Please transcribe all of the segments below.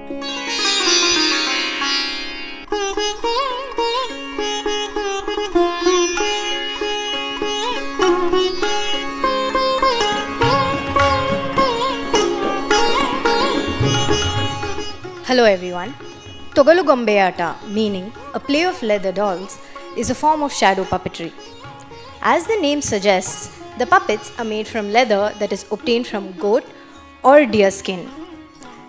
Hello everyone. Togalu Gombeata, meaning a play of leather dolls, is a form of shadow puppetry. As the name suggests, the puppets are made from leather that is obtained from goat or deer skin.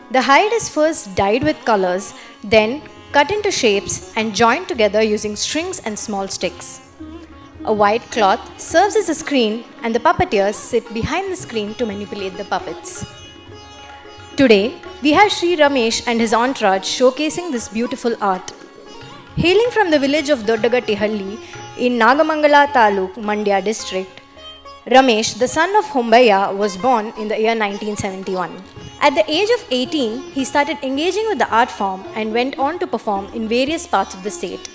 The hide is first dyed with colors, then cut into shapes and joined together using strings and small sticks. A white cloth serves as a screen, and the puppeteers sit behind the screen to manipulate the puppets. Today, we have Sri Ramesh and his entourage showcasing this beautiful art. Hailing from the village of Doddagattihalli in Nagamangala Taluk, Mandya district, Ramesh, the son of Hombayya, was born in the year 1971. At the age of 18, he started engaging with the art form and went on to perform in various parts of the state.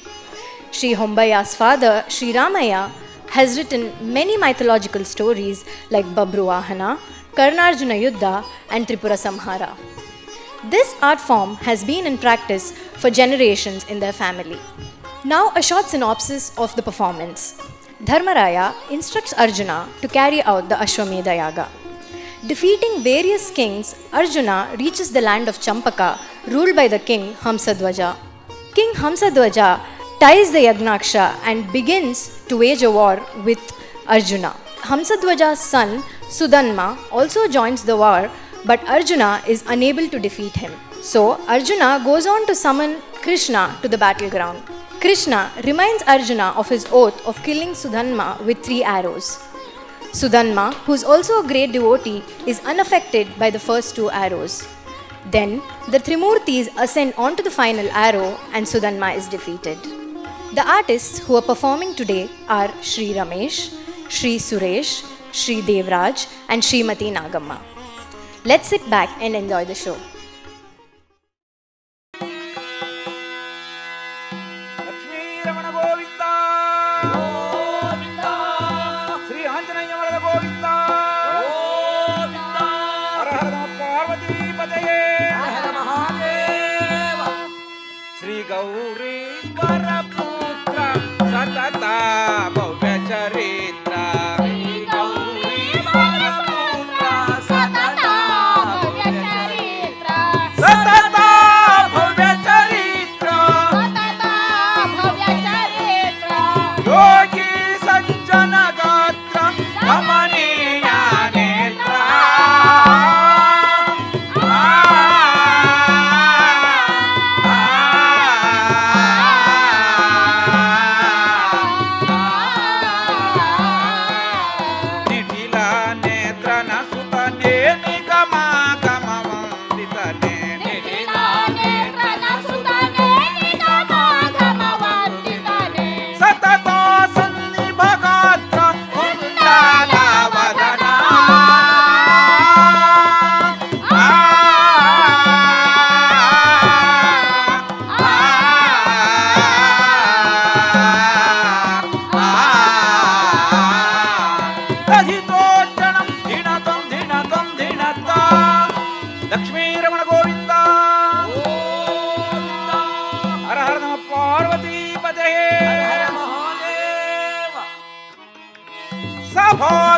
Sri Hombayya's father, Sri Ramaya, has written many mythological stories like Babru Vahana, Karnarjuna Yuddha, and Tripura Samhara. This art form has been in practice for generations in their family. Now, a short synopsis of the performance. Dharmaraya instructs Arjuna to carry out the Ashwamedha Yaga. Defeating various kings, Arjuna reaches the land of Champaka, ruled by the king Hamsadwaja. King Hamsadwaja ties the Yagnaksha and begins to wage a war with Arjuna. Hamsadwaja's son Sudanma also joins the war, but Arjuna is unable to defeat him. So Arjuna goes on to summon Krishna to the battleground. Krishna reminds Arjuna of his oath of killing Sudanma with 3 arrows. Sudanma, who is also a great devotee, is unaffected by the first 2 arrows. Then the Trimurtis ascend onto the final arrow and Sudanma is defeated. The artists who are performing today are Sri Ramesh, Sri Suresh, Sri Devraj, and Srimati Nagamma. Let's sit back and enjoy the show. Lakshmi Ramana Govinda, Govinda, Sri Anjanaya Varada Govinda, Govinda, Hara Hara Parvati Pataye, Hara Mahadeva, Sri Gauri Paraputra, Satata Bhavya Charitra.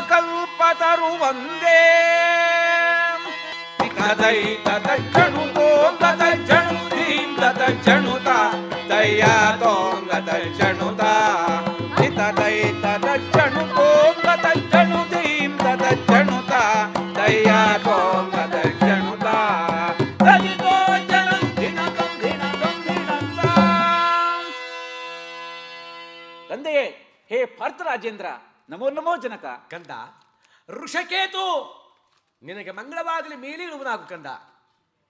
Kalpataru Vande Kadai Tata Januto Tata Janutim Tata Januta Taya Tongata Januta Titadai Tata Januto Tata Janutim Tata Januta Taya Tongata Januta Tadito Janam Dinatam Dinatam Dinatam Tande He Partharajendra ನಮೋ ನಮೋ ಜನಕ ಕಂದ ಋಷಕೇತು ನಿನಗೆ ಮಂಗಳವಾಗಲಿ ಮೇಲಿರುವನಾಗು ಕಂದ.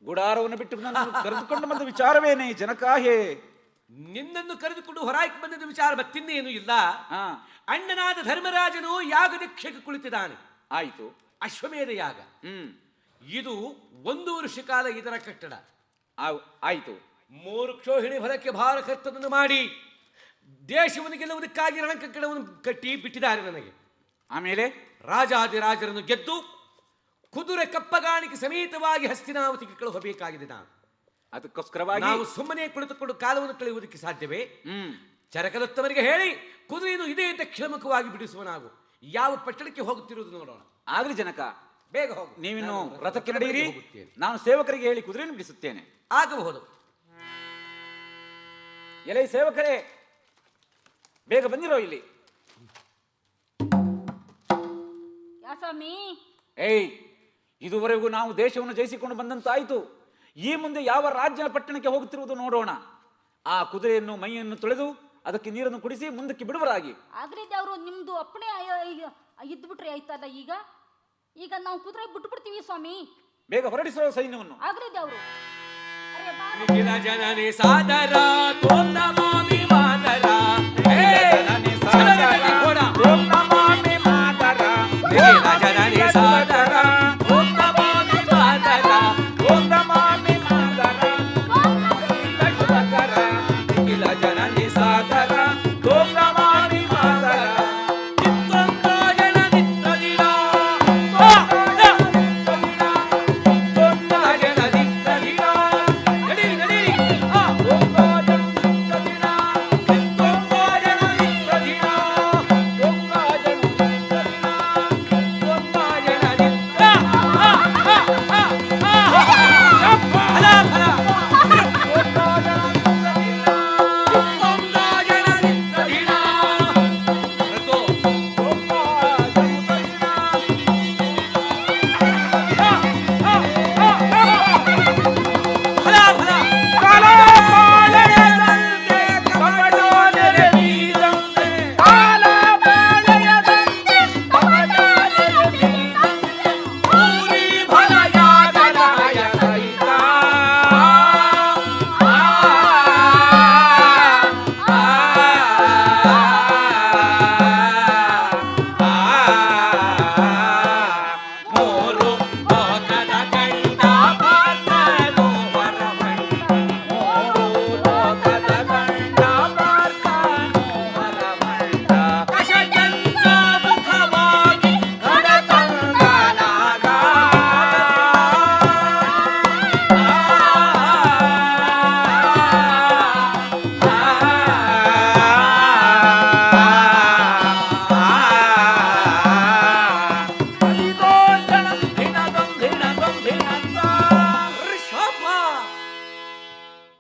ಗುಡಾರವನ್ನು ಬಿಟ್ಟು ನಾನು ಕರೆದುಕೊಂಡು ಬಂದ ವಿಚಾರವೇನೇ ಜನಕ? ಹೇ, ನಿನ್ನನ್ನು ಕರೆದುಕೊಂಡು ಹೊರಾಯ್ಕೆ ಬಂದ ವಿಚಾರ ಮತ್ತಿನ್ನೇನು ಇಲ್ಲ. ಅಣ್ಣನಾದ ಧರ್ಮರಾಜನು ಯಾಗ ದೀಕ್ಷೆಗೆ ಕುಳಿತಿದ್ದಾನೆ. ಆಯಿತು. ಅಶ್ವಮೇಧ ಯಾಗ. ಇದು 1 ವರ್ಷ ಕಾಲ ಇದರ ಕಟ್ಟಡ. ಆಯಿತು. 3 ಕ್ಷೋಹಿಣಿ ಹೊರಕ್ಕೆ ಭಾರಕರ್ತನನ್ನು ಮಾಡಿ ದೇಶವನ್ನು ಗೆಲ್ಲುವುದಕ್ಕಾಗಿ ರಣಕಂಕಣವನ್ನು ಕಟ್ಟಿ ಬಿಟ್ಟಿದ್ದಾರೆ ನನಗೆ. ಆಮೇಲೆ ರಾಜಾದಿರಾಜರನ್ನು ಗೆದ್ದು ಕುದುರೆ ಕಪ್ಪಗಾಣಿಕೆ ಸಮೇತವಾಗಿ ಹಸ್ತಿನಾವತಿಗೆ ಕಳುಹಬೇಕಾಗಿದೆ ನಾನು. ಅದಕ್ಕೋಸ್ಕರವಾಗಿ ನಾವು ಸುಮ್ಮನೆ ಕುಳಿತುಕೊಂಡು ಕಾಲವನ್ನು ಕಳೆಯುವುದಕ್ಕೆ ಸಾಧ್ಯವೇ? ಚರಕದತ್ತವರಿಗೆ ಹೇಳಿ ಕುದುರೆಯನ್ನು ಇದೇ ದಕ್ಷಿಣಮುಖವಾಗಿ ಬಿಡಿಸುವ. ನಾವು ಯಾವ ಪಟ್ಟಣಕ್ಕೆ ಹೋಗುತ್ತಿರುವುದು ನೋಡೋಣ. ಆಗ್ಲಿ ಜನಕ, ಬೇಗ ಹೋಗು. ನೀವಿನ್ನು ರಥಕ್ಕೆ ನಡೆಯಿರಿ, ನಾನು ಸೇವಕರಿಗೆ ಹೇಳಿ ಕುದುರೆಯನ್ನು ಬಿಡಿಸುತ್ತೇನೆ. ಆಗಬಹುದು. ಎಲೆ ಸೇವಕರೇ, ಬೇಗ ಬಂದಿರೋ ಇಲ್ಲಿ. ಸ್ವಾಮಿ, ಏಯ್, ಇದುವರೆಗೂ ನಾವು ದೇಶವನ್ನು ಜಯಿಸಿಕೊಂಡು ಬಂದಂತಾಯಿತು. ಈ ಮುಂದೆ ಯಾವ ರಾಜ್ಯದ ಪಟ್ಟಣಕ್ಕೆ ಹೋಗುತ್ತಿರುವುದು ನೋಡೋಣ. ಆ ಕುದುರೆಯನ್ನು ಮೈಯನ್ನು ತೊಳೆದು ಅದಕ್ಕೆ ನೀರನ್ನು ಕುಡಿಸಿ ಮುಂದಕ್ಕೆ ಬಿಡುವರಾಗಿ. ಆಗ್ರಿ ಅವರು ನಿಮ್ದು ಅಪ್ಪಣೆ ಇದ್ದು ಬಿಟ್ರಿ ಆಯ್ತಲ್ಲ. ಈಗ ಈಗ ನಾವು ಕುದುರೆ ಬಿಟ್ಟು ಬಿಡ್ತೀವಿ ಸ್ವಾಮಿ. ಬೇಗ ಹೊರಡಿಸುವ ಸೈನ್ಯವನ್ನು. ಆಗ್ರಿ ದೇವ್ರು. ಜನನಿ ಸಾದರ ತೋಂದ ಮಾಮಿ ಮಾದರ ಜನನಿ ಸಾದರ ತೋಂದ ಮಾಮಿ ಮಾದರ ಜನನಿ ಸಾದರ ತೋಂದ ಮಾಮಿ ಮಾದರ ತೋಂದ ಮಾಮಿ ಮಾದರ ಲಕ್ಷ್ಮಕರ ನಿಖಿಲ ಜನನಿ ಸಾದರ ತೋಂದ ಮಾಮಿ ಮಾದರ ಚಿತ್ತಂತ ಜನ ನಿತ್ತದಿನ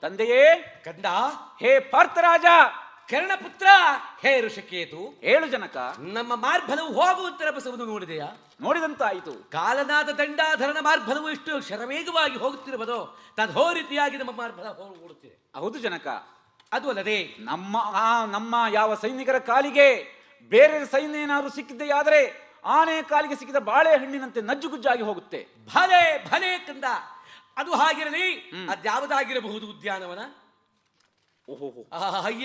ತಂದೆಯೇ, ಕಂದ, ಹೇ ಪಾರ್ಥರಾಜ, ಕರ್ಣಪುತ್ರ, ಹೇ ಋಷಿಕೇತು, ಏಳು ಜನಕ, ನಮ್ಮ ಮಾರ್ಬಲವು ಹೋಗುವಂತರ ಬಸವನ್ನು ನೋಡಿದೆಯಾ? ನೋಡಿದಂತಾಯಿತು. ಕಾಲನಾದ ದಂಡಾಧರನ ಮಾರ್ಬಲವು ಎಷ್ಟು ಶರವೇಗವಾಗಿ ಹೋಗುತ್ತಿರುವುದೋ ತದೋ ರೀತಿಯಾಗಿ ನಮ್ಮ ಮಾರ್ಬಲ ಓಡುತ್ತಿದೆ. ಹೌದು ಜನಕ. ಅದು ಅಲ್ಲದೆ ನಮ್ಮ ಯಾವ ಸೈನಿಕರ ಕಾಲಿಗೆ ಬೇರೆ ಸೈನ್ಯ ಏನಾದ್ರು ಸಿಕ್ಕಿದೆಯಾದರೆ ಆನೆ ಕಾಲಿಗೆ ಸಿಕ್ಕಿದ ಬಾಳೆಹಣ್ಣಿನಂತೆ ನಜ್ಜುಗುಜ್ಜಾಗಿ ಹೋಗುತ್ತೆ. ಭಲೆ ಭಲೆ ಕಂದ, ಅದು ಹಾಗಿರಲಿ. ಅದ್ಯಾವುದಾಗಿರಬಹುದು ಉದ್ಯಾನವನ?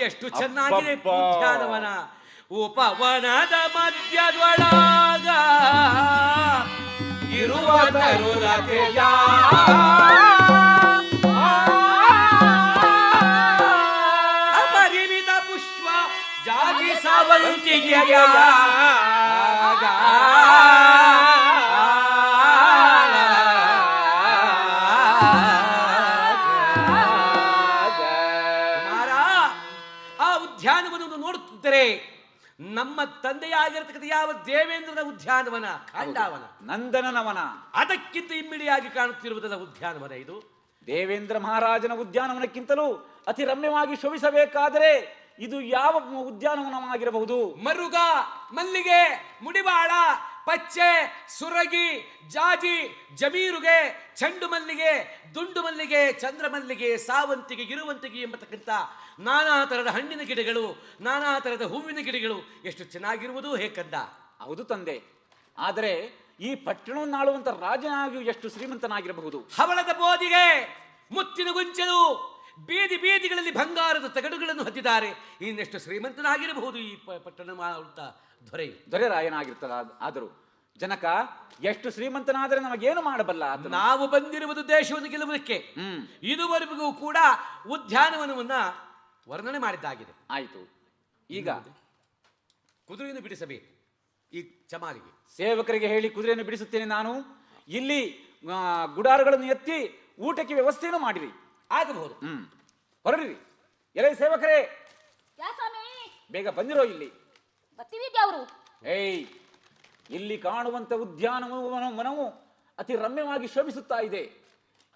ಎಷ್ಟು ಚೆನ್ನಾಗಿದೆ ಉದ್ಯಾನವನ. ಉಪವನದ ಮಧ್ಯದೊಳಗ ಇರುವ ತರುಲತೆಯ ಅಪರಿಮಿತ ಪುಷ್ಪ ಜಾಜಿ ಸಾವಂತಿಗೆಯ ನೋಡುತ್ತಿದ್ದರೆ ನಮ್ಮ ತಂದೆಯಾಗಿರತಕ್ಕಂಥ ಯಾವ ದೇವೇಂದ್ರನ ಉದ್ಯಾನವನ, ಖಾಂಡಾವನ, ನಂದನವನ, ಅದಕ್ಕಿಂತ ಇಮ್ಮಿಡಿಯಾಗಿ ಕಾಣುತ್ತಿರುವುದರ ಉದ್ಯಾನವನ ಇದು. ದೇವೇಂದ್ರ ಮಹಾರಾಜನ ಉದ್ಯಾನವನಕ್ಕಿಂತಲೂ ಅತಿ ರಮ್ಯವಾಗಿ ಶೋಭಿಸಬೇಕಾದರೆ ಇದು ಯಾವ ಉದ್ಯಾನವನವಾಗಿರಬಹುದು? ಮರುಗ, ಮಲ್ಲಿಗೆ, ಮುಡಿವಾಳ, ಪಚ್ಚೆ, ಸುರಗಿ, ಜಾಜಿ, ಜಮೀರುಗೆ, ಚೆಂಡು ಮಲ್ಲಿಗೆ, ದುಂಡು ಮಲ್ಲಿಗೆ, ಚಂದ್ರ ಮಲ್ಲಿಗೆ, ಸಾವಂತಿಗೆ, ಗಿರುವಂತಿಗೆ ಎಂಬತಕ್ಕಂಥ ನಾನಾ ತರದ ಹಣ್ಣಿನ ಗಿಡಗಳು, ನಾನಾ ತರದ ಹೂವಿನ ಗಿಡಗಳು ಎಷ್ಟು ಚೆನ್ನಾಗಿರುವುದು ಹೇ ಕಂದ. ಹೌದು ತಂದೆ. ಆದರೆ ಈ ಪಟ್ಟಣವನ್ನು ಆಳುವಂತ ರಾಜನಾಗಿಯೂ ಎಷ್ಟು ಶ್ರೀಮಂತನಾಗಿರಬಹುದು. ಹವಳದ ಬೋದಿಗೆ, ಮುತ್ತಿನ ಗುಂಚಲು, ಬೀದಿ ಬೀದಿಗಳಲ್ಲಿ ಬಂಗಾರದ ತಗಡುಗಳನ್ನು ಹೊತ್ತಿದ್ದಾರೆ. ಇನ್ನೆಷ್ಟು ಶ್ರೀಮಂತನಾಗಿರಬಹುದು ಈ ಪಟ್ಟಣ ದೊರೆರಾಯನಾಗಿರ್ತದ. ಆದರೂ ಜನಕ ಎಷ್ಟು ಶ್ರೀಮಂತನಾದರೆ ನಮಗೇನು ಮಾಡಬಲ್ಲ? ನಾವು ಬಂದಿರುವುದು ದೇಶವನ್ನು ಗೆಲ್ಲುವುದಕ್ಕೆ. ಇದುವರೆಗೂ ಕೂಡ ಉದ್ಯಾನವನವನ್ನ ವರ್ಣನೆ ಮಾಡಿದ್ದಾಗಿದೆ. ಆಯಿತು. ಈಗ ಕುದುರೆಯನ್ನು ಬಿಡಿಸಬೇಕು. ಈ ಚಮಾರಿಗೆ ಸೇವಕರಿಗೆ ಹೇಳಿ ಕುದುರೆಯನ್ನು ಬಿಡಿಸುತ್ತೇನೆ ನಾನು. ಇಲ್ಲಿ ಗುಡಾರಗಳನ್ನು ಎತ್ತಿ ಊಟಕ್ಕೆ ವ್ಯವಸ್ಥೆಯನ್ನು ಮಾಡಿರಿ. ಆಗಬಹುದು. ಹೊರಡ್ರಿ. ಎಲೆ ಸೇವಕರೇ, ಯಾ ಸ್ವಾಮಿ ಬೇಗ ಬಂದಿರೋ ಇಲ್ಲಿ. ಬರ್ತೀವಿ ಅವರು. ಏಯ್, ಇಲ್ಲಿ ಕಾಣುವಂತ ಉದ್ಯಾನವನವು ಅತಿ ರಮ್ಯವಾಗಿ ಶೋಭಿಸುತ್ತಾ ಇದೆ.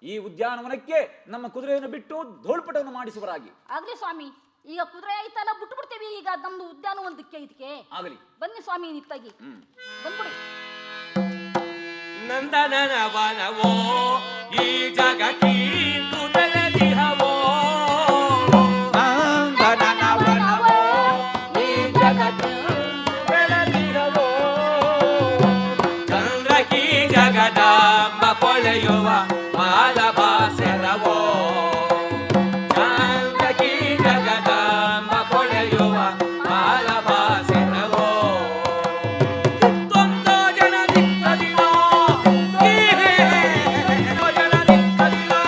ಈ ಉದ್ಯಾನವನಕ್ಕೆ ನಮ್ಮ ಕುದುರೆಯನ್ನು ಬಿಟ್ಟು ಧೋಳ್ಪಟವನ್ನು ಮಾಡಿಸುವರಾಗಿ. ಆಗ್ಲಿ ಸ್ವಾಮಿ, ಈಗ ಕುದುರೆ ಆಯ್ತಲ್ಲ ಬಿಟ್ಟು ಬಿಡ್ತೀವಿ. ಈಗ ನಮ್ದು ಉದ್ಯಾನವನದಕ್ಕೆ ಇದಕ್ಕೆ ಆಗಲಿ, ಬನ್ನಿ ಸ್ವಾಮಿ, ನಿತ್ತಾಗಿ ಬಂದ್ಬಿಡಿ. ನಂದನವನವೋ ಈ ಜಗಕ್ಕೀ ಕುದರದಿಹವೋ, ನಂದನವನವೋ ಈ ಜಗಕ್ಕೀ ಬೆಳದಿಹವೋ, ಚಂದ್ರಕೀ ಜಗದಾಂಬ ಪೊಳೆಯುವ ಮಾಲಭಾಸರವೋ, ಚಂದ್ರಕೀ ಜಗದಾಂಬ ಪೊಳೆಯುವ ಮಾಲಭಾಸರವೋ. ಕಿತ್ತೊಂದೋ ಜನ ದಿಕ್ಕದಿನೋ, ಜನ ದಿಕ್ಕದಿನೋ,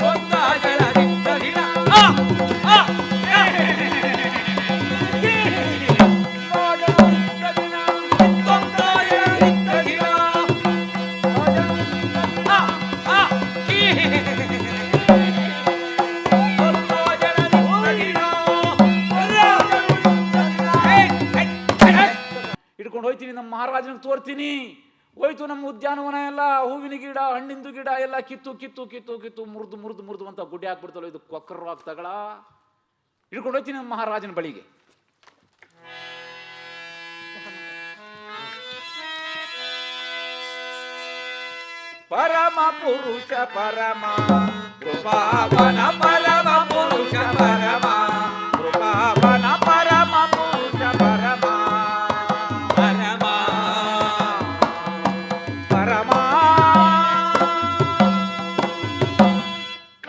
ಒಂದೋ ಜನ ದಿಕ್ಕದಿನ. ಹಿಡ್ಕೊಂಡು ಹೋಯ್ತೀನಿ, ನಮ್ಮ ಮಹಾರಾಜನಿಗೆ ತೋರ್ತೀನಿ. ಹೋಯ್ತು ನಮ್ಮ ಉದ್ಯಾನವನ ಎಲ್ಲ, ಹೂವಿನ ಗಿಡ, ಹಣ್ಣಿಂದು ಗಿಡ ಎಲ್ಲ ಕಿತ್ತು ಕಿತ್ತು ಕಿತ್ತು ಕಿತ್ತು ಮುರಿದು ಮುರಿದು ಮುರಿದು ಅಂತ ಗುಡ್ಡೆ ಹಾಕ್ಬಿಡ್ತಲ್ಲ. ಇದು ಕೊಕ್ಕರವಾಗಿ ತಗಳ. ಹಿಡ್ಕೊಂಡು ಹೋಯ್ತೀನಿ ನಮ್ಮ ಮಹಾರಾಜನ ಬಳಿಗೆ. ಪರಮ ಪುರುಷ ಪರಮ ಕೃಪಾವನ, ಪರಮ ಪುರುಷ ಪರಮ ಕೃಪಾವನ, ಪರಮ ಪುರುಷ ಪರಮ ಪರಮ ಪರಮ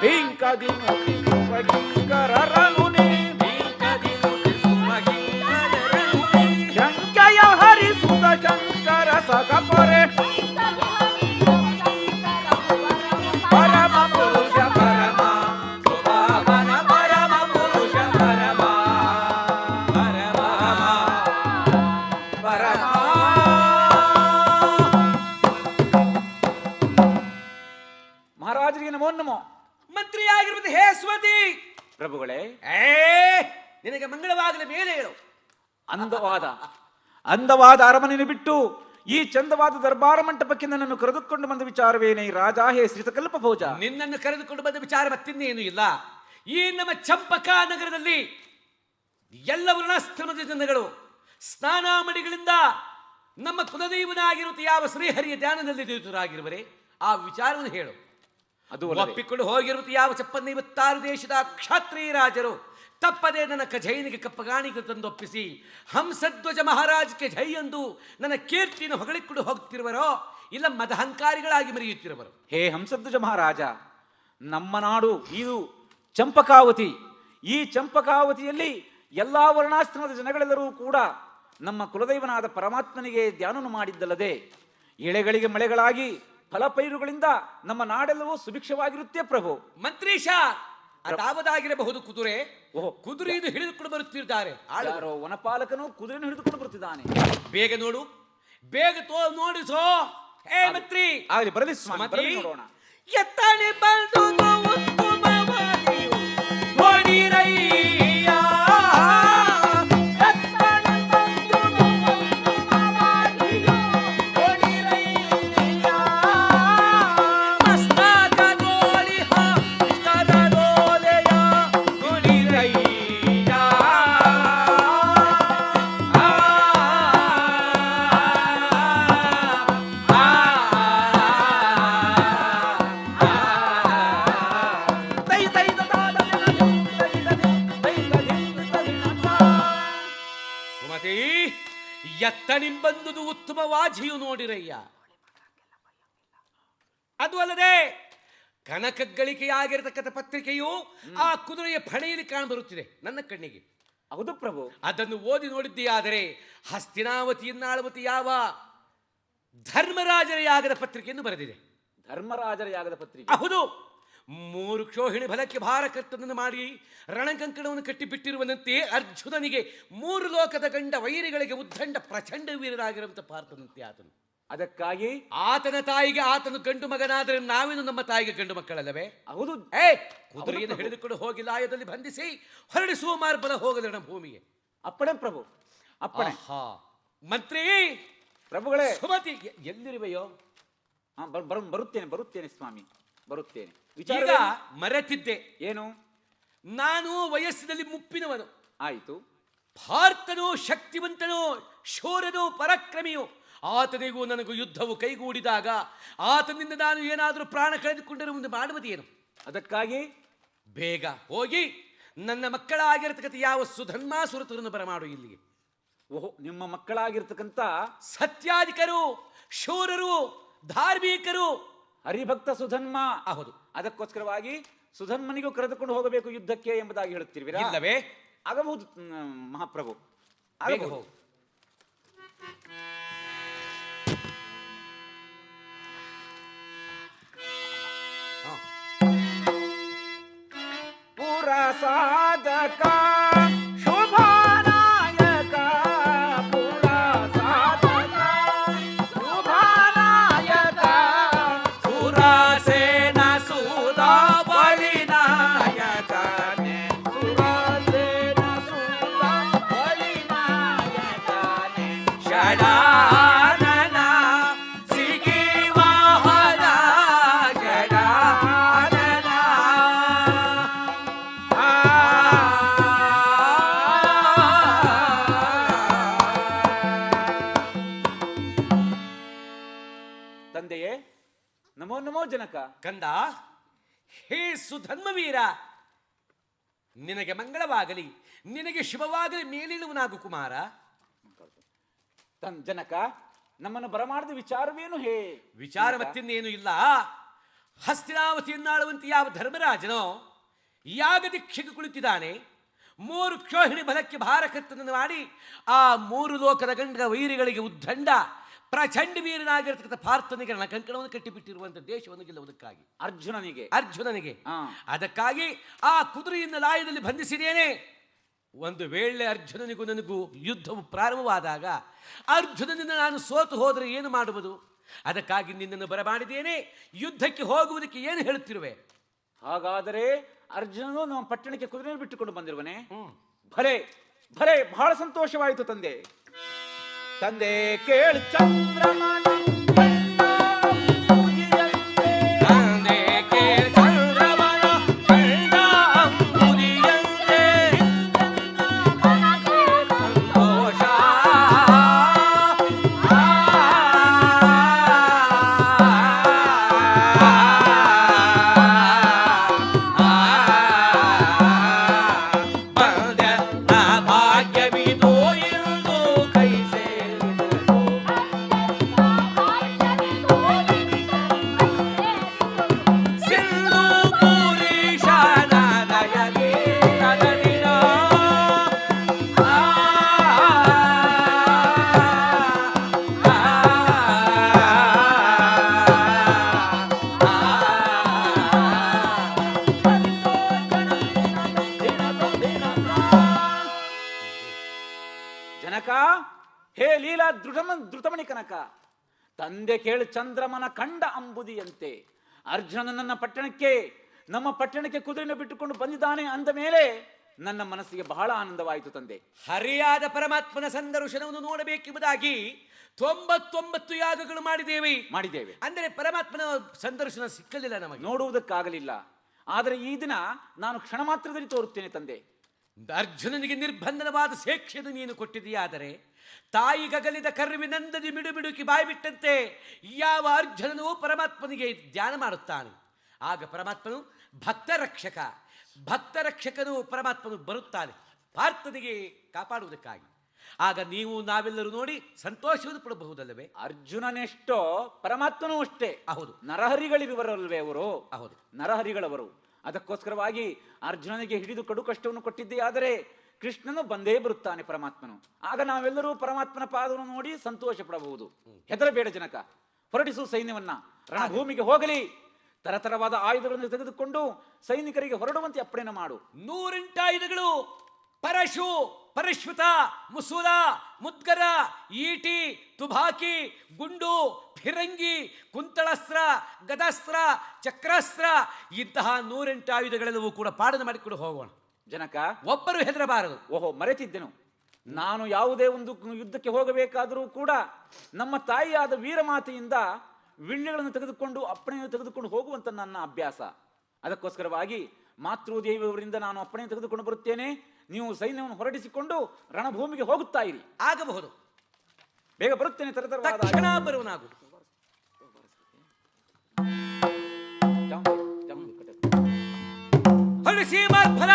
ಭಿಂಕದಿ ನುಡಿಸುವಗಿಂಕರರನು ನೀ, ಶಂಕೆಯ ಹರಿಸುತ್ತ ಶಂಕರ ಸಗಪರೆ, ಪರಮ ಪುರುಷ ಪರಮ ಕೃಪಾವನ, ಪರಮ ಪುರುಷ ಪರಮ ಪರಮ ಪರಮ. ಮಹಾರಾಜರಿಗೆ ನಮೋ ನಮೋ. ಮಂತ್ರಿಯಾಗಿರುವುದು ಹೇ ಸುಮತಿ. ಪ್ರಭುಗಳೇ, ನಿನಗೆ ಮಂಗಳವಾಗಲಿ, ಮೇಲೆ ಹೇಳು. ಅಂದವಾದ ಅರಮನೆಯನ್ನು ಬಿಟ್ಟು ಈ ಚಂದವಾದ ದರ್ಬಾರ ಮಂಟಪಕ್ಕೆ ನನ್ನನ್ನು ಕರೆದುಕೊಂಡು ಬಂದ ವಿಚಾರವೇನೇ ರಾಜ? ಹೇ ಶ್ರೀತಕಲ್ಪ ಭೋಜ, ನಿನ್ನನ್ನು ಕರೆದುಕೊಂಡು ಬಂದ ವಿಚಾರ ಮತ್ತಿನ್ನೇನು ಇಲ್ಲ. ಈ ನಮ್ಮ ಚಂಪಕ ನಗರದಲ್ಲಿ ಎಲ್ಲ ವರ್ಣಾಶ್ರಮದ ಜನಗಳು ಸ್ನಾನ ಮಡಿಗಳಿಂದ ನಮ್ಮ ಕುಲದೈವನಾಗಿರುತ್ತ ಯಾವ ಶ್ರೀಹರಿಯ ಧ್ಯಾನದಲ್ಲಿ ನಿರತರಾಗಿರುವರೆ ಆ ವಿಚಾರವನ್ನು ಹೇಳು. ಅದು ಒಪ್ಪಿಕೊಂಡು ಹೋಗಿರುತ್ತ ಯಾವ 56 ದೇಶದ ಕ್ಷಾತ್ರಿಯ ರಾಜರು ತಪ್ಪದೆ ನನ್ನ ಖಜೈನಿಗೆ ಕಪ್ಪಗಾಣಿಗೆ ತಂದೊಪ್ಪಿಸಿ ಹಂಸಧ್ವಜ ಮಹಾರಾಜಕ್ಕೆ ಜೈ ಎಂದು ನನ್ನ ಕೀರ್ತಿಯನ್ನು ಹೊಗಳಿಕೊಂಡು ಹೋಗ್ತಿರುವರೋ, ಇಲ್ಲ ಮದಹಂಕಾರಿಗಳಾಗಿ ಮೆರೆಯುತ್ತಿರುವರು? ಹೇ ಹಂಸಧ್ವಜ ಮಹಾರಾಜ, ನಮ್ಮ ನಾಡು ಇದು ಚಂಪಕಾವತಿ. ಈ ಚಂಪಕಾವತಿಯಲ್ಲಿ ಎಲ್ಲಾ ವರ್ಣಾಶ್ರಮದ ಜನಗಳೆಲ್ಲರೂ ಕೂಡ ನಮ್ಮ ಕುಲದೈವನಾದ ಪರಮಾತ್ಮನಿಗೆ ಧ್ಯಾನವನ್ನು ಮಾಡಿದ್ದಲ್ಲದೆ ಎಳೆಗಳಿಗೆ ಮಳೆಗಳಾಗಿ ಫಲಪೈರುಗಳಿಂದ ನಮ್ಮ ನಾಡೆಲ್ಲವೂ ಸುಭಿಕ್ಷವಾಗಿರುತ್ತೆ ಪ್ರಭು. ಮಂತ್ರೀಶ, ಅದಾವದಾಗಿರಬಹುದು ಕುದುರೆ. ಕುದುರೆಯನ್ನು ಹಿಡಿದುಕೊಂಡು ಬರುತ್ತಿದ್ದಾರೆ. ಯಾರೋ ವನಪಾಲಕನು ಕುದುರೆಯನ್ನು ಹಿಡಿದುಕೊಂಡು ಬರುತ್ತಿದ್ದಾನೆ. ಬೇಗ ನೋಡು, ಬೇಗ ನೋಡಿಸೋ. ಹೇ ಮಂತ್ರಿ, ಆಗಲಿ, ಬರಲಿ ಸ್ವಾಮಿ, ಬರಲಿ ನೋಡೋಣ. ಎತ್ತಾನೆ ಬಂದು ಉತ್ತಮವಾದಿಯು ನೋಡಿರಯ್ಯ, ಎತ್ತಾನೆ ಬಂದು ಉತ್ತಮವಾದಿಯು ನೋಡಿರಯ್ಯ, ಮಸ್ತಕ ಗೋಳಿಹ ಕರಡೋಲೆಯ ನೋಡಿರಯ್ಯ. ಸುಮತಿ, ಎತ್ತನಿಂಬಂದುದು ಉತ್ತಮವಾಜಿಯು ನೋಡಿರಯ್ಯ. ಅದು ಅಲ್ಲದೆ ಕನಕಗಳಿಕೆಯಾಗಿರತಕ್ಕಂಥ ಪತ್ರಿಕೆಯು ಆ ಕುದುರೆಯ ಫಣೆಯಲ್ಲಿ ಕಾಣಬರುತ್ತಿದೆ ನನ್ನ ಕಣ್ಣಿಗೆ. ಹೌದು ಪ್ರಭು, ಅದನ್ನು ಓದಿ ನೋಡಿದ್ದೀಯಾದರೆ ಹಸ್ತಿನಾವತಿಯನ್ನಾಳುವತಿ ಯಾವ ಧರ್ಮರಾಜರ ಯಾಗದ ಪತ್ರಿಕೆಯನ್ನು ಬರೆದಿದೆ. ಧರ್ಮರಾಜರ ಯಾಗದ ಪತ್ರಿಕೆ? ಹೌದು. 3 ಕ್ಷೋಹಿಣಿ ಬಲಕ್ಕೆ ಭಾರಕರ್ತನನ್ನು ಮಾಡಿ ರಣಕಂಕಣವನ್ನು ಕಟ್ಟಿಬಿಟ್ಟಿರುವಂತೆ ಅರ್ಜುನನಿಗೆ 3 ಲೋಕದ ಗಂಡ ವೈರಿಗಳಿಗೆ ಉದ್ದಂಡ ಪ್ರಚಂಡ ವೀರರಾಗಿರುವಂತ ಪಾರ್ಥನಂತೆ ಆತನು. ಅದಕ್ಕಾಗಿ ಆತನ ತಾಯಿಗೆ ಆತನು ಗಂಡು ಮಗನಾದರೆ ನಾವೇನು ನಮ್ಮ ತಾಯಿಗೆ ಗಂಡು ಮಕ್ಕಳಲ್ಲವೇ? ಹೌದು. ಕುದುರೆಯನ್ನು ಹಿಡಿದುಕೊಂಡು ಹೋಗಿ ಲಾಯದಲ್ಲಿ ಬಂಧಿಸಿ ಹೊರಡಿಸುವ ಮಾರ್ಬಲ ಹೋಗಲಿಡ ಭೂಮಿಗೆ. ಅಪ್ಪಣೆ ಪ್ರಭು, ಅಪ್ಪಣೆ. ಮಂತ್ರಿ ಪ್ರಭುಗಳೇ, ಸುಮತಿ ಎಲ್ಲಿರುವೆಯೋ? ಬರುತ್ತೇನೆ ಸ್ವಾಮಿ, ಬರುತ್ತೇನೆ. ಈಗ ಮರೆತಿದ್ದೆ. ಏನು? ನಾನು ವಯಸ್ಸಿನಲ್ಲಿ ಮುಪ್ಪಿನವನು. ಆಯಿತು. ಭಾರತನು ಶಕ್ತಿವಂತನು, ಶೂರನು, ಪರಾಕ್ರಮಿಯು. ಆತನಿಗೂ ನನಗೂ ಯುದ್ಧವು ಕೈಗೂಡಿದಾಗ ಆತನಿಂದ ನಾನು ಏನಾದರೂ ಪ್ರಾಣ ಕಳೆದುಕೊಂಡರೆ ಮುಂದೆ ಮಾಡುವುದೇನು? ಅದಕ್ಕಾಗಿ ಬೇಗ ಹೋಗಿ ನನ್ನ ಮಕ್ಕಳಾಗಿರತಕ್ಕಂಥ ಯಾವ ಸುಧನ್ಮಾಸುರತರನ್ನು ಬರಮಾಡು ಇಲ್ಲಿಗೆ. ಓಹೋ, ನಿಮ್ಮ ಮಕ್ಕಳಾಗಿರ್ತಕ್ಕಂಥ ಸತ್ಯಾಧಿಕರು, ಶೂರರು, ಧಾರ್ಮಿಕರು, ಹರಿಭಕ್ತ ಸುಧನ್ಮ. ಹೌದು. ಅದಕ್ಕೋಸ್ಕರವಾಗಿ ಸುಧನ್ಮನಿಗೂ ಕರೆದುಕೊಂಡು ಹೋಗಬೇಕು ಯುದ್ಧಕ್ಕೆ ಎಂಬುದಾಗಿ ಹೇಳುತ್ತಿರುವಿರಾ? ಇಲ್ಲವೇ? ಆಗಬಹುದು ಮಹಾಪ್ರಭು, ಬೇಗ ಹೋಗು. ಪುರ ಸಾಧಕ ಶುಭನಾಯಕ, ಪುರ ಸಾಧಕ ಶುಭನಾಯಕ, ಸುರಸೇನ ಸುಧ ಬಲಿನಾಯಕನೆ, ಸುರಸೇನ ಸುಧ ಬಲಿನಾಯಕನೆ, ಷಡಾನನ ಸಿಗಿವಾಹನ, ಷಡಾನನ. ತಂದೆಯೇ, ನಮೋ ನಮೋ ಜನಕ. ಕಂದ, ಹೇ ಸುಧನ್ಮವೀರ, ನಿನಗೆ ಮಂಗಳವಾಗಲಿ, ನಿನಗೆ ಶುಭವಾಗಲಿ, ಮೇಲಿರುವನಾಗು ಕುಮಾರ. ಜನಕ, ನಮ್ಮನ್ನು ಬರಮಾಡಿದ ವಿಚಾರವೇನು? ಹೇ ವಿಚಾರ ಮತ್ತಿನ್ನೇನು ಇಲ್ಲ. ಹಸ್ತಿನಾವತಿಯನ್ನಾಳುವಂತೆ ಯಾವ ಧರ್ಮರಾಜನೋ ಯಾಗ ದೀಕ್ಷೆಗೆ ಕುಳಿತಿದ್ದಾನೆ. 3 ಕ್ಷೋಹಿಣಿ ಬಲಕ್ಕೆ ಭಾರಕರ್ತನನ್ನು ಮಾಡಿ ಆ 3 ಲೋಕದ ಗಂಡ ವೈರಿಗಳಿಗೆ ಉದ್ದಂಡ ಪ್ರಚಂಡ ವೀರನಾಗಿರತಕ್ಕಂಥ ಪಾರ್ಥನಿಗೆ ರಣಕಂಕಣವನ್ನು ಕಟ್ಟಿಬಿಟ್ಟಿರುವಂಥ ದೇಶವನ್ನು ಗೆಲ್ಲುವುದಕ್ಕಾಗಿ ಅರ್ಜುನನಿಗೆ ಅದಕ್ಕಾಗಿ ಆ ಕುದುರೆಯನ್ನು ಲಾಯದಲ್ಲಿ ಬಂಧಿಸಿದ್ದೇನೆ. ಒಂದು ವೇಳೆ ಅರ್ಜುನನಿಗೂ ನನಗೂ ಯುದ್ಧವು ಪ್ರಾರಂಭವಾದಾಗ ಅರ್ಜುನನಿಂದ ನಾನು ಸೋತು ಹೋದರೆ ಏನು ಮಾಡುವುದು? ಅದಕ್ಕಾಗಿ ನಿನ್ನನ್ನು ಬರಮಾಡಿದ್ದೇನೆ. ಯುದ್ಧಕ್ಕೆ ಹೋಗುವುದಕ್ಕೆ ಏನು ಹೇಳುತ್ತಿರುವೆ? ಹಾಗಾದರೆ ಅರ್ಜುನನು ನಮ್ಮ ಪಟ್ಟಣಕ್ಕೆ ಕುದುರೆ ಬಿಟ್ಟುಕೊಂಡು ಬಂದಿರುವನೆ. ಭಲೆ ಭಲೆ, ಬಹಳ ಸಂತೋಷವಾಯಿತು ತಂದೆ. ತಂದೆ ಕೇಳು ಚಂದ್ರಮನ ಜನಕ, ಹೇ ಲೀಲಾ ಧೃತಮಣಿ ಕನಕ, ತಂದೆ ಕೇಳು ಚಂದ್ರಮನ ಕಂಡ ಅಂಬುದಿಯಂತೆ ಅರ್ಜುನ ನನ್ನ ಪಟ್ಟಣಕ್ಕೆ, ನಮ್ಮ ಪಟ್ಟಣಕ್ಕೆ ಕುದುರೆಯನ್ನು ಬಿಟ್ಟುಕೊಂಡು ಬಂದಿದ್ದಾನೆ ಅಂದ ಮೇಲೆ ನನ್ನ ಮನಸ್ಸಿಗೆ ಬಹಳ ಆನಂದವಾಯಿತು ತಂದೆ. ಹರಿಯಾದ ಪರಮಾತ್ಮನ ಸಂದರ್ಶನವನ್ನು ನೋಡಬೇಕೆಂಬುದಾಗಿ 99 ಯಾಗಗಳು ಮಾಡಿದ್ದೇವೆ. ಅಂದರೆ ಪರಮಾತ್ಮನ ಸಂದರ್ಶನ ಸಿಕ್ಕಲಿಲ್ಲ, ನಮಗೆ ನೋಡುವುದಕ್ಕಾಗಲಿಲ್ಲ. ಆದರೆ ಈ ದಿನ ನಾನು ಕ್ಷಣ ಮಾತ್ರದಲ್ಲಿ ತೋರುತ್ತೇನೆ ತಂದೆ. ಅರ್ಜುನನಿಗೆ ನಿರ್ಬಂಧನವಾದ ಶಿಕ್ಷೆಯನ್ನು ನೀನು ಕೊಟ್ಟಿದೆಯಾದರೆ ತಾಯಿ ಗಗಲಿದ ಕರುವಿನಂದದಿ ಮಿಡುಮಿಡುಕಿ ಬಾಯ್ಬಿಟ್ಟಂತೆ ಯಾವ ಅರ್ಜುನನು ಪರಮಾತ್ಮನಿಗೆ ಧ್ಯಾನ ಮಾಡುತ್ತಾನೆ, ಆಗ ಪರಮಾತ್ಮನು ಭಕ್ತ ರಕ್ಷಕನು ಪರಮಾತ್ಮನು ಬರುತ್ತಾನೆ ಪಾರ್ಥನಿಗೆ ಕಾಪಾಡುವುದಕ್ಕಾಗಿ. ಆಗ ನೀವು ನಾವೆಲ್ಲರೂ ನೋಡಿ ಸಂತೋಷವನ್ನು ಪಡಬಹುದಲ್ಲವೇ? ಅರ್ಜುನನೆಷ್ಟೋ ಪರಮಾತ್ಮನೂ ಅಷ್ಟೇ. ಹೌದು. ನರಹರಿಗಳಿರುವರಲ್ವೇ ಅವರು? ಹೌದು, ನರಹರಿಗಳವರು. ಅದಕ್ಕೋಸ್ಕರವಾಗಿ ಅರ್ಜುನನಿಗೆ ಹಿಡಿದು ಕಡು ಕಷ್ಟವನ್ನು ಕೊಟ್ಟಿದ್ದೇ ಆದರೆ ಕೃಷ್ಣನು ಬಂದೇ ಬರುತ್ತಾನೆ ಪರಮಾತ್ಮನು. ಆಗ ನಾವೆಲ್ಲರೂ ಪರಮಾತ್ಮನ ಪಾದವನ್ನು ನೋಡಿ ಸಂತೋಷ ಪಡಬಹುದು. ಹೆದರಬೇಡ ಜನಕ, ಹೊರಟಿಸು ಸೈನ್ಯವನ್ನ, ರಣಭೂಮಿಗೆ ಹೋಗಲಿ. ತರತರವಾದ ಆಯುಧಗಳನ್ನು ತೆಗೆದುಕೊಂಡು ಸೈನಿಕರಿಗೆ ಹೊರಡುವಂತೆ ಅಪ್ಪಣೆಯನ್ನು ಮಾಡು. 108 ಆಯುಧಗಳು, ಪರಶು, ಪರಿಶ್ರುತ, ಮುಸೂಲ, ಮುದ್ಗರ, ಈಟಿ, ತುಬಾಕಿ, ಗುಂಡು, ಫಿರಂಗಿ, ಕುಂತಳಸ್ತ್ರ, ಗದಾಸ್ತ್ರ, ಚಕ್ರಾಸ್ತ್ರ ಇಂತಹ 108 ಆಯುಧಗಳೆಲ್ಲವೂ ಕೂಡ ಪಾಡನೆ ಮಾಡಿಕೊಂಡು ಹೋಗೋಣ. ಜನಕ, ಒಬ್ಬರು ಹೆದರಬಾರದು. ಓಹೋ, ಮರೆತಿದ್ದೆನು. ನಾನು ಯಾವುದೇ ಒಂದು ಯುದ್ಧಕ್ಕೆ ಹೋಗಬೇಕಾದರೂ ಕೂಡ ನಮ್ಮ ತಾಯಿಯಾದ ವೀರಮಾತೆಯಿಂದ ವಿಳ್ಳೆಗಳನ್ನು ತೆಗೆದುಕೊಂಡು ಅಪ್ಪಣೆಯನ್ನು ತೆಗೆದುಕೊಂಡು ಹೋಗುವಂತ ನನ್ನ ಅಭ್ಯಾಸ. ಅದಕ್ಕೋಸ್ಕರವಾಗಿ ಮಾತೃದೇವಿಯವರಿಂದ ನಾನು ಅಪ್ಪಣೆ ತೆಗೆದುಕೊಂಡು ಬರುತ್ತೇನೆ. ನೀವು ಸೈನ್ಯವನ್ನು ಹೊರಡಿಸಿಕೊಂಡು ರಣಭೂಮಿಗೆ ಹೋಗುತ್ತಾ ಇರಿ. ಆಗಬಹುದು. ಬೇಗ ಬರುತ್ತೇನೆ. ತಕ್ಷಣ ಬರುವನಾಗು. ಹೊರಡಿಸಿ ಮಾರ್ಫಲ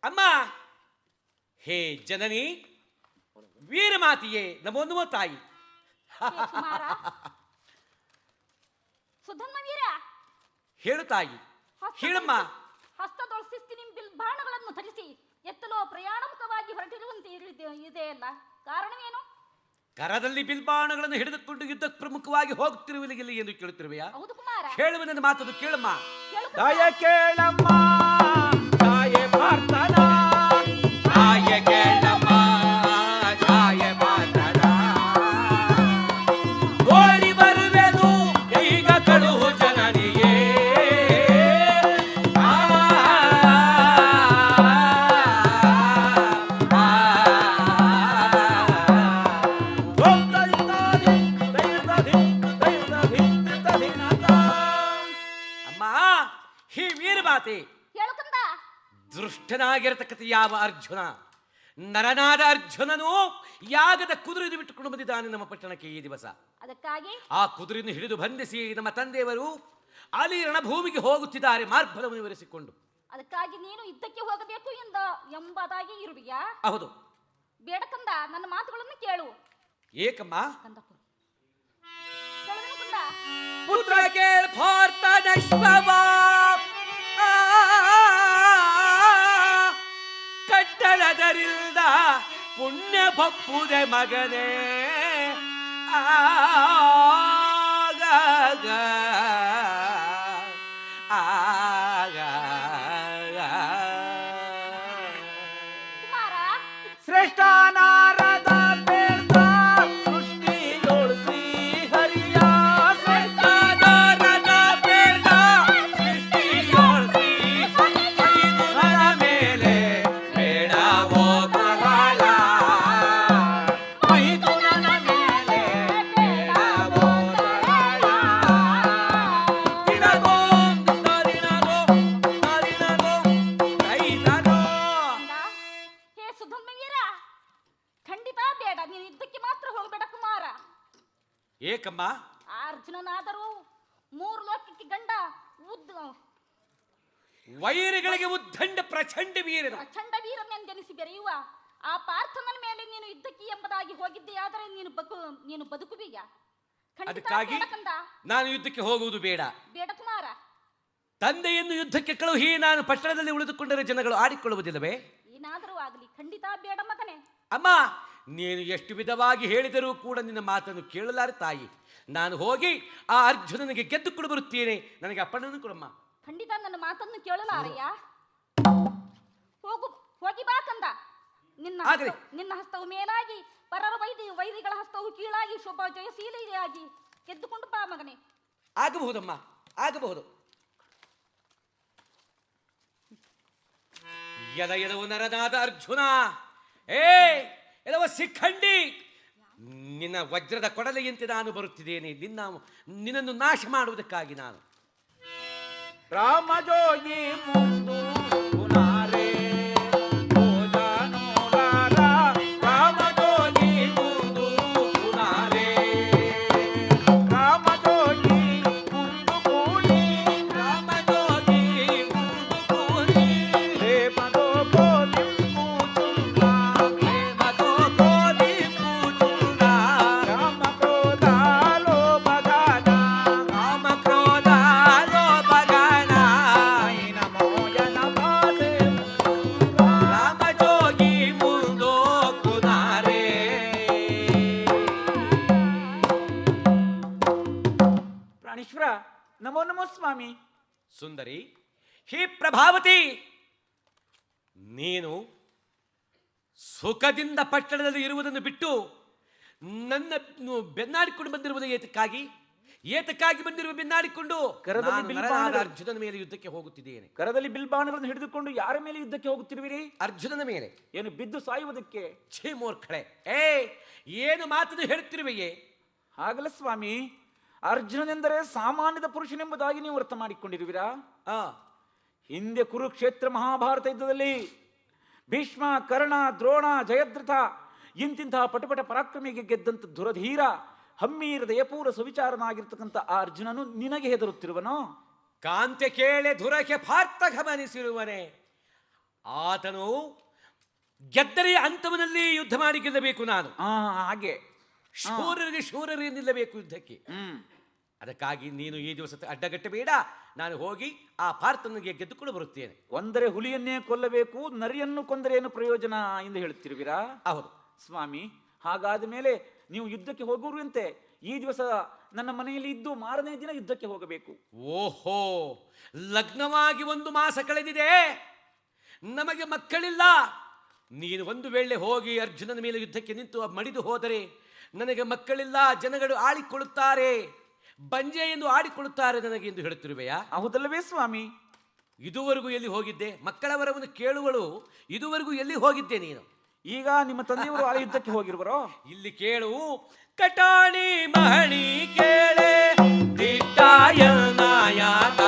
ಅಮ್ಮ. ಹೇ ಜನನಿ, ವೀರಮಾತೆಯೇ, ನಮೋ ನಮೋ ತಾಯಿ. ಸುಧನ್ಮ ವೀರ, ಹೇಳು ತಾಯಿ, ಹೇಳಮ್ಮ. ಹಸ್ತದೊಳಸಿಸ್ತಿ ನಿಮ್ಮ ಬಿಲ್ಬಾಣಗಳನ್ನು ಧರಿಸಿ ಎತ್ತಲೋ ಪ್ರಯಾಣಮುಖವಾಗಿ ಹೊರಟಿರುವಂತೆ ಇದೆಯಲ್ಲ, ಕಾರಣವೇನು? ಕರದಲ್ಲಿ ಬಿಲ್ಬಾಣಗಳನ್ನು ಹಿಡಿದುಕೊಂಡು ಯುದ್ಧ ಪ್ರಮುಖವಾಗಿ ಹೋಗುತ್ತಿರುವಿಲ್ಲ ಎಂದು ಕೇಳುತ್ತಿರುವೆಯಾ? ಹೌದು ಕುಮಾರ. ಹೇಳುವ ನನ್ನ ಮಾತನ್ನು ಕೇಳಮ್ಮ. ತಾಯ ಕೇಳಮ್ಮ, ತಾಯೇ ಪಾರ್ಥನ, ತಾಯ ಕೇಳಮ್ಮ, ತಾಯ ಪಾರ್ಥನ. ಓಡಿ ಬರುವೆನು ಈಗ ಕಳುಹು ಜನನಿಯೇ. ಅಮ್ಮ, ಹೇ ವೀರಮಾತೆ, ದುಷ್ಟನಾಗಿರತಕ್ಕಂಥ ಯಾವ ಅರ್ಜುನ, ನರನಾದ ಅರ್ಜುನನು ಯಾಗದ ಕುದುರೆಯನ್ನು ಬಿಟ್ಟುಕೊಂಡು ಬಂದಿದ್ದಾನೆ ನಮ್ಮ ಪಟ್ಟಣಕ್ಕೆ ಈ ದಿವಸ. ಅದಕ್ಕಾಗಿ ಆ ಕುದುರೆಯನ್ನು ಹಿಡಿದು ಬಂಧಿಸಿ ನಮ್ಮ ತಂದೆಯವರು ಅಲ್ಲಿ ರಣಭೂಮಿಗೆ ಹೋಗುತ್ತಿದ್ದಾರೆ ಮಾರ್ಭಲವನ್ನು ವಿವರಿಸಿಕೊಂಡು. ಅದಕ್ಕಾಗಿ ನೀನು ಯುದ್ಧಕ್ಕೆ ಹೋಗಬೇಕು ಎಂಬುದಾಗಿ ಇರುವೆಯಾ? ಹೌದು. ಬೇಡ ಕಂದ, ನನ್ನ ಮಾತುಗಳನ್ನು ಕೇಳು. ಏಕಮ್ಮ? ಕಂದಪ್ಪ ಕೇಳುವೆನು ಕಂದ. ಪುತ್ರ ಕೇಳ ಭಾರತನಶ್ವವಾ ಕಟ್ಟಳದರಿಲ್ದ ಪುಣ್ಯ ಬಪ್ಪುದೆ ಮಗನೇ. ಆಗ ಕುಮಾರ, ಶ್ರೇಷ್ಠ ನಾರದ ಬೇಡ ಸೃಷ್ಟಿ ಜೋಡಿಸಿ ಹರಿಯ. ಶ್ರೇಷ್ಠ ನಾರದ ಬೇಡ ಸೃಷ್ಟಿ ಜೋಡಿಸಿ ಹರಿಯ ಮೇಲೆ ಬೇಡವೋ ಪ್ರಹ್ಲಾದ. ಮೈದುನನ ಮೇಲೆ ಬೇಡವೋ ಪ್ರಹ್ಲಾದ. ದಿನಗೋ ದಿನಗೋ ದಿನಗೋ ಕೈದನೋ. ಕಂದ. ಹೇ ಸುಧನ್ಮ ವೀರ, ಏಕಮ್ಮ? ಆ ಅರ್ಜುನನಾದರೂ 3 ಲೋಕಕ್ಕೆ ಗಂಡ ವೈರಿಗಳಿಗೆ ಉದ್ದಂಡ ಪ್ರಚಂಡ ವೀರನು, ಪ್ರಚಂಡ ವೀರನೆಂದೆನಿಸಿ ಬೆರೆಯುವ ಆ ಪಾರ್ಥನ ಮೇಲೆ ನೀನು ಯುದ್ಧಕ್ಕೆ ಎಂಬುದಾಗಿ ಹೋಗಿದ್ದೆ. ಆದರೆ ನೀನು ಬದುಕುವೀಗ? ಅದಕ್ಕಾಗಿ ನಾನು ಯುದ್ಧಕ್ಕೆ ಹೋಗುವುದು ಬೇಡ. ಬೇಡ ಕುಮಾರ. ತಂದೆಯನ್ನು ಯುದ್ಧಕ್ಕೆ ಕಳುಹಿ ನಾನು ಪಟ್ಟಣದಲ್ಲಿ ಉಳಿದುಕೊಂಡರೆ ಜನಗಳು ಆಡಿಕೊಳ್ಳುವುದಿಲ್ಲವೇ? ಏನಾದರೂ ಆಗಲಿ, ಖಂಡಿತ ಬೇಡ ಮಗನೇ. ಅಮ್ಮ, ನೀನು ಎಷ್ಟು ವಿಧವಾಗಿ ಹೇಳಿದರೂ ಕೂಡ ನಿನ್ನ ಮಾತನ್ನು ಕೇಳಲಾರೆ ತಾಯಿ. ನಾನು ಹೋಗಿ ಆ ಅರ್ಜುನನಿಗೆ ಗೆದ್ದುಕೊಂಡು ಬರುತ್ತೇನೆ. ನನಗೆ ಅಪ್ಪಣೆಯನ್ನು ಕೊಡಮ್ಮ. ಖಂಡಿತ ನನ್ನ ಮಾತನ್ನು ಕೇಳಲಾರಯ್ಯ. ಹೋಗಿ ಬಾ ಕಂದ. ನಿನ್ನ ಹಸ್ತವು ಮೇಲಾಗಿ ಪರರ ವೈರಿಗಳ ಹಸ್ತವು ಕೀಳಾಗಿ ಶೋಭಾ ಜಯಶೀಲೆಯಾಗಿ ಗೆದ್ದುಕೊಂಡು ಬಾ ಮಗನೇ. ಆಗಬಹುದಮ್ಮ, ಆಗಬಹುದು. ಎಲವು ನರನಾದ ಅರ್ಜುನ, ಎಲವ ಶಿಖಂಡಿ, ನಿನ್ನ ವಜ್ರದ ಕೊಡಲೆಯಂತೆ ನಾನು ಬರುತ್ತಿದ್ದೇನೆ. ನಿನ್ನನ್ನು ನಾಶ ಮಾಡುವುದಕ್ಕಾಗಿ ನಾನು. ರಾಮಜೋಗಿ ಮುಂದು ಪುನಾರೆ ನಮೋ ನಮೋ ಸ್ವಾಮಿ. ಸುಂದರಿ, ಹೇ ಪ್ರಭಾವತಿ, ನೀನು ಸುಖದಿಂದ ಪಟ್ಟಣದಲ್ಲಿ ಇರುವುದನ್ನು ಬಿಟ್ಟು ನನ್ನ ಬೆನ್ನಾಡಿಕೊಂಡು ಬಂದಿರುವುದು ಏತಕ್ಕಾಗಿ ಬಂದಿರುವ ಬೆನ್ನಾಡಿಕೊಂಡು ಅರ್ಜುನನ ಮೇಲೆ ಯುದ್ಧಕ್ಕೆ ಹೋಗುತ್ತಿದ್ದೇನೆ. ಕರದಲ್ಲಿ ಬಿಲ್ಬಾಣಗಳನ್ನು ಹಿಡಿದುಕೊಂಡು ಯಾರ ಮೇಲೆ ಯುದ್ಧಕ್ಕೆ ಹೋಗುತ್ತಿರುವಿರಿ? ಅರ್ಜುನನ ಮೇಲೆ. ಏನು ಬಿದ್ದು ಸಾಯುವುದಕ್ಕೆ? ಛೇ ಮೂರ್ಖಳೆ, ಏನು ಮಾತನ್ನು ಹೇಳುತ್ತಿರುವೆಯೇ? ಹಾಗಲ್ಲ ಸ್ವಾಮಿ, ಅರ್ಜುನನೆಂದರೆ ಸಾಮಾನ್ಯದ ಪುರುಷನೆಂಬುದಾಗಿ ನೀವು ಅರ್ಥ ಮಾಡಿಕೊಂಡಿರುವಿರಾ? ಹಿಂದೆ ಕುರುಕ್ಷೇತ್ರ ಮಹಾಭಾರತ ಯುದ್ಧದಲ್ಲಿ ಭೀಷ್ಮ, ಕರ್ಣ, ದ್ರೋಣ, ಜಯದ್ರಥ ಇಂತಿಂತಹ ಪಟಪಟ ಪರಾಕ್ರಮಿಗೆ ಗೆದ್ದಂತ ದುರಧೀರ ಹಮ್ಮೀರ ದಯಪೂರ ಸುವಿಚಾರನಾಗಿರ್ತಕ್ಕಂಥ ಆ ಅರ್ಜುನನು ನಿನಗೆ ಹೆದರುತ್ತಿರುವನೋ? ಕಾಂತೆ ಕೇಳೆ ಧುರಕ್ಕೆ ಪಾರ್ಥ ಗಮನಿಸಿರುವನೆ. ಆತನು ಗೆದ್ದರೆಯ ಅಂತವನಲ್ಲಿ ಯುದ್ಧ ಮಾಡಿ ಗೆಲ್ಲಬೇಕು. ನಾನು ಹಾಗೆ ಶೂರರಿಗೆ ನಿಲ್ಲಬೇಕು ಯುದ್ಧಕ್ಕೆ. ಅದಕ್ಕಾಗಿ ನೀನು ಈ ದಿವಸ ಅಡ್ಡಗಟ್ಟಬೇಡ. ನಾನು ಹೋಗಿ ಆ ಪಾರ್ಥನಿಗೆ ಗೆದ್ದುಕೊಂಡು ಬರುತ್ತೇನೆ. ಒಂದರೆ ಹುಲಿಯನ್ನೇ ಕೊಲ್ಲಬೇಕು, ನರಿಯನ್ನು ಕೊಂದರೆ ಏನು ಪ್ರಯೋಜನ ಎಂದು ಹೇಳುತ್ತಿರುವಿರಾ? ಹೌದು ಸ್ವಾಮಿ. ಹಾಗಾದ ಮೇಲೆ ನೀವು ಯುದ್ಧಕ್ಕೆ ಹೋಗುವಂತೆ ಈ ದಿವಸ ನನ್ನ ಮನೆಯಲ್ಲಿ ಇದ್ದು ಮಾರನೇ ದಿನ ಯುದ್ಧಕ್ಕೆ ಹೋಗಬೇಕು. ಓಹೋ, ಲಗ್ನವಾಗಿ 1 ಮಾಸ ಕಳೆದಿದೆ, ನಮಗೆ ಮಕ್ಕಳಿಲ್ಲ. ನೀನು ಒಂದು ವೇಳೆ ಹೋಗಿ ಅರ್ಜುನನ ಮೇಲೆ ಯುದ್ಧಕ್ಕೆ ನಿಂತು ಮಡಿದು ಹೋದರೆ ನನಗೆ ಮಕ್ಕಳಿಲ್ಲ, ಜನಗಳು ಆಡಿಕೊಳ್ಳುತ್ತಾರೆ, ಬಂಜೆ ಎಂದು ಆಡಿಕೊಳ್ಳುತ್ತಾರೆ ನನಗೆ ಎಂದು ಹೇಳುತ್ತಿರುವೆಯಾ? ಹೌದಲ್ಲವೇ ಸ್ವಾಮಿ? ಇದುವರೆಗೂ ಎಲ್ಲಿ ಹೋಗಿದ್ದೆ? ಮಕ್ಕಳ ವರವನ್ನು ಕೇಳುವಳು ಇದುವರೆಗೂ ಎಲ್ಲಿ ಹೋಗಿದ್ದೆ ನೀನು? ಈಗ ನಿಮ್ಮ ತಂದೆಯವರು ಆ ಯುದ್ಧಕ್ಕೆ ಹೋಗಿರುವರೋ? ಇಲ್ಲಿ ಕೇಳು, ಕಟಾಣಿ ಮಹಣಿ ಕೇಳೆ ದಿಟ್ಟಾಯ ನಾಯಾತ.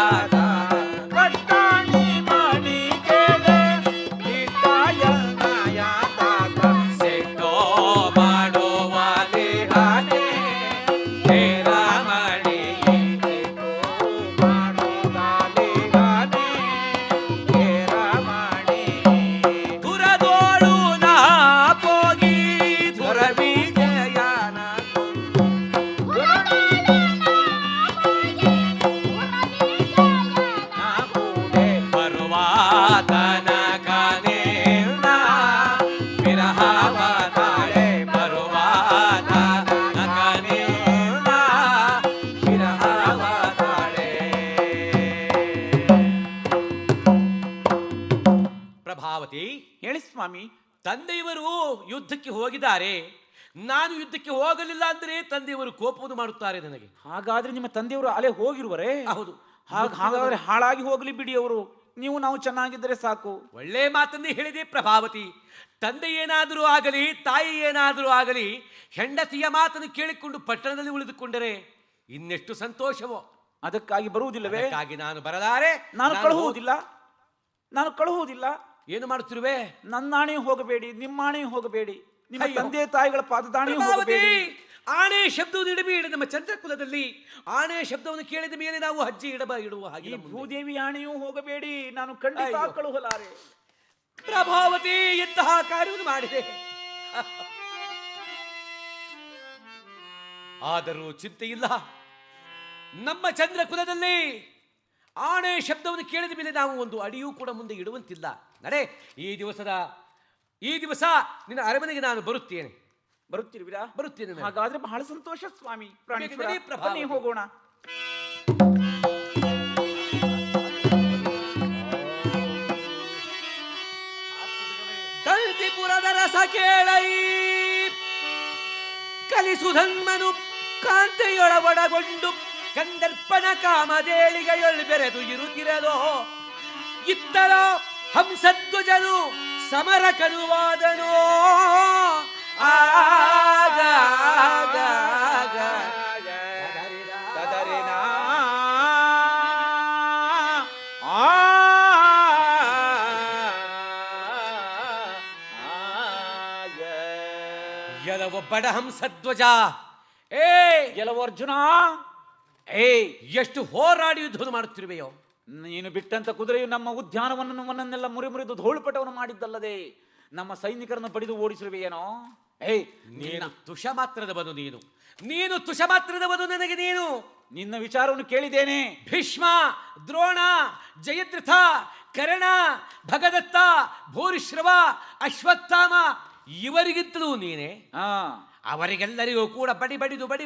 ಹೇಳಿ ಸ್ವಾಮಿ. ತಂದೆಯವರು ಯುದ್ಧಕ್ಕೆ ಹೋಗಿದ್ದಾರೆ, ನಾನು ಯುದ್ಧಕ್ಕೆ ಹೋಗಲಿಲ್ಲ ಅಂದರೆ ತಂದೆಯವರು ಕೋಪವನ್ನು ಮಾಡುತ್ತಾರೆ ನನಗೆ. ಹಾಗಾದ್ರೆ ನಿಮ್ಮ ತಂದೆಯವರು ಅಲೆ ಹೋಗಿರುವರೇ? ಹೌದು. ಹಾಗಾದ್ರೆ ಹಾಳಾಗಿ ಹೋಗಲಿ ಬಿಡಿ ಅವರು, ನಾವು ಚೆನ್ನಾಗಿದ್ದರೆ ಸಾಕು. ಒಳ್ಳೆ ಮಾತನ್ನೇ ಹೇಳಿದೆ ಪ್ರಭಾವತಿ. ತಂದೆ ಏನಾದರೂ ಆಗಲಿ, ತಾಯಿ ಏನಾದರೂ ಆಗಲಿ, ಹೆಂಡತಿಯ ಮಾತನ್ನು ಕೇಳಿಕೊಂಡು ಪಟ್ಟಣದಲ್ಲಿ ಉಳಿದುಕೊಂಡರೆ ಇನ್ನೆಷ್ಟು ಸಂತೋಷವೋ. ಅದಕ್ಕಾಗಿ ಬರುವುದಿಲ್ಲವೇ? ಅದಕ್ಕಾಗಿ ನಾನು ಬರಲಾರೆ. ನಾನು ಕಳುಹುವುದಿಲ್ಲ. ಏನು ಮಾಡುತ್ತಿರುವೆ? ನನ್ನಾಣೆಯೂ ಹೋಗಬೇಡಿ, ನಿಮ್ಮಾಣೆಯೂ ಹೋಗಬೇಡಿ, ನಿಮ್ಮ ತಂದೆ ತಾಯಿಗಳ ಪಾದದಾಣೆಯೂ ಹೋಗಬೇಡಿ. ಆಣೆ ಶಬ್ದವನ್ನು ಇಡಬೇಡಿ. ನಮ್ಮ ಚಂದ್ರಕುಲದಲ್ಲಿ ಆಣೆ ಶಬ್ದವನ್ನು ಕೇಳಿದ ಮೇಲೆ ನಾವು ಹೆಜ್ಜೆ ಇಡುವ ಹಾಗೆ ಈ ಭೂದೇವಿ ಆಣೆಯೂ ಹೋಗಬೇಡಿ, ನಾನು ಖಂಡಿತ ಅಯ್ಯೋ. ಕಳುಹಲಾರೆ. ಪ್ರಭಾವತಿ ಎಂತಹ ಕಾರ್ಯವನ್ನು ಮಾಡಿದೆ. ಆದರೂ ಚಿಂತೆ ಇಲ್ಲ. ನಮ್ಮ ಚಂದ್ರಕುಲದಲ್ಲಿ ಆಣೆ ಶಬ್ದವನ್ನು ಕೇಳಿದ ಮೇಲೆ ನಾವು ಒಂದು ಅಡಿಯೂ ಕೂಡ ಮುಂದೆ ಇಡುವಂತಿಲ್ಲ. ನಡೆ, ಈ ದಿವಸ ನಿನ್ನ ಅರಮನೆಗೆ ನಾನು ಬರುತ್ತೇನೆ. ಬರುತ್ತಿರುವಿರಾ? ಬರುತ್ತೇನೆ. ಹಾಗಾದ್ರೆ ಬಹಳ ಸಂತೋಷ ಸ್ವಾಮಿ. ಪ್ರಾಣೇಶ್ವರ, ನಡಿ ಪ್ರಭಾವತಿ. ಬನ್ನಿ ಹೋಗೋಣ. ಕಲ್ತಿಪುರದ ರಸ ಕೇಳೈ ಕಲಿಸುಧನ್ಮನು ಕಾಂತೆಯೊಳಗೊಡಗೊಂಡು ಕಂದರ್ಪಣ ಕಾಮದೇಳಿಗೆಯೊಳ್ ಬೆರೆದು ಇರುತ್ತಿರಲೋ ಇತ್ತಲೋ ಹಂಸಧ್ವಜನು ಸಮರ ಕನುವಾದನೋ ಆಗ ಎಲವ ಬಡ ಹಂಸಧ್ವಜ, ಗೆಲುವು ಅರ್ಜುನ. ಎಷ್ಟು ಹೋರಾಡಿ ಯುದ್ಧವನ್ನು ಮಾಡುತ್ತಿರುವೆಯೋ. ನೀನು ಬಿಟ್ಟಂತ ಕುದುರೆಯು ನಮ್ಮ ಉದ್ಯಾನವನ್ನನ್ನೆಲ್ಲ ಮುರಿದು ಧೂಳುಪಟವನ್ನು ಮಾಡಿದ್ದಲ್ಲದೆ ನಮ್ಮ ಸೈನಿಕರನ್ನು ಪಡೆದು ಓಡಿಸಿರುವೆಯೇನೋ. ನೀನು ತುಷ ಮಾತ್ರದವನು. ನೀನು ತುಷ ಮಾತ್ರದವನು. ನನಗೆ ನೀನು ನಿನ್ನ ವಿಚಾರವನ್ನು ಕೇಳಿದ್ದೇನೆ. ಭೀಷ್ಮ, ದ್ರೋಣ, ಜಯದ್ರಥ, ಕರ್ಣ, ಭಗದತ್ತ, ಭೂರಿಶ್ರವ, ಅಶ್ವತ್ಥಾಮ ಇವರಿಗಿಂತಲೂ ನೀನೆ. ಅವರಿಗೆಲ್ಲರಿಗೂ ಕೂಡ ಬಡಿ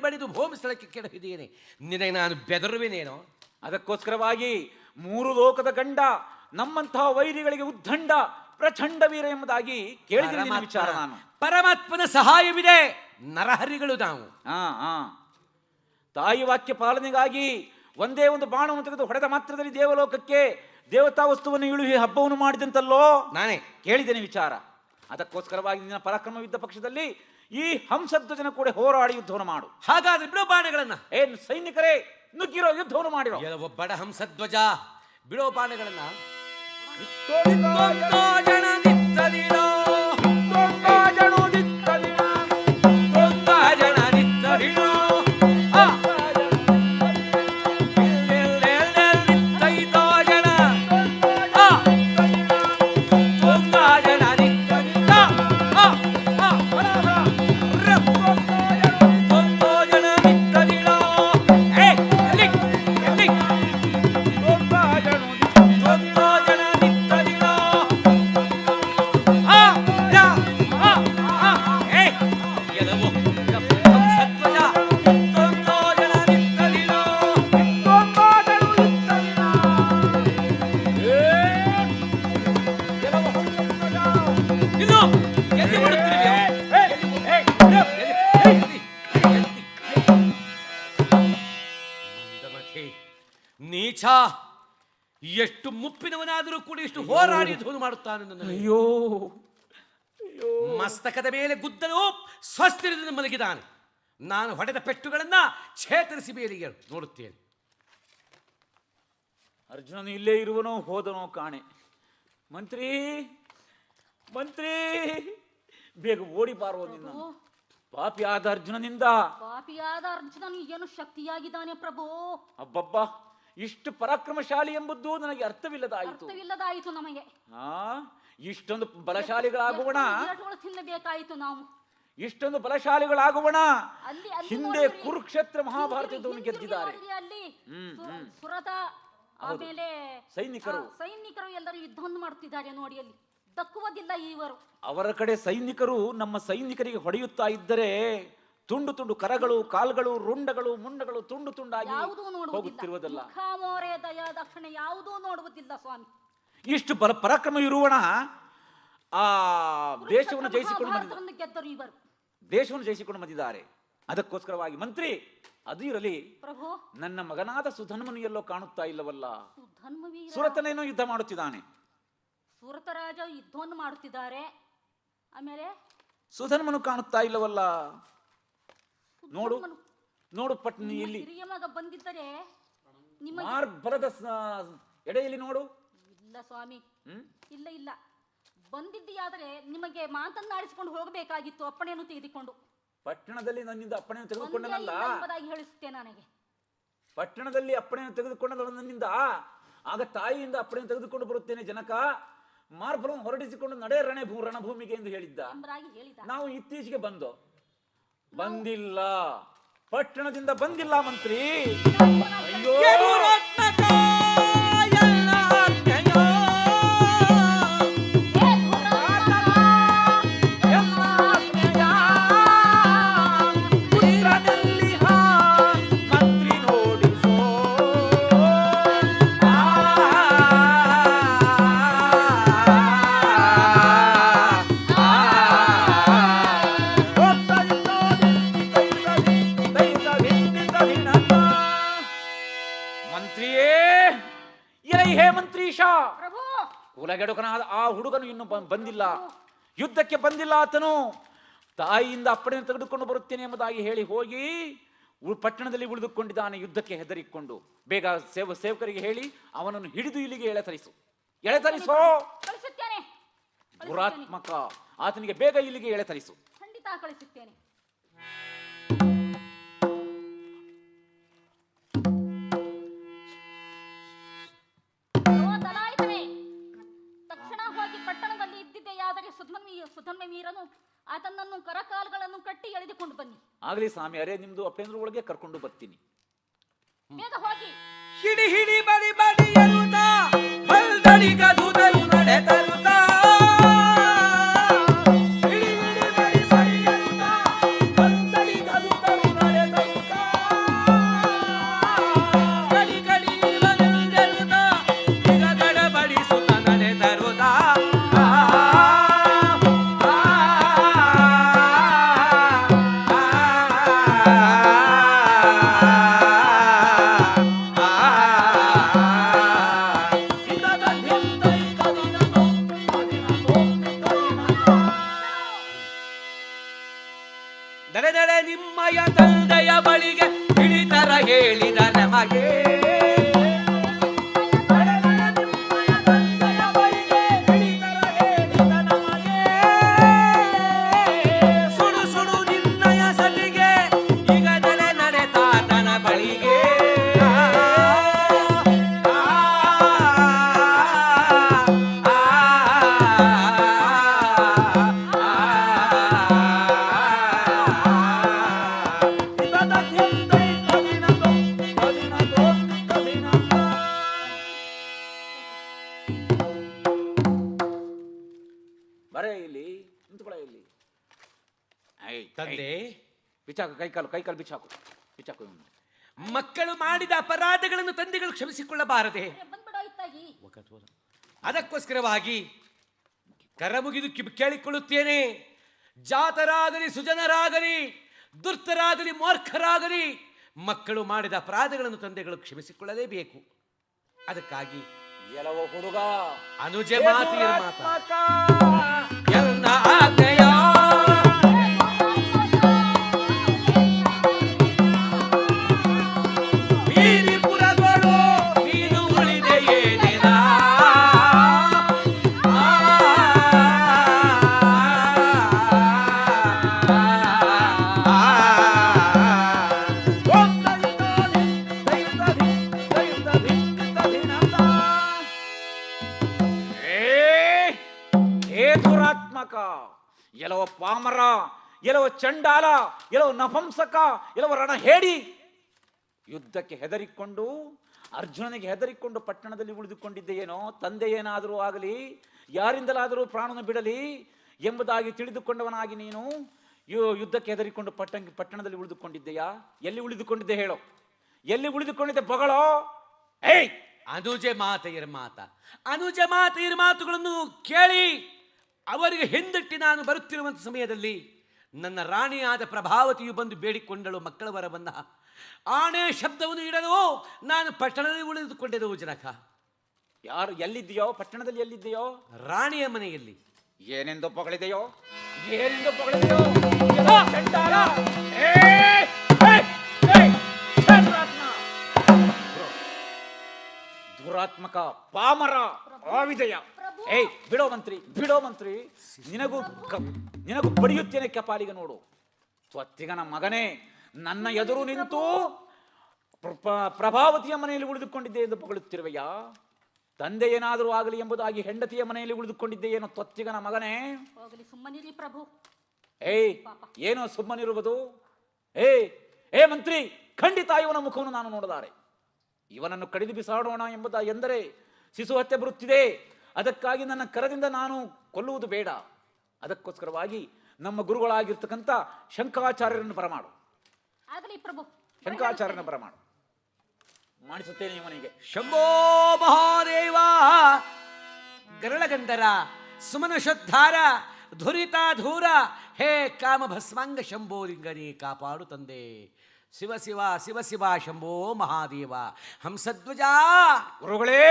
ಬಡಿದು ಭೂಮಿ ಸ್ಥಳಕ್ಕೆ ಕೆಡಹಿದ್ದೇನೆ. ನಿನಗೆ ನಾನು ಬೆದರುವೆನೇನೋ. ಅದಕ್ಕೋಸ್ಕರವಾಗಿ 3 ಲೋಕದ ಗಂಡ, ನಮ್ಮಂತಹ ವೈರಿಗಳಿಗೆ ಉದ್ದಂಡ ಪ್ರಚಂಡ ವೀರ ಎಂಬುದಾಗಿ ಕೇಳಿದ ವಿಚಾರ ನಾನು. ಪರಮಾತ್ಮನ ಸಹಾಯವಿದೆ. ನರಹರಿಗಳು ನಾವು. ತಾಯಿ ವಾಕ್ಯ ಪಾಲನೆಗಾಗಿ ಒಂದೇ ಒಂದು ಬಾಣವನ್ನು ತೆಗೆದು ಹೊಡೆದ ಮಾತ್ರದಲ್ಲಿ ದೇವಲೋಕಕ್ಕೆ ದೇವತಾ ವಸ್ತುವನ್ನು ಇಳುಹಿ ಹಬ್ಬವನ್ನು ಮಾಡಿದಂತಲ್ಲೋ ನಾನೇ ಕೇಳಿದ್ದೇನೆ ವಿಚಾರ. ಅದಕ್ಕೋಸ್ಕರವಾಗಿ ನಿನ್ನ ಪರಾಕ್ರಮವಿದ್ದ ಪಕ್ಷದಲ್ಲಿ ಈ ಹಂಸಧ್ವಜನ ಕೂಡ ಹೋರಾಡಿ ಯುದ್ಧವನ್ನು ಮಾಡು. ಹಾಗಾದ್ರೆ ಬಿಡೋ ಬಾಣಗಳನ್ನ. ಏನು ಸೈನಿಕರೇ, ನುಗ್ಗಿರೋ ಯುದ್ಧವನ್ನು ಮಾಡಿರೋ. ಒಬ್ಬಡ ಹಂಸಧ್ವಜ, ಬಿಡೋ ಬಾಣಗಳನ್ನ. ನೀಚ, ಎಷ್ಟು ಮುಪ್ಪಿನವನಾದರೂ ಕೂಡ ಇಷ್ಟು ಹೋರಾಡಿ ಧೂಳು ಮಾಡುತ್ತಾನೆ. ಅಯ್ಯೋ, ಮಸ್ತಕದ ಮೇಲೆ ಗುದ್ದಲು ಸ್ವಸ್ಥಿರದಿಂದ ಮಲಗಿದಾನೆ. ನಾನು ಹೊಡೆದ ಪೆಟ್ಟುಗಳನ್ನ ಛೇತರಿಸಿ ಬೇಲಿಗೆ ನೋಡುತ್ತೇನೆ. ಅರ್ಜುನನು ಇಲ್ಲೇ ಇರುವನೋ ಹೋದನೋ ಕಾಣೆ. ಮಂತ್ರಿ, ಬೇಗ ಓಡಿ ಬಾರೋ. ನಿನ್ನ ಪಾಪಿಯಾದ ಅರ್ಜುನನಿಂದ. ಪಾಪಿಯಾದ ಅರ್ಜುನನು ಏನು ಶಕ್ತಿಯಾಗಿದ್ದಾನೆ ಪ್ರಭು. ಅಬ್ಬಬ್ಬ, ಇಷ್ಟು ಪರಾಕ್ರಮಶಾಲಿ ಎಂಬುದು ನನಗೆ ಅರ್ಥವಿಲ್ಲದಾಯಿತು ನಮಗೆ. ಇಷ್ಟೊಂದು ಬಲಶಾಲಿಗಳಾಗುವಣ. ತಿನ್ನಬೇಕಾಯಿತು ನಾವು. ಇಷ್ಟೊಂದು ಬಲಶಾಲಿಗಳಾಗುವಣ. ಹಿಂದೆ ಕುರುಕ್ಷೇತ್ರ ಮಹಾಭಾರತ ಯುದ್ಧವನ್ನು ಗೆದ್ದಿದ್ದಾರೆ. ಅಲ್ಲಿ ಸುರತ ಆಮೇಲೆ ಸೈನಿಕರು ಎಲ್ಲರೂ ಯುದ್ಧವನ್ನು ಮಾಡುತ್ತಿದ್ದಾರೆ ನೋಡಿ. ಅಲ್ಲಿ ದಕ್ಕುವುದಿಲ್ಲ ಇವರು. ಅವರ ಕಡೆ ಸೈನಿಕರು ನಮ್ಮ ಸೈನಿಕರಿಗೆ ಹೊಡೆಯುತ್ತಾ ಇದ್ದರೆ ತುಂಡು ತುಂಡು ಕರಗಳು, ಕಾಲ್ಗಳು, ರುಂಡಗಳು, ಮುಂಡಗಳು ತುಂಡು ತುಂಡಾಗಿ ಹೋಗುತ್ತಿರುವುದಲ್ಲ. ದಕ್ಷಿಣ ಯಾವುದೂ ನೋಡುವುದಿಲ್ಲ ಸ್ವಾಮಿ. ಇಷ್ಟು ಪರಾಕ್ರಮ ಇರುವಣ ಆ ದೇಶವನ್ನು ಜಯಿಸಿಕೊಂಡು ಬಂದಿದ್ದಾರೆ. ಅದಕ್ಕೋಸ್ಕರವಾಗಿ ಮಂತ್ರಿ, ಅದು ಇರಲಿ, ಪ್ರಭು, ನನ್ನ ಮಗನಾದ ಸುಧನ್ಮನು ಎಲ್ಲೋ ಕಾಣುತ್ತಾ ಇಲ್ಲವಲ್ಲ? ಸುರತನೇನೋ ಯುದ್ಧ ಮಾಡುತ್ತಿದ್ದಾನೆ. ಸುರತರಾಜ ಯುದ್ಧವನ್ನು ಮಾಡುತ್ತಿದ್ದಾರೆ. ಆಮೇಲೆ ಸುಧನ್ಮನು ಕಾಣುತ್ತಾ ಇಲ್ಲವಲ್ಲ? ನೋಡು ಪಟ್ನಿ, ಇಲ್ಲಿ ಹಿರಿಯ ಮಗ ಬಂದಿದ್ದರೆ ಬಲದ ಎಡೆಯಲ್ಲಿ ನೋಡು. ಇಲ್ಲ ಸ್ವಾಮಿ, ಇಲ್ಲ ಬಂದಿದ್ದೀಯಾದರೆ ನಿಮಗೆ ಮಾತನ್ನಾಡಿಸಿಕೊಂಡು ಹೋಗಬೇಕಾಗಿತ್ತು, ಅಪ್ಪಣೆಯನ್ನು ತೆಗೆದುಕೊಂಡು. ಪಟ್ಟಣದಲ್ಲಿ ನನ್ನಿಂದ ಅಪ್ಪಣೆಯನ್ನು ತೆಗೆದುಕೊಂಡನಲ್ಲ, ಎಂಬುದಾಗಿ ಹೇಳಿಸುತ್ತೇನೆ ನನಗೆ. ಪಟ್ಟಣದಲ್ಲಿ ಅಪ್ಪಣೆಯನ್ನು ತೆಗೆದುಕೊಂಡಲ್ಲ ನನ್ನಿಂದ, ಆಗ ತಾಯಿಯಿಂದ ಅಪ್ಪಣೆಯನ್ನು ತೆಗೆದುಕೊಂಡು ಬರುತ್ತೇನೆ ಜನಕ, ಮಾರ್ಬಲವನ್ನು ಹೊರಡಿಸಿಕೊಂಡು ನಡೆ ರಣಭೂಮಿಗೆ ಎಂದು ಹೇಳಿದ್ದ. ಎಂಬುದಾಗಿ ಹೇಳಿದ. ನಾವು ಇತ್ತೀಚೆಗೆ ಬಂದಿಲ್ಲ, ಪಟ್ಟಣದಿಂದ ಬಂದಿಲ್ಲ ಮಂತ್ರಿ. ಅಯ್ಯೋ ಉಲಗೆಡುಕನಾದ ಆ ಹುಡುಗನು ಇನ್ನು ಬಂದಿಲ್ಲ, ಯುದ್ಧಕ್ಕೆ ಬಂದಿಲ್ಲ. ಆತನು ತಾಯಿಯಿಂದ ಅಪ್ಪಣೆಯನ್ನು ತೆಗೆದುಕೊಂಡು ಬರುತ್ತೇನೆ ಎಂಬುದಾಗಿ ಹೇಳಿ ಹೋಗಿ ಪಟ್ಟಣದಲ್ಲಿ ಉಳಿದುಕೊಂಡಿದ್ದಾನೆ, ಯುದ್ಧಕ್ಕೆ ಹೆದರಿಕೊಂಡು. ಬೇಗ ಸೇವಕರಿಗೆ ಹೇಳಿ ಅವನನ್ನು ಹಿಡಿದು ಇಲ್ಲಿಗೆ ಎಳೆತರಿಸೋ. ದುರಾತ್ಮಕ, ಆತನಿಗೆ ಬೇಗ ಇಲ್ಲಿಗೆ ಎಳೆತರಿಸು. ಖಂಡಿತ ಕಳಿಸುತ್ತೇನೆ. ಪಟ್ಟಣದಲ್ಲಿ ಇದ್ದಿದ್ದೆಯಾದರೆ ಸುಧನ್ವ ವೀರನು ಆತನನ್ನು ಕರಕಾಲುಗಳನ್ನು ಕಟ್ಟಿ ಎಳೆದುಕೊಂಡು ಬನ್ನಿ. ಆಗಲಿ ಸ್ವಾಮಿ, ಅರೇ ನಿಮ್ದು ಅಪ್ಪೇಂದ್ರ ಒಳಗೆ ಕರ್ಕೊಂಡು ಬರ್ತೀನಿ. ಬೇಗ ಹೋಗಿ. ಹಿಡಿ ಬಡಿ ಬಡಿ ಎರುತ್ತಾ ಬಲ್ದಡಿ ಗದುದರು ನಡೆ ತರುತ್ತಾ ನಿಮ್ಮಯ ತಂದೆಯ ಬಳಿಗೆ ಹಿಡಿತರ ಹೇಳಿದ ನಮಗೆ. ಸುಡು ಸುಡು ನಿನ್ನಯ ಸತಿಗೆ ಈಗ ನಡೆ ತಾತನ ಬಳಿಗೆ. ತಂದೆ ಬಿಚಾಕು, ಕೈಕಾಲು ಬಿಚಾಕು. ಮಕ್ಕಳು ಮಾಡಿದ ಅಪರಾಧಗಳನ್ನು ತಂದೆಗಳು ಕ್ಷಮಿಸಿಕೊಳ್ಳಬಾರದೆ. ಅದಕ್ಕೋಸ್ಕರವಾಗಿ ಕರಮುಗಿದು ಕೇಳಿಕೊಳ್ಳುತ್ತೇನೆ, ಜಾತರಾಗಲಿ ಸುಜನರಾಗಲಿ ದುರ್ತರಾಗಲಿ ಮೂರ್ಖರಾಗಲಿ ಮಕ್ಕಳು ಮಾಡಿದ ಅಪರಾಧಗಳನ್ನು ತಂದೆಗಳು ಕ್ಷಮಿಸಿಕೊಳ್ಳಲೇಬೇಕು. ಅದಕ್ಕಾಗಿ ಎಲ್ಲವೋ ಹುಡುಗ ಅನುಜೆ ಮಾತಿಯ ಎಲ್ಲ ಆಜ್ಞೆಯ ಎಲ್ಲವ ಪಾಮರ, ಎಲ್ಲವ ಚಂಡಾಲ, ಎಲ್ಲವ ನಪಂಸಕ, ಎಲ್ಲವ ರಣ ಹೇಡಿ ಯುದ್ಧಕ್ಕೆ ಹೆದರಿಕೊಂಡು, ಅರ್ಜುನನಿಗೆ ಹೆದರಿಕೊಂಡು ಪಟ್ಟಣದಲ್ಲಿ ಉಳಿದುಕೊಂಡಿದ್ದೆಯೇನೋ. ತಂದೆ ಏನಾದರೂ ಆಗಲಿ, ಯಾರಿಂದಲಾದರೂ ಪ್ರಾಣನ ಬಿಡಲಿ ಎಂಬುದಾಗಿ ತಿಳಿದುಕೊಂಡವನಾಗಿ ನೀನು ಯುದ್ಧಕ್ಕೆ ಹೆದರಿಕೊಂಡು ಪಟ್ಟಣದಲ್ಲಿ ಉಳಿದುಕೊಂಡಿದ್ದೆಯಾ? ಎಲ್ಲಿ ಉಳಿದುಕೊಂಡಿದ್ದೆ ಹೇಳೋ, ಎಲ್ಲಿ ಉಳಿದುಕೊಂಡಿದ್ದೆ ಬಗಳೋ. ಏಯ್, ಅನುಜೆ ಮಾತೆಯರ ಮಾತುಗಳನ್ನು ಕೇಳಿ ಅವರಿಗೆ ಹಿಂದಟ್ಟಿ ನಾನು ಬರುತ್ತಿರುವಂಥ ಸಮಯದಲ್ಲಿ ನನ್ನ ರಾಣಿಯಾದ ಪ್ರಭಾವತಿಯು ಬಂದು ಬೇಡಿಕೊಂಡಳು. ಮಕ್ಕಳ ವರ ಬಂದ ಆಣೆ ಶಬ್ದವನ್ನು ಇಡಲು ನಾನು ಪಟ್ಟಣದಲ್ಲಿ ಉಳಿದುಕೊಂಡೆವು. ಜನಕ, ಯಾರು ಎಲ್ಲಿದ್ದೀಯೋ? ಪಟ್ಟಣದಲ್ಲಿ ಎಲ್ಲಿದ್ದೀಯೋ? ರಾಣಿಯ ಮನೆಯಲ್ಲಿ. ಏನೆಂದು ಪಗಳಿದೆಯೋ? ದುರಾತ್ಮಕ, ಪಾಮರ, ಆವಿದೆಯ. ಏಯ್, ಬಿಡೋ ಮಂತ್ರಿ, ನಿನಗೂ ಬಡಿಯುತ್ತೇನೆ ಕಪಾಲಿಗೆ ನೋಡು. ತ್ವತ್ತಿಗನ ಮಗನೇ, ನನ್ನ ಎದುರು ನಿಂತು ಪ್ರಭಾವತಿಯ ಮನೆಯಲ್ಲಿ ಉಳಿದುಕೊಂಡಿದ್ದೆ ಎಂದು ಹೊಗಳುತ್ತಿರುವೆಯಾ? ತಂದೆ ಏನಾದರೂ ಆಗಲಿ ಎಂಬುದಾಗಿ ಹೆಂಡತಿಯ ಮನೆಯಲ್ಲಿ ಉಳಿದುಕೊಂಡಿದ್ದೆ ಏನೋ ತ್ವತ್ತಿಗನ ಮಗನೇ. ಹೋಗಲಿ ಸುಮ್ಮನಿರಿ ಪ್ರಭು. ಏಯ್, ಏನೋ ಸುಮ್ಮನಿರುವುದು? ಏ ಮಂತ್ರಿ, ಖಂಡಿತ ಇವನ ಮುಖವನ್ನು ನಾನು ನೋಡಲಾರೆ. ಇವನನ್ನು ಕಡಿದು ಬಿಸಾಡೋಣ ಎಂದರೆ ಶಿಶು ಹತ್ಯೆ ಬರುತ್ತಿದೆ. ಅದಕ್ಕಾಗಿ ನನ್ನ ಕರದಿಂದ ನಾನು ಕೊಲ್ಲುವುದು ಬೇಡ. ಅದಕ್ಕೋಸ್ಕರವಾಗಿ ನಮ್ಮ ಗುರುಗಳಾಗಿರ್ತಕ್ಕಂಥ ಶಂಕರಾಚಾರ್ಯರನ್ನು ಬರಮಾಡು. ಆಗಲಿ ಪ್ರಭು. ಶಂಕರಾಚಾರ್ಯನ ಬರಮಾಡು, ಮಾಡಿಸುತ್ತೇನೆ ಇವನಿಗೆ. ಶಂಭೋ ಮಹಾದೇವ ಗರಳಗಂಧರ ಸುಮನ ಶೋದ್ಧಾರ ಧುರಿತಾಧೂರ ಹೇ ಕಾಮ ಭಸ್ಮಾಂಗ ಶಂಭೋ ಲಿಂಗನೇ ಕಾಪಾಡು ತಂದೆ. ಶಿವ ಶಿವ ಶಿವ ಶಿವ ಶಂಭೋ ಮಹಾದೇವ. ಹಂಸಧ್ವಜ ಗುರುಗಳೇ,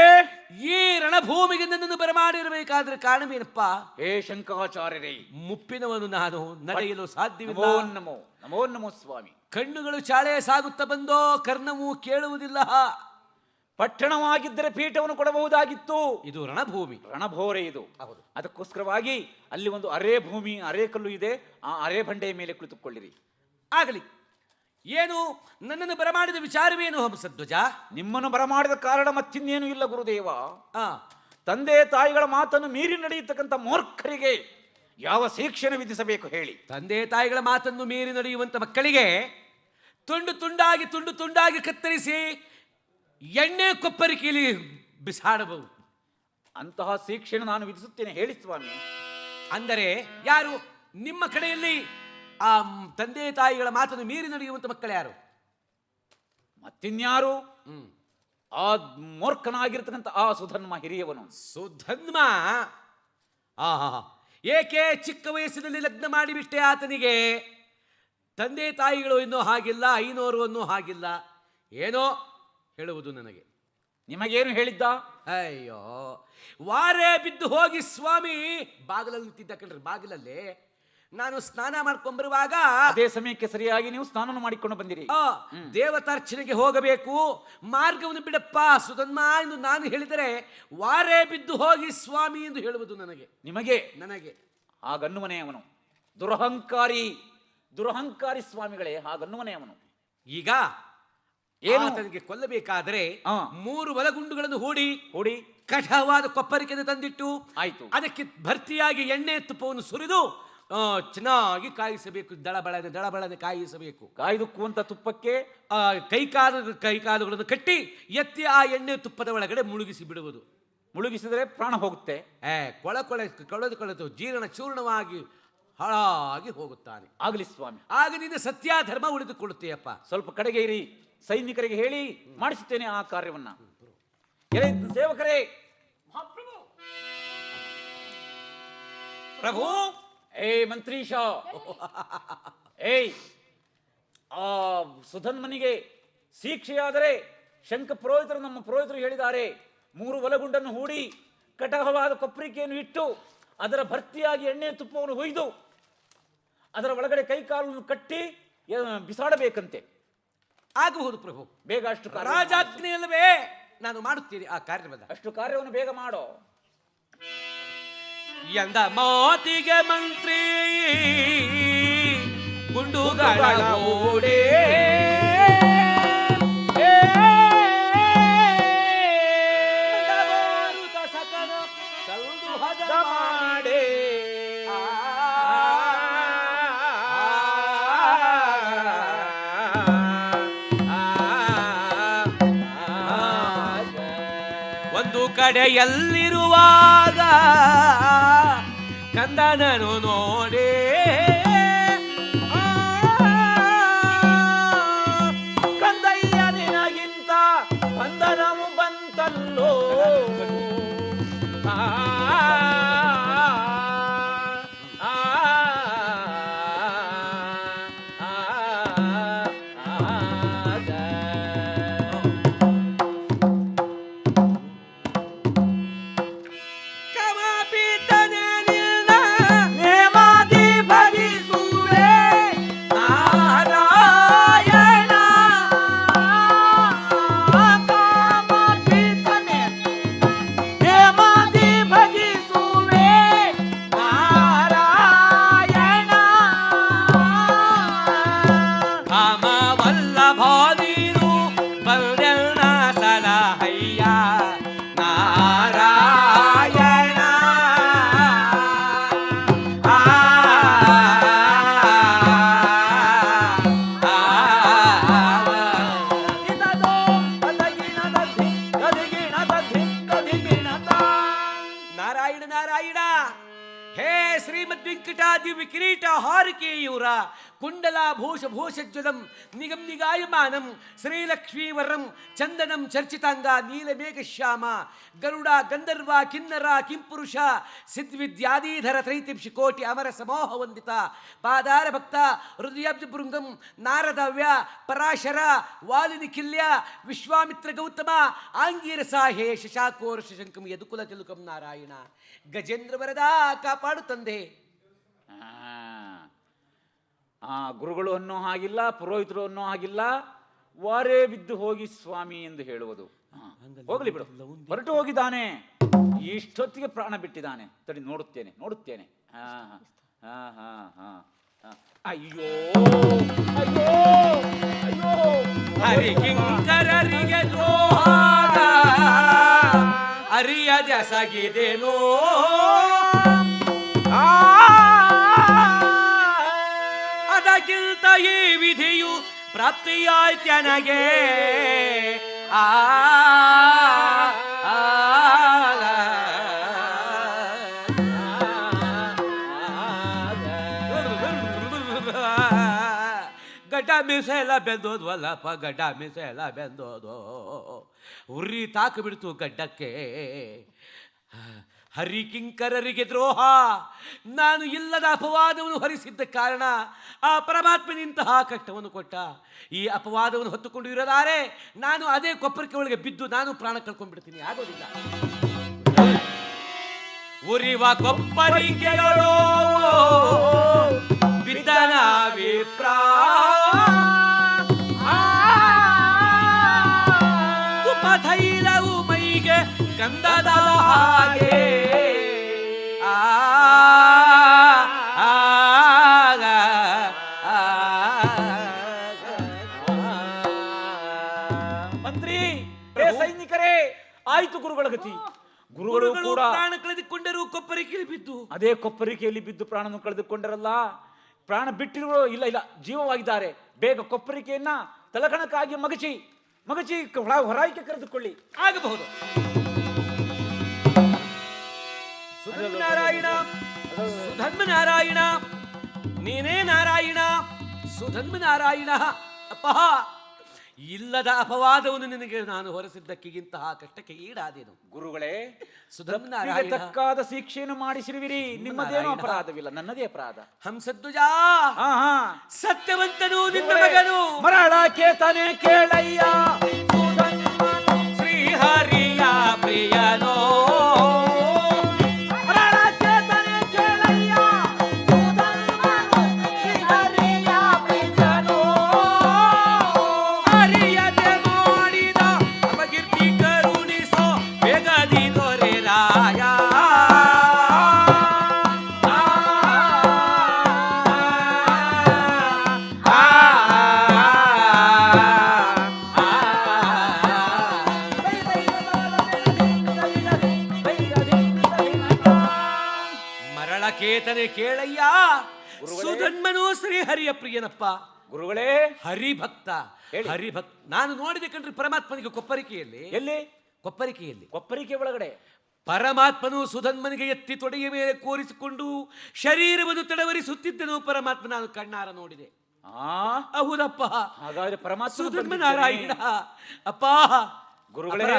ಈ ರಣಭೂಮಿಗೆ ನನ್ನನ್ನು ಬರಮಾಡಿರಬೇಕಾದ್ರೆ ಕಾರಣವೇನಪ್ಪ? ಹೇ ಶಂಕರಾಚಾರ್ಯರೇ, ಮುಪ್ಪಿನವನು ನಾನು, ನಡೆಯಲು ಸಾಧ್ಯವಿಲ್ಲ. ನಮೋ ನಮೋ ನಮೋ ನಮೋ ಸ್ವಾಮಿ. ಕಣ್ಣುಗಳು ಚಾಳೆ ಸಾಗುತ್ತಾ ಬಂದೋ, ಕರ್ಣವು ಕೇಳುವುದಿಲ್ಲ. ಪಟ್ಟಣವಾಗಿದ್ದರೆ ಪೀಠವನ್ನು ಕೊಡಬಹುದಾಗಿತ್ತು. ಇದು ರಣಭೂಮಿ, ರಣಭೋರೆ ಇದು. ಹೌದು. ಅದಕ್ಕೋಸ್ಕರವಾಗಿ ಅಲ್ಲಿ ಒಂದು ಅರೆ ಭೂಮಿ, ಅರೆ ಕಲ್ಲು ಇದೆ. ಆ ಅರೆ ಬಂಡೆಯ ಮೇಲೆ ಕುಳಿತುಕೊಳ್ಳಿರಿ. ಆಗಲಿ. ಏನು ನನ್ನನ್ನು ಬರಮಾಡಿದ ವಿಚಾರವೇನು ಹಂಸಧ್ವಜ? ನಿಮ್ಮನ್ನು ಬರಮಾಡಿದ ಕಾರಣ ಮತ್ತಿನ್ನೇನು ಇಲ್ಲ ಗುರುದೇವ. ಆ ತಂದೆ ತಾಯಿಗಳ ಮಾತನ್ನು ಮೀರಿ ನಡೆಯತಕ್ಕಂಥ ಮೂರ್ಖರಿಗೆ ಯಾವ ಶಿಕ್ಷೆಯನ್ನು ವಿಧಿಸಬೇಕು ಹೇಳಿ? ತಂದೆ ತಾಯಿಗಳ ಮಾತನ್ನು ಮೀರಿ ನಡೆಯುವಂತ ಮಕ್ಕಳಿಗೆ ತುಂಡು ತುಂಡಾಗಿ ಕತ್ತರಿಸಿ ಎಣ್ಣೆ ಕೊಪ್ಪರಿಕೆಯಲ್ಲಿ ಬಿಸಾಡಬಹುದು. ಅಂತಹ ಶಿಕ್ಷೆಯನ್ನು ನಾನು ವಿಧಿಸುತ್ತೇನೆ ಹೇಳಿ ಸ್ವಾಮಿ. ಅಂದರೆ ಯಾರು ನಿಮ್ಮ ಕಡೆಯಲ್ಲಿ ಆ ತಂದೆ ತಾಯಿಗಳ ಮಾತನ್ನು ಮೀರಿ ನಡೆಯುವಂತ ಮಕ್ಕಳು ಯಾರು? ಮತ್ತಿನ್ಯಾರು? ಆ ಮೂರ್ಖನಾಗಿರ್ತಕ್ಕಂಥ ಆ ಸುಧನ್ಮ ಹಿರಿಯವನು. ಸುಧನ್ಮ ಏಕೆ ಚಿಕ್ಕ ವಯಸ್ಸಿನಲ್ಲಿ ಲಗ್ನ ಮಾಡಿಬಿಟ್ಟೆ ಆತನಿಗೆ? ತಂದೆ ತಾಯಿಗಳು ಇನ್ನೂ ಹಾಗಿಲ್ಲ, ಐನೋರು ಅನ್ನೂ ಹಾಗಿಲ್ಲ. ಏನೋ ಹೇಳುವುದು ನನಗೆ. ನಿಮಗೇನು ಹೇಳಿದ್ದ? ಅಯ್ಯೋ, ವಾರೇ ಬಿದ್ದು ಹೋಗಿ ಸ್ವಾಮಿ ಬಾಗಿಲಲ್ಲಿ ನಿಂತಿದ್ದ ಕಣ್ರಿ. ಬಾಗಿಲಲ್ಲಿ ನಾನು ಸ್ನಾನ ಮಾಡ್ಕೊಂಡ್ ಬರುವಾಗ ಅದೇ ಸಮಯಕ್ಕೆ ಸರಿಯಾಗಿ ನೀವು ಸ್ನಾನ ಮಾಡಿಕೊಂಡು ಬಂದಿರಿ. ದೇವತಾರ್ಚನೆಗೆ ಹೋಗಬೇಕು, ಮಾರ್ಗವನ್ನು ಬಿಡಪ್ಪ ಸುಧನ್ಮ ಎಂದು ನಾನು ಹೇಳಿದರೆ ವಾರೇ ಬಿದ್ದು ಹೋಗಿ ಸ್ವಾಮಿ ಎಂದು ಹೇಳುವುದು ನನಗೆ. ನನಗೆ ಆ ಗನ್ನುಮನೆಯವನು ದುರಹಂಕಾರಿ ಸ್ವಾಮಿಗಳೇ, ಆ ಗನ್ನುಮನೆಯವನು. ಈಗ ಆತನಿಗೆ ಕೊಲ್ಲಬೇಕಾದರೆ 3 ಬಲಗುಂಡುಗಳನ್ನು ಹೂಡಿ ಕಠವಾದ ಕೊಪ್ಪರಿಕೆಯನ್ನು ತಂದಿಟ್ಟು ಆಯ್ತು, ಅದಕ್ಕೆ ಭರ್ತಿಯಾಗಿ ಎಣ್ಣೆ ತುಪ್ಪವನ್ನು ಸುರಿದು ಚೆನ್ನಾಗಿ ಕಾಯಿಸಬೇಕು. ದಳಬಳನೆ ಕಾಯಿಸಬೇಕು. ಕಾಯ್ದುಕ್ಕುವಂತ ತುಪ್ಪಕ್ಕೆ ಕೈಕಾಲುಗಳನ್ನು ಕಟ್ಟಿ ಎತ್ತಿ ಆ ಎಣ್ಣೆ ತುಪ್ಪದ ಒಳಗಡೆ ಮುಳುಗಿಸಿ ಬಿಡುವುದು. ಮುಳುಗಿಸಿದರೆ ಪ್ರಾಣ ಹೋಗುತ್ತೆ. ಕೊಳೆದು ಜೀರ್ಣ ಚೂರ್ಣವಾಗಿ ಹಾಳಾಗಿ ಹೋಗುತ್ತಾನೆ. ಆಗಲಿ ಸ್ವಾಮಿ, ಆಗ ನಿನ್ನ ಸತ್ಯ ಧರ್ಮ ಉಳಿದುಕೊಳ್ಳುತ್ತೆಯಪ್ಪ. ಸ್ವಲ್ಪ ಕಡೆಗೆ ಇರಿ, ಸೈನಿಕರಿಗೆ ಹೇಳಿ ಮಾಡಿಸುತ್ತೇನೆ ಆ ಕಾರ್ಯವನ್ನ. ಸೇವಕರೇ, ಪ್ರಭು, ಮಂತ್ರೀಶ, ಆ ಸುಧನ್ಮನಿಗೆ ಶಿಕ್ಷೆಯಾದರೆ ಶಂಕ ಪುರೋಹಿತರು, ನಮ್ಮ ಪುರೋಹಿತರು ಹೇಳಿದ್ದಾರೆ, 3 ಒಲಗುಂಡನ್ನು ಹೂಡಿ ಕಟಕವಾದ ಕೊಪ್ಪರಿಕೆಯನ್ನು ಇಟ್ಟು ಅದರ ಭರ್ತಿಯಾಗಿ ಎಣ್ಣೆ ತುಪ್ಪವನ್ನು ಹೊಯ್ದು ಅದರ ಒಳಗಡೆ ಕೈಕಾಲನ್ನು ಕಟ್ಟಿ ಬಿಸಾಡಬೇಕಂತೆ. ಆಗಬಹುದು ಪ್ರಭು, ಬೇಗ ಅಷ್ಟು ರಾಜಾಜ್ಞೆಯಲ್ಲವೇ ನಾನು ಮಾಡುತ್ತೀನಿ ಆ ಕಾರ್ಯವನ್ನ. ಅಷ್ಟು ಕಾರ್ಯವನ್ನು ಬೇಗ ಮಾಡೋ ಎಂದ ಮಾತಿಗೆ ಮಂತ್ರಿ ಗುಂಡುಗಳ ಓಡೇ ಒಂದು ಕಡೆಯಲ್ಲಿರುವಾಗ ಕಂದನನು ನೋಡೇ ಕಂದಯ್ಯ ನಿನಗಿಂತ ಬಂಧನವು ಬಂತಲ್ಲೋ. ನೇಮಾದಿ ನಾರಾಯಣ. ಹೇ ಶ್ರೀಮದ್ ವೆಂಕಟಾದಿ ವಿಕಿರೀಟ ಹಾರಿಕೆಯೂರ ಕುಂಡಲ ಭೂಷಜ್ವಲಂ ನಿಗಂ ನಿಗಾಯಮಾನಂ ಶ್ರೀಲಕ್ಷ್ಮೀವರಂ ಚಂದನಂ ಚರ್ಚಿತಾಂಗ ನೀಲಮೇಘ ಶ್ಯಾಮ ಗರುಡ ಗಂಧರ್ವ ಕಿನ್ನರ ಕಿಂಪುರುಷ ಸಿದ್ವಿದ್ಯಾಧೀಧರ ತ್ರೈತಿಂಶಿ ಕೋಟಿ ಅಮರ ಸಮೋಹ ವಂದಿತ ಪಾದಾರ ಭಕ್ತ ಹೃದಯಾಬ್ಜ ಭೃಂಗಂ ನಾರದವ್ಯ ಪರಾಶರ ವಾಲಿನಿ ಕಿಲ್ಯ ವಿಶ್ವಾಮಿತ್ರ ಗೌತಮ ಆಂಗೀರಸ ಹೇ ಶಶಾಕೋರ ಶಶಂಕಂ ಯದುಕುಲ ತಿಲುಕಂ ನಾರಾಯಣ. ಗಜೇಂದ್ರ ವರದ ಕಾಪಾಡು ತಂದೆ. ಗುರುಗಳು ಅನ್ನೋ ಹಾಗಿಲ್ಲ, ಪುರೋಹಿತರು ಅನ್ನೋ ಹಾಗಿಲ್ಲ, ವಾರೇ ಬಿದ್ದು ಹೋಗಿ ಸ್ವಾಮಿ ಎಂದು ಹೇಳುವುದು. ಹೋಗ್ಲಿ ಬಿಡು, ಹೊರಟು ಹೋಗಿದ್ದಾನೆ, ಇಷ್ಟೊತ್ತಿಗೆ ಪ್ರಾಣ ಬಿಟ್ಟಿದ್ದಾನೆ. ತಡಿ ನೋಡುತ್ತೇನೆ. ಅಯ್ಯೋ ಅಯ್ಯೋ ಅಯ್ಯೋ, ಹರಿಕಿಂಕರರಿಗೆ ದ್ರೋಹ ಅರಿಯದ ಸಗಿದೇನೋ, ಅದಕ್ಕಿಂತ ಈ ವಿಧಿಯು ಪ್ರಾಪ್ತಿಯಾಯ್ತನಗೆ. ಗಡ್ಡ ಮೀಸೆಲ್ಲ ಬೆಂದೋದು ಅಲ್ಲಪ್ಪ, ಗಡ್ಡ ಮೀಸೆಲ್ಲ ಬೆಂದೋದು, ಉರಿ ತಾಕು ಬಿಡ್ತು ಗಡ್ಡಕ್ಕೆ. ಹರಿಕಿಂಕರರಿಗೆ ದ್ರೋಹ, ನಾನು ಇಲ್ಲದ ಅಪವಾದವನ್ನು ಹೊರಿಸಿದ್ದ ಕಾರಣ ಆ ಪರಮಾತ್ಮನಿಂತಹ ಕಷ್ಟವನ್ನು ಕೊಟ್ಟ. ಈ ಅಪವಾದವನ್ನು ಹೊತ್ತುಕೊಂಡು ಇರಲಾರೆ ನಾನು ಅದೇ ಕೊಪ್ಪರಿಕೆ ಒಳಗೆ ಬಿದ್ದು ನಾನು ಪ್ರಾಣ ಕಳ್ಕೊಂಡ್ಬಿಡ್ತೀನಿ. ಆಗೋದಿಲ್ಲ. ಉರಿವ ಕೊಪ್ಪರಿಕೆಗಳು ಬಿದ್ದನ ವಿಪ್ರ, ತುಪಧೈಲವು ಮೈಗೆ ಗಂಧದ ಹಾಗೆ. ಮಂತ್ರಿ, ಸೈನಿಕರೇ, ಆಯ್ತು ಗುರುಗಳ ಗತಿ. ಗುರುಗಳು ಕೂಡ ಪ್ರಾಣ ಕಳೆದುಕೊಂಡರು ಕೊಪ್ಪರಿಕೆಯಲ್ಲಿ ಬಿದ್ದು. ಅದೇ ಕೊಪ್ಪರಿಕೆಯಲ್ಲಿ ಬಿದ್ದು ಪ್ರಾಣವನ್ನು ಕಳೆದುಕೊಂಡರಲ್ಲ, ಪ್ರಾಣ ಬಿಟ್ಟಿರುವ ಇಲ್ಲ ಜೀವವಾಗಿದ್ದಾರೆ. ಬೇಗ ಕೊಪ್ಪರಿಕೆಯನ್ನ ತಲಕಣಕ್ಕಾಗಿ ಮಗಚಿ ಹೊರಾಯಿಕೆ ಕರೆದುಕೊಳ್ಳಿ. ಆಗಬಹುದು. ನಾರಾಯಣ, ಸುಧನ್ಮ ನಾರಾಯಣ, ನೀನೇ ನಾರಾಯಣ, ಸುಧನ್ಮ ನಾರಾಯಣ. ಅಪ್ಪ, ಇಲ್ಲದ ಅಪವಾದವನ್ನು ನಿನಗೆ ನಾನು ಹೊರಸಿದ್ದಕ್ಕಿಂತಹ ಕಷ್ಟಕ್ಕೆ ಈಡಾದೇನು. ಗುರುಗಳೇ, ಸುಧನ್ಮ ನಾರಾಯಣ, ತಕ್ಕಾದ ಶಿಕ್ಷೆಯನ್ನು ಮಾಡಿಸಿರುವಿರಿ. ನಿಮ್ಮದೇನೋ ಅಪರಾಧವಿಲ್ಲ, ನನ್ನದೇ ಅಪರಾಧ. ಹಂಸಧ್ವಜ, ಸತ್ಯವಂತನು ನಿನ್ನ ಮಗನು ಮರಳ ಕೇತನೆ ಕೇಳಯ್ಯ, ಶ್ರೀಹರಿಯ ಪ್ರಿಯನೋ. ಕೇತನೆ ಕೇಳಯ್ಯ, ಸುಧನ್ಮನು ಶ್ರೀಹರಿಯ ಪ್ರಿಯನಪ್ಪ. ಗುರುಗಳೇ, ಹರಿಭಕ್ತ. ನಾನು ನೋಡಿದೆ ಕಣ್ರಿ ಪರಮಾತ್ಮನಿಗೆ ಕೊಪ್ಪರಿಕೆಯಲ್ಲಿ. ಎಲ್ಲಿ? ಕೊಪ್ಪರಿಕೆ ಒಳಗಡೆ ಪರಮಾತ್ಮನು ಸುಧನ್ಮನಿಗೆ ಎತ್ತಿ ತೊಡೆಯ ಮೇಲೆ ಕೂರಿಸಿಕೊಂಡು ಶರೀರವನ್ನು ತಡವರಿಸುತ್ತಿದ್ದನು ಪರಮಾತ್ಮ. ನಾನು ಕಣ್ಣಾರ ನೋಡಿದೆ. ಹೌದಪ್ಪ. ಹಾಗಾದ್ರೆ ಪರಮಾತ್ಮ ಸುಧನ್ಮ ನಾರಾಯಣ. ಅಪ್ಪ, ಗುರುಗಳೇ,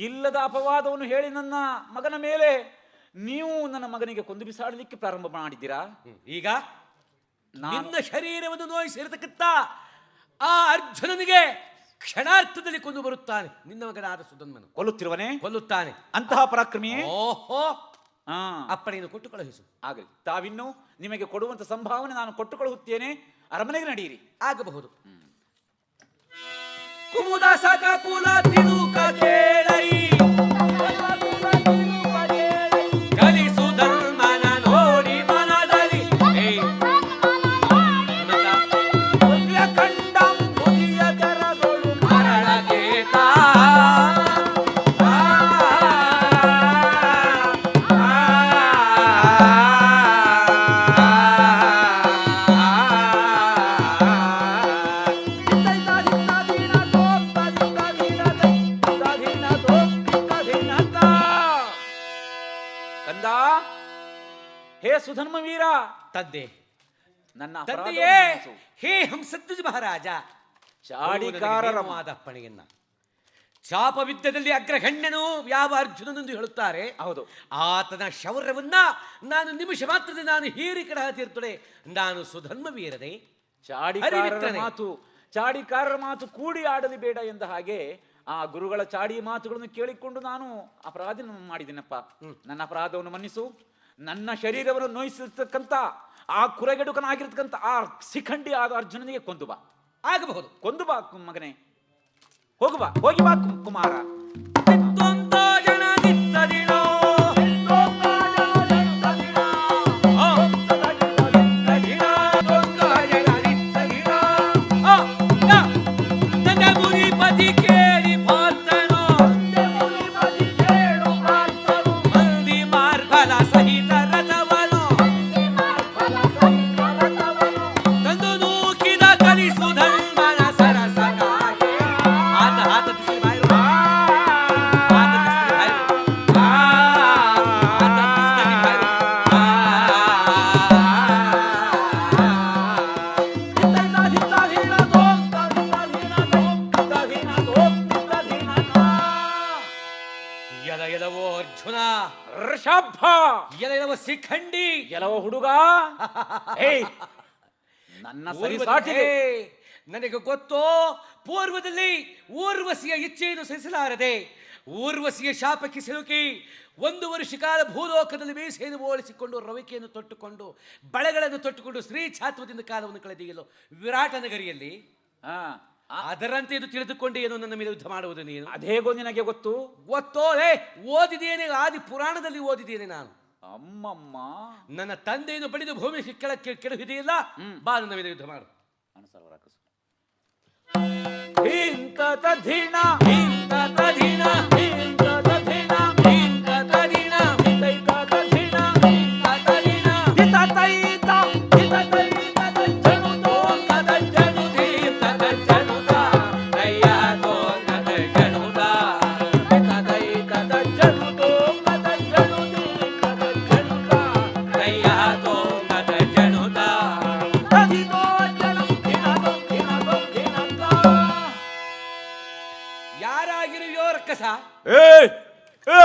ಇಲ್ಲದ ಅಪವಾದವನ್ನು ಹೇಳಿ ನನ್ನ ಮಗನ ಮೇಲೆ ನೀವು ನನ್ನ ಮಗನಿಗೆ ಕೊಂದು ಬಿಸಾಡಲಿಕ್ಕೆ ಪ್ರಾರಂಭ ಮಾಡಿದ್ದೀರಾ. ಈಗ ನಿನ್ನ ಶರೀರವನ್ನು ನೋಯಿಸಿರತಕ್ಕಂಥ ಆ ಅರ್ಜುನನಿಗೆ ಕ್ಷಣಾರ್ಥದಲ್ಲಿ ಕೊಂದು ಬರುತ್ತಾನೆ ನಿನ್ನ ಮಗನಾದ ಸುಧನ್ಮನು. ಕೊಲ್ಲುತ್ತಾನೆ ಅಂತಹ ಪರಾಕ್ರಮಿಯೇ. ಓಹೋ, ಅಪ್ಪಣೆಯನ್ನು ಕೊಟ್ಟು ಕಳುಹಿಸು. ಆಗಲಿ. ತಾವಿನ್ನು ನಿಮಗೆ ಕೊಡುವಂತ ಸಂಭಾವನೆ ನಾನು ಕೊಟ್ಟು ಕಳುಹುತ್ತೇನೆ. ಅರಮನೆಗೆ ನಡೆಯಿರಿ. ಆಗಬಹುದು. ಕುಮುದ ಸಕ ಕುಲ ತಿರುಕ ಕೇಳೈ ಹೇ ಸುಧರ್ಮ ವೀರ, ತಂದೆ, ನನ್ನ ತಂದೆಯೇ, ಅಪರಾಧವನ್ನು ಮನ್ನಿಸು. ಹೇ ಹಂಸಧ್ವಜ ಮಹಾರಾಜ, ಚಾಡಿಕಾರರ ಆದ ಅಪ್ಪಣೆಯನ್ನ ಚಾಪವಿದ್ಯದಲ್ಲಿ ಅಗ್ರಗಣ್ಯನು ಯಾವ ಅರ್ಜುನನೆಂದು ಹೇಳುತ್ತಾರೆ. ಹೌದು, ಆತನ ಶೌರ್ಯವನ್ನ ನಾನು ನಿಮಿಷ ಮಾತ್ರದಲ್ಲಿ ನಾನು ಹೀರಿ ಕಡ ತೀರ್ತಡೆ. ನಾನು ಸುಧರ್ಮ ವೀರನೇ, ಚಾಡಿಕಾರರ ಮಾತು ಕೂಡಿ ಆಡಲಿ ಬೇಡ ಎಂದ ಹಾಗೆ ಆ ಗುರುಗಳ ಚಾಡಿ ಮಾತುಗಳನ್ನು ಕೇಳಿಕೊಂಡು ನಾನು ಅಪರಾಧ ಮಾಡಿದ್ದೀನಪ್ಪ. ನನ್ನ ಅಪರಾಧವನ್ನು ಮನ್ನಿಸು. ನನ್ನ ಶರೀರವನ್ನು ನೋಯಿಸಿರ್ತಕ್ಕಂಥ ಆ ಕುರೆಗೆಡುಕನಾಗಿರ್ತಕ್ಕಂಥ ಆ ಶಿಖಂಡಿ ಆದ ಅರ್ಜುನನಿಗೆ ಕೊಂದು ಬಾ. ಆಗಬಹುದು, ಕೊಂದು ಬಾ ಮಗನೇ, ಹೋಗಿ ಬಾ ಕುಮಾರ. ಎಲವೋ ಅರ್ಜುನ, ಋಷಭ, ಎಲವ ಶಿಖಂಡಿ, ಎಲವ ಹುಡುಗ, ನನ್ನ ಸರಿಸಾಟಿಗೆ ನನಗೆ ಗೊತ್ತೋ, ಪೂರ್ವದಲ್ಲಿ ಊರ್ವಶಿಯ ಇಚ್ಛೆಯನ್ನು ಸಹಿಸಲಾರದೆ ಊರ್ವಶಿಯ ಶಾಪಕ್ಕೆ ಸಿಲುಕಿ 1 ವರ್ಷ ಕಾಲ ಭೂಲೋಕದಲ್ಲಿ ಮೀಸೆಯನ್ನು ಓಡಿಸಿಕೊಂಡು ರವಿಕೆಯನ್ನು ತೊಟ್ಟುಕೊಂಡು ಬಳೆಗಳನ್ನು ತೊಟ್ಟುಕೊಂಡು ಸ್ತ್ರೀ ಛಾತ್ವದಿಂದ ಕಾಲವನ್ನು ಕಳೆದಿಯಲು ವಿರಾಟ ನಗರಿಯಲ್ಲಿ ಅದರಂತೆ ಇದು ತಿಳಿದುಕೊಂಡು ಏನು ನನ್ನ ಮೇಲೆ ಯುದ್ಧ ಮಾಡುವುದು ನೀನು? ಅದೇಗೋ ನಿನಗೆ ಗೊತ್ತೋ? ಓದಿದ್ದೇನೆ, ಆದಿ ಪುರಾಣದಲ್ಲಿ ಓದಿದ್ದೇನೆ ನಾನು. ಅಮ್ಮಮ್ಮ, ನನ್ನ ತಂದೆಯನ್ನು ಬಡಿದು ಭೂಮಿ ಕೆಳಕ್ಕೆ ಕೆಳಗಿದೆಯಲ್ಲ, ಬಾ ನನ್ನ ಮೇಲೆ ಯುದ್ಧ ಮಾಡು.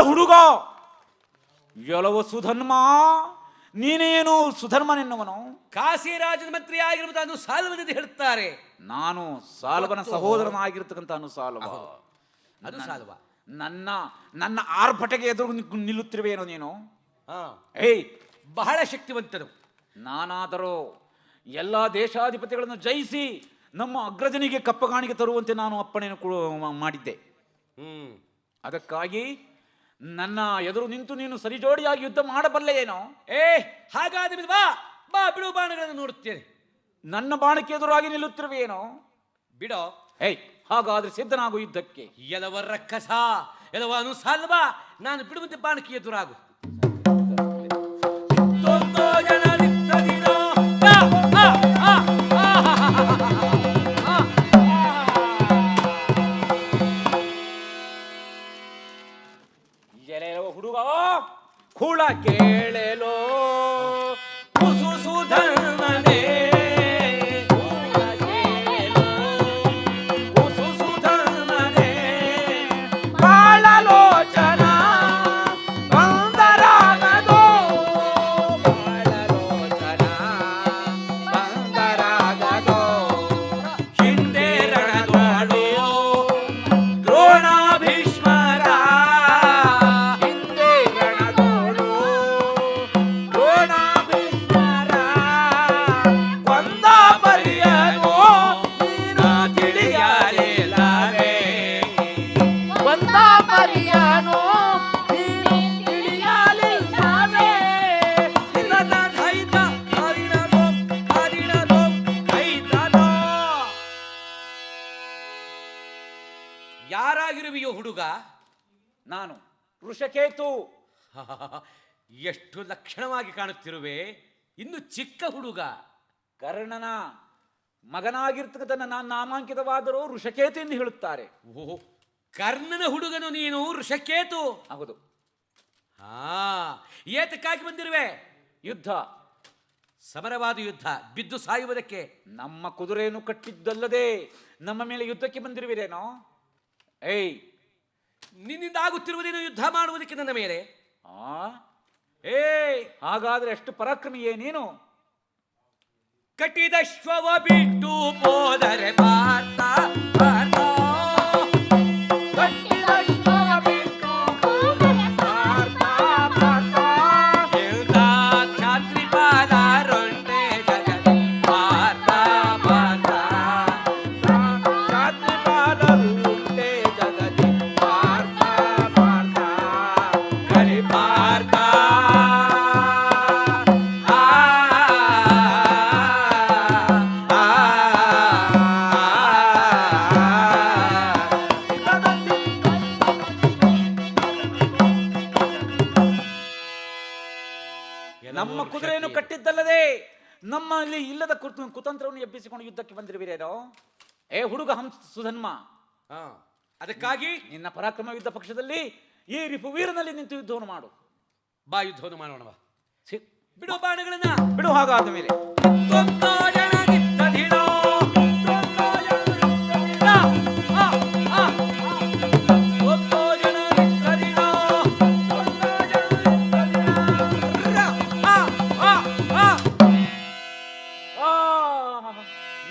ಹುಡುಗ, ಎಲವ ಸುಧರ್ಮ, ನೀನೇನು ಸುಧರ್ಮನೆನ್ನುವನು? ಕಾಶಿರಾಜನ ಮಂತ್ರಿ ಆಗಿರುವುದು ಅನುಸಾಲ್ವನೆಂದು ಹೇಳುತ್ತಾರೆ. ನಾನು ಸಾಲ್ವನ ಸಹೋದರನಾಗಿರ್ತಕ್ಕಂಥ ಅನುಸಾಲ್ವ. ಅದು ಸಾಲ್ವ. ನನ್ನ ಆರ್ಭಟಗೆ ಎದುರು ನಿಲ್ಲುತ್ತಿರುವೇನೋ ನೀನು? ಬಹಳ ಶಕ್ತಿವಂತರು. ನಾನಾದರೂ ಎಲ್ಲ ದೇಶಾಧಿಪತಿಗಳನ್ನು ಜಯಿಸಿ ನಮ್ಮ ಅಗ್ರಜನಿಗೆ ಕಪ್ಪಗಾಣಿಗೆ ತರುವಂತೆ ನಾನು ಅಪ್ಪಣೆಯನ್ನು ಮಾಡಿದ್ದೆ. ಅದಕ್ಕಾಗಿ ನನ್ನ ಎದುರು ನಿಂತು ನೀನು ಸರಿಜೋಡಿಯಾಗಿ ಯುದ್ಧ ಮಾಡಬಲ್ಲೆ ಏನೋ? ಹಾಗಾದ್ರೆ ಬಾ ಬಾ, ಬಿಡು, ಬಾಣಗಳನ್ನು ನೋಡುತ್ತೇನೆ. ನನ್ನ ಬಾಣಕ್ಕೆ ಎದುರಾಗಿ ನಿಲ್ಲುತ್ತಿರುವೇನೋ? ಬಿಡೋ. ಹಾಗಾದ್ರೆ ಸಿದ್ಧನಾಗು ಯುದ್ಧಕ್ಕೆ. ಎಲವ ರಕ್ಕಸ, ಎಲವ ಅನುಸಾಲ್ವ, ನಾನು ಬಿಡುವಂತೆ ಬಾಣಕ್ಕೆ ಎದುರಾಗು. ಹುಡುಗ, ಕೂಳ ಕೇಳಲೋ ಸುಧರ್ಮನೇ, ಬಾಳಲೋಚನ ಬಂದರಾಗದೋ, ಬಂದರಾಗದೋ, ಹಿಂದೆ ರಣದೋಳು ದ್ರೋಣ ಭೀಷ್ಮರ, ಯಾರಾಗಿರುವೆಯೋ ಹುಡುಗ? ನಾನು ಋಷಕೇತು. ಎಷ್ಟು ಲಕ್ಷಣವಾಗಿ ಕಾಣುತ್ತಿರುವೆ, ಇನ್ನು ಚಿಕ್ಕ ಹುಡುಗ. ಕರ್ಣನ ಮಗನಾಗಿರ್ತಕ್ಕಂಥ ನಾನು ನಾಮಾಂಕಿತವಾದರೂ ಋಷಕೇತು ಎಂದು ಹೇಳುತ್ತಾರೆ. ಓಹೋ, ಕರ್ಣನ ಹುಡುಗನು ನೀನು, ಋಷಕೇತು? ಹೌದು. ಏತಕ್ಕಾಗಿ ಬಂದಿರುವೆ? ಯುದ್ಧ, ಸಮರವಾದ ಯುದ್ಧ, ಬಿದ್ದು ಸಾಯುವುದಕ್ಕೆ. ನಮ್ಮ ಕುದುರೆಯನ್ನು ಕಟ್ಟಿದ್ದಲ್ಲದೆ ನಮ್ಮ ಮೇಲೆ ಯುದ್ಧಕ್ಕೆ ಬಂದಿರುವಿರೇನೋ? ಏಯ್, ನಿನ್ನಿಂದ ಆಗುತ್ತಿರುವುದೇನು ಯುದ್ಧ ಮಾಡುವುದಕ್ಕೆ ನನ್ನ ಮೇಲೆ? ಆ ಏಯ್, ಹಾಗಾದ್ರೆ ಎಷ್ಟು ಪರಾಕ್ರಮಿಯೇ ನೀನು? ಕಟ್ಟಿದ ಶ್ವವ ಬಿಟ್ಟು ಹೋದರೆ ಭಾರತ ಭಾರತ. ಕಟ್ಟಿದ ಶ್ವವ ಬಿಟ್ಟು ಹೋದರೆ ಭಾರತ ಭಾರತ. ಎಲ್ಲ ಕ್ಷಾತ್ರಿಪಾದರೊಂಟೆ ಜಗದಿ ಭಾರತ ಭಾರತ. ಕ್ಷಾತ್ರಿಪಾದರುಂಟೆ ಜಗದಿ ಭಾರತ ಭಾರತ. ಗರಿ ಭಾರತ. ನಮ್ಮ ಕುದುರೆಯನ್ನು ಕಟ್ಟಿದ್ದಲ್ಲದೆ ನಮ್ಮಲ್ಲಿ ಇಲ್ಲದ ಕುತಂತ್ರವನ್ನು ಎಬ್ಬಿಸಿಕೊಂಡು ಯುದ್ಧಕ್ಕೆ ಬಂದಿರುವಿರೇನೋ? ಏ ಹುಡುಗ ಹಂಸ ಸುಧನ್ಮ, ಅದಕ್ಕಾಗಿ ನಿನ್ನ ಪರಾಕ್ರಮವಿದ್ದ ಪಕ್ಷದಲ್ಲಿ ಈ ರಿಪುವೀರನಲ್ಲಿ ನಿಂತು ಯುದ್ಧವನ್ನು ಮಾಡು. ಬಾ, ಯುದ್ಧವನ್ನು ಮಾಡೋಣವ. ಸಿ- ಬಿಡು ಬಾಣಗಳನ್ನ. ಬಿಡು. ಹಾಗಾದ ಮೇಲೆ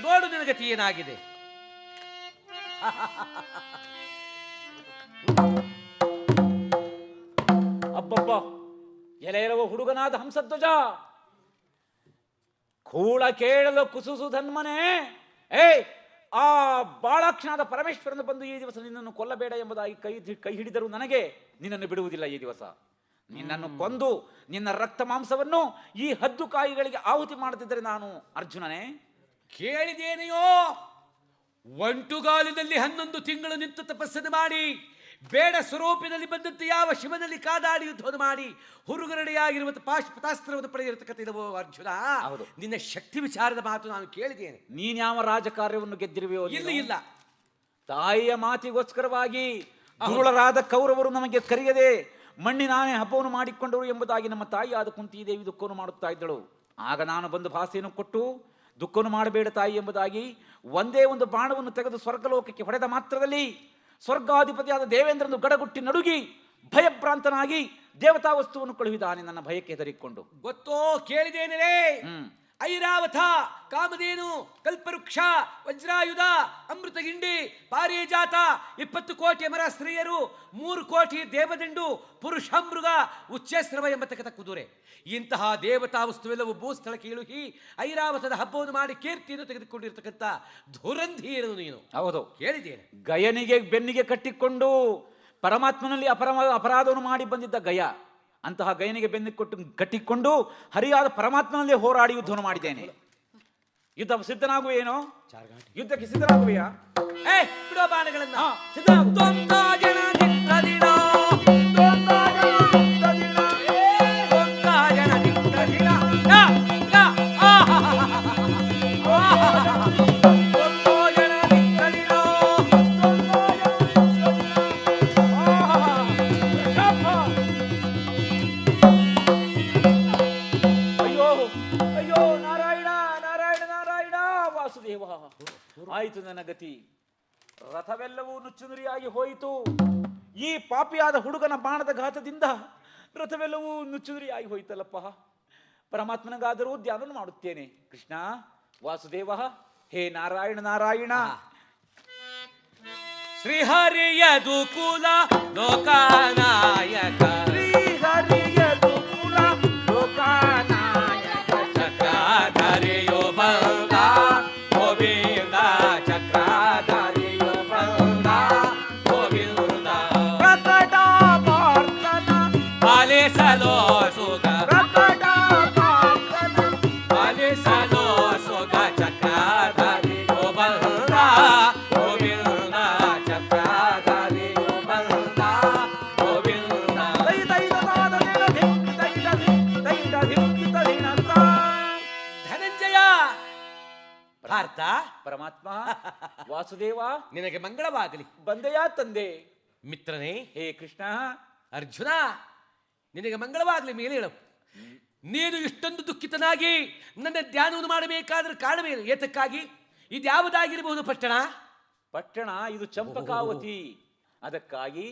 ನೋಡು ನಿನ್ನ ಗತಿ ಏನಾಗಿದೆ. ಅಬ್ಬಬ್ಬ, ಎಲೆಯರವ ಹುಡುಗನಾದ ಹಂಸಧ್ವಜ, ಕೂಳ ಕೇಳಲು ಕುಸುಸು ಧನ್ಮನೆ. ಏಯ್, ಆ ಬಾಳಾಕ್ಷನಾದ ಪರಮೇಶ್ವರನ ಬಂದು ಈ ದಿವಸ ನಿನ್ನನ್ನು ಕೊಲ್ಲಬೇಡ ಎಂಬುದಾಗಿ ಕೈ ಹಿಡಿದರೂ ನನಗೆ ನಿನ್ನನ್ನು ಬಿಡುವುದಿಲ್ಲ. ಈ ದಿವಸ ನಿನ್ನನ್ನು ಕೊಂದು ನಿನ್ನ ರಕ್ತ ಮಾಂಸವನ್ನು ಈ ಹದ್ದು ಕಾಯಿಗಳಿಗೆ ಆಹುತಿ ಮಾಡದಿದ್ದರೆ ನಾನು ಅರ್ಜುನನೇ. ಕೇಳಿದೇನೆಯೋ? ಒಂಟುಗಾಲಿನಲ್ಲಿ 11 ತಿಂಗಳು ನಿಂತು ತಪಸ್ಸನ್ನು ಮಾಡಿ ಬೇಡ ಸ್ವರೂಪದಲ್ಲಿ ಬಂದಂತೆ ಯಾವ ಶಿವನಲ್ಲಿ ಕಾದಾಡಿ ಯುದ್ಧವನ್ನು ಮಾಡಿ ಹುರುಗರಡೆಯಾಗಿರುವ ಪಾಶುಪತಾಸ್ತ್ರವನ್ನು ಪಡೆದಿರತಕ್ಕಂಥವು ಅರ್ಜುನ. ಹೌದು. ನಿನ್ನ ಶಕ್ತಿ ವಿಚಾರದ ಮಾತು ನಾನು ಕೇಳಿದ್ದೇನೆ. ನೀನ್ಯಾವ ರಾಜಕಾರ್ಯವನ್ನು ಗೆದ್ದಿರುವೆಯೋ? ಇಲ್ಲ. ತಾಯಿಯ ಮಾತಿಗೋಸ್ಕರವಾಗಿ ದುರುಳರಾದ ಕೌರವರು ನಮಗೆ ಕರೆಯದೆ ಮಣ್ಣಿನಾನೆ ಹಬ್ಬವನ್ನು ಮಾಡಿಕೊಂಡರು ಎಂಬುದಾಗಿ ನಮ್ಮ ತಾಯಿಯಾದ ಕುಂತಿದೇವಿ ದುಃಖವನ್ನು ಮಾಡುತ್ತಾ ಇದ್ದಳು. ಆಗ ನಾನು ಬಂದು ಭಾಷೆಯನ್ನು ಕೊಟ್ಟು ದುಃಖವನ್ನು ಮಾಡಬೇಡ ತಾಯಿ ಎಂಬುದಾಗಿ ಒಂದೇ ಒಂದು ಬಾಣವನ್ನು ತೆಗೆದು ಸ್ವರ್ಗಲೋಕಕ್ಕೆ ಹೊಡೆದ ಮಾತ್ರದಲ್ಲಿ ಸ್ವರ್ಗಾಧಿಪತಿಯಾದ ದೇವೇಂದ್ರನು ಗಡಗುಟ್ಟಿ ನಡುಗಿ ಭಯಭ್ರಾಂತನಾಗಿ ದೇವತಾ ವಸ್ತುವನ್ನು ಕಳುಹಿದಾನೆ ನನ್ನ ಭಯಕ್ಕೆ ಹೆದರಿಕೊಂಡು. ಗೊತ್ತೋ? ಕೇಳಿದೇನೆ. ಐರಾವತ, ಕಾಮಧೇನು, ಕಲ್ಪವೃಕ್ಷ, ವಜ್ರಾಯುಧ, ಅಮೃತಗಿಂಡಿ, ಪಾರಿಜಾತ, 20 ಕೋಟಿ ಮರ ಸ್ತ್ರೀಯರು, 3 ಕೋಟಿ ದೇವದಂಡು, ಪುರುಷಮೃಗ, ಉಚ್ಚೇಸ್ರವ ಎಂಬತಕ್ಕಂಥ ಕುದುರೆ, ಇಂತಹ ದೇವತಾ ವಸ್ತುವೆಲ್ಲವೂ ಭೂಸ್ಥಳಕ್ಕೆ ಇಳುಹಿ ಐರಾವತದ ಹಬ್ಬವನ್ನು ಮಾಡಿ ಕೀರ್ತಿಯನ್ನು ತೆಗೆದುಕೊಂಡಿರ್ತಕ್ಕಂಥ ಧುರಂಧೀರನು ನೀನು. ಹೌದು, ಕೇಳಿದ್ದೇನೆ. ಗಯನಿಗೆ ಬೆನ್ನಿಗೆ ಕಟ್ಟಿಕೊಂಡು ಪರಮಾತ್ಮನಲ್ಲಿ ಅಪರಾಧವನ್ನು ಮಾಡಿ ಬಂದಿದ್ದ ಗಯ, ಅಂತಹ ಗಯನಿಗೆ ಬೆನ್ನಿ ಕಟ್ಟಿಕೊಂಡು ಹರಿಯಾದ ಪರಮಾತ್ಮನಲ್ಲಿ ಹೋರಾಡಿ ಯುದ್ಧವನ್ನು ಮಾಡಿದ್ದೇನೆ. ಯುದ್ಧ ಸಿದ್ಧನಾಗುವೇನೋ? ಯುದ್ಧಕ್ಕೆ ಸಿದ್ಧನಾಗುವೆಯಾ? ಬಿಡೋ ಬಾಣಗಳನ್ನ. ಆಯಿತು ನನ್ನ ಗತಿ. ರಥವೆಲ್ಲವೂ ನುಚ್ಚುನುರಿಯಾಗಿ ಹೋಯಿತು. ಈ ಪಾಪಿಯಾದ ಹುಡುಗನ ಬಾಣದ ಘಾತದಿಂದ ರಥವೆಲ್ಲವೂ ನುಚ್ಚುನುರಿಯಾಗಿ ಹೋಯಿತಲ್ಲಪ್ಪ. ಪರಮಾತ್ಮನಿಗಾದರೂ ಧ್ಯಾನ ಮಾಡುತ್ತೇನೆ. ಕೃಷ್ಣ ವಾಸುದೇವ, ಹೇ ನಾರಾಯಣ ನಾರಾಯಣ. ಶ್ರೀಹರಿಯದು ಕುಲ ಲೋಕನಾಯಕ, ಶ್ರೀಹರಿಯದು ಕುಲ ಲೋಕನಾಯಕ, ಚಕ್ರಧಾರಿಯೋ ಬಂದ ಗೋವಿಂದ, ಚಕ್ರಧಾರಿಯೋ ಬಂದ ಗೋವಿಂದ, ಪ್ರಕಟ ಭಾರ್ತನ ಪಾಲಿಸಲೋ ಸುಖ, ಪ್ರಕಟ ಭಾರ್ತನ ಪಾಲಿಸಲೋ ಸುಖ, ಚಕ್ರಧಾರಿಯೋ ಬಂದ ಗೋವಿಂದ, ಚಕ್ರಧಾರಿಯೋ ಬಂದ ಗೋವಿಂದ. ಧನಂಜಯ, ಭಾರತ, ಪರಮಾತ್ಮ ವಾಸುದೇವ, ನಿನಗೆ ಮಂಗಳವಾಗಲಿ. ಬಂದೆಯಾ ತಂದೆ? ಮಿತ್ರನೇ, ಹೇ ಕೃಷ್ಣ, ಅರ್ಜುನ, ನಿನಗೆ ಮಂಗಳವಾಗಲಿ. ಮೇಲೆ ಹೇಳು. ನೀನು ಇಷ್ಟೊಂದು ದುಃಖಿತನಾಗಿ ನನ್ನ ಧ್ಯಾನವನ್ನು ಮಾಡಬೇಕಾದ್ರೆ ಕಾರಣವೇನು? ಏತಕ್ಕಾಗಿ? ಇದ್ಯಾವುದಾಗಿರಬಹುದು ಪಟ್ಟಣ? ಪಟ್ಟಣ ಇದು ಚಂಪಕಾವತಿ. ಅದಕ್ಕಾಗಿ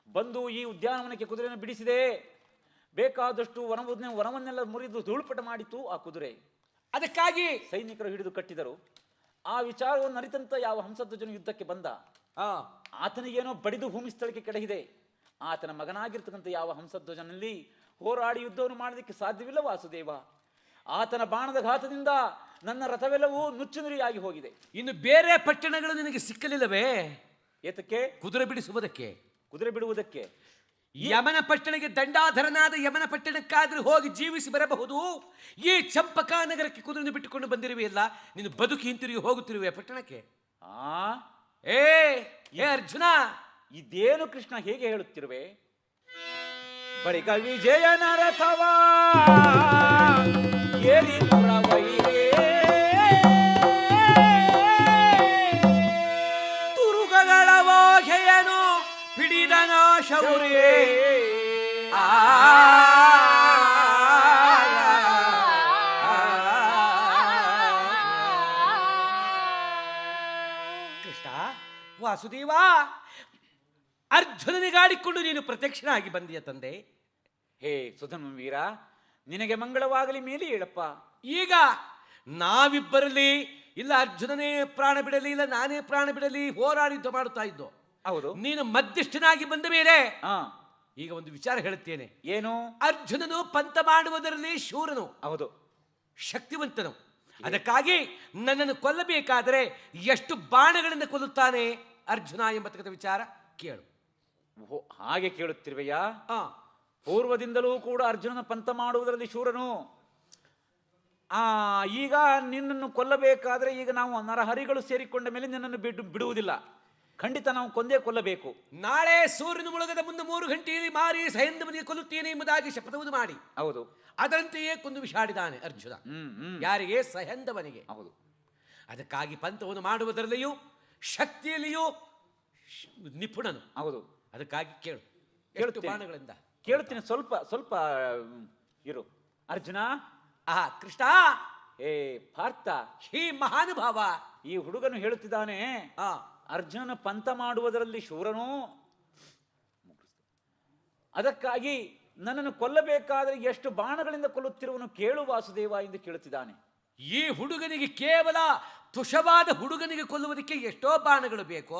ಬಂದು ಈ ಉದ್ಯಾನವನಕ್ಕೆ ಕುದುರೆಯನ್ನು ಬಿಡಿಸಿದೆ. ಬೇಕಾದಷ್ಟು ವನವನ್ನೆಲ್ಲ ಮುರಿದು ಧೂಳುಪಟ ಮಾಡಿತು ಆ ಕುದುರೆ. ಅದಕ್ಕಾಗಿ ಸೈನಿಕರು ಹಿಡಿದು ಕಟ್ಟಿದರು. ಆ ವಿಚಾರವನ್ನು ಅರಿತಂತ ಯಾವ ಹಂಸಧ್ವಜನು ಯುದ್ಧಕ್ಕೆ ಬಂದ, ಆತನಿಗೇನೋ ಬಡಿದು ಭೂಮಿ ಸ್ಥಳಕ್ಕೆ ಕೆಡಹಿದೆ. ಆತನ ಮಗನಾಗಿರ್ತಕ್ಕಂಥ ಯಾವ ಹಂಸಧ್ವಜನಲ್ಲಿ ಹೋರಾಡಿ ಯುದ್ಧವನ್ನು ಮಾಡೋದಕ್ಕೆ ಸಾಧ್ಯವಿಲ್ಲ ವಾಸುದೇವ. ಆತನ ಬಾಣದ ಘಾತದಿಂದ ನನ್ನ ರಥವೆಲ್ಲವೂ ನುಚ್ಚುನುರಿಯಾಗಿ ಹೋಗಿದೆ. ಇನ್ನು ಬೇರೆ ಪಟ್ಟಣಗಳು ನಿನಗೆ ಸಿಕ್ಕಲಿಲ್ಲವೇ? ಏತಕ್ಕೆ? ಕುದುರೆ ಬಿಡಿಸುವುದಕ್ಕೆ, ಕುದುರೆ ಬಿಡುವುದಕ್ಕೆ. ಯಮನ ಪಟ್ಟಣಕ್ಕೆ ದಂಡಾಧರನಾದ ಯಮನ ಪಟ್ಟಣಕ್ಕಾದ್ರೂ ಹೋಗಿ ಜೀವಿಸಿ ಬರಬಹುದು. ಈ ಚಂಪಕಾ ನಗರಕ್ಕೆ ಕುದುರೆ ಬಿಟ್ಟುಕೊಂಡು ಬಂದಿರುವೆಯಲ್ಲ, ನೀನು ಬದುಕಿ ಹಿಂತಿರುಗಿ ಹೋಗುತ್ತಿರುವೆ ಪಟ್ಟಣಕ್ಕೆ. ಏ ಅರ್ಜುನ, ಇದೇನು ಕೃಷ್ಣ ಹೇಗೆ ಹೇಳುತ್ತಿರುವೆ? ಬಳಿಕ ವಿಜಯನ ರಥವ ಏರಿ ತುರುಗಗಳ ವಾಘೆಯನು ಹಿಡಿದನ ಶೌರ್ಯ. ಕೃಷ್ಣ, ವಾಸುದೇವ, ಅರ್ಜುನನಿಗಾಡಿಕೊಂಡು ನೀನು ಪ್ರತ್ಯಕ್ಷನಾಗಿ ಬಂದಿಯ ತಂದೆ. ಹೇ ಸುಧನ್ವ ವೀರ, ನಿನಗೆ ಮಂಗಳವಾಗಲಿ ಮೇಲೆ ಹೇಳಪ್ಪ. ಈಗ ನಾವಿಬ್ಬರಲ್ಲಿ ಇಲ್ಲ ಅರ್ಜುನನೇ ಪ್ರಾಣ ಬಿಡಲಿ, ಇಲ್ಲ ನಾನೇ ಪ್ರಾಣ ಬಿಡಲಿ, ಹೋರಾಡಿದ್ದು ಮಾಡುತ್ತಾ ಇದ್ದೋ. ಹೌದು. ನೀನು ಮಧ್ಯಸ್ಥನಾಗಿ ಬಂದ ಮೇಲೆ ಹಾ, ಈಗ ಒಂದು ವಿಚಾರ ಹೇಳುತ್ತೇನೆ. ಏನು? ಅರ್ಜುನನು ಪಂಥ ಮಾಡುವುದರಲ್ಲಿ ಶೂರನು, ಹೌದು, ಶಕ್ತಿವಂತನು. ಅದಕ್ಕಾಗಿ ನನ್ನನ್ನು ಕೊಲ್ಲಬೇಕಾದರೆ ಎಷ್ಟು ಬಾಣಗಳಿಂದ ಕೊಲ್ಲುತ್ತಾನೆ ಅರ್ಜುನ ಎಂಬತಕ್ಕಂಥ ವಿಚಾರ ಕೇಳು. ಹಾಗೆ ಕೇಳುತ್ತಿರುವೆಯ? ಪೂರ್ವದಿಂದಲೂ ಕೂಡ ಅರ್ಜುನನ ಪಂಥ ಮಾಡುವುದರಲ್ಲಿ ಶೂರನು. ಈಗ ನಿನ್ನನ್ನು ಕೊಲ್ಲಬೇಕಾದ್ರೆ ಈಗ ನಾವು ನರಹರಿಗಳು ಸೇರಿಕೊಂಡ ಮೇಲೆ ನಿನ್ನನ್ನು ಬಿಡುವುದಿಲ್ಲ. ಖಂಡಿತ ನಾವು ಕೊಂದೇ ಕೊಲ್ಲಬೇಕು. ನಾಳೆ ಸೂರ್ಯನ ಮುಳುಗದ ಮುಂದೆ 3 ಗಂಟೆಯಲ್ಲಿ ಮಾರಿ ಸೈಂಧವನಿಗೆ ಕೊಲ್ಲುತ್ತೇನೆ ಎಂಬುದಾಗಿ ಶಪಥವನ್ನು ಮಾಡಿ, ಹೌದು, ಅದರಂತೆಯೇ ಕೊಂದು ಬಿಸಾಡಿದಾನೆ ಅರ್ಜುನ. ಯಾರಿಗೆ? ಸೈಂಧವನಿಗೆ. ಹೌದು. ಅದಕ್ಕಾಗಿ ಪಂಥವನ್ನು ಮಾಡುವುದರಲ್ಲಿಯೂ ಶಕ್ತಿಯಲ್ಲಿಯೂ ನಿಪುಣನು. ಹೌದು. ಅದಕ್ಕಾಗಿ ಕೇಳು, ಎಷ್ಟು ಬಾಣಗಳಿಂದ? ಕೇಳುತ್ತೇನೆ, ಸ್ವಲ್ಪ ಸ್ವಲ್ಪ ಇರು. ಅರ್ಜುನ, ಕೃಷ್ಣ, ಏ ಪಾರ್ಥ, ಈ ಮಹಾನುಭಾವ, ಈ ಹುಡುಗನು ಹೇಳುತ್ತಿದ್ದಾನೆ ಅರ್ಜುನನ ಪಂಥ ಮಾಡುವುದರಲ್ಲಿ ಶೂರನು. ಅದಕ್ಕಾಗಿ ನನ್ನನ್ನು ಕೊಲ್ಲಬೇಕಾದರೆ ಎಷ್ಟು ಬಾಣಗಳಿಂದ ಕೊಲ್ಲುತ್ತಿರುವನು ಕೇಳು ವಾಸುದೇವ ಎಂದು ಕೇಳುತ್ತಿದ್ದಾನೆ. ಈ ಹುಡುಗನಿಗೆ ಕೇವಲ ತುಷವಾದ ಹುಡುಗನಿಗೆ ಕೊಲ್ಲುವುದಕ್ಕೆ ಎಷ್ಟೋ ಬಾಣಗಳು ಬೇಕು.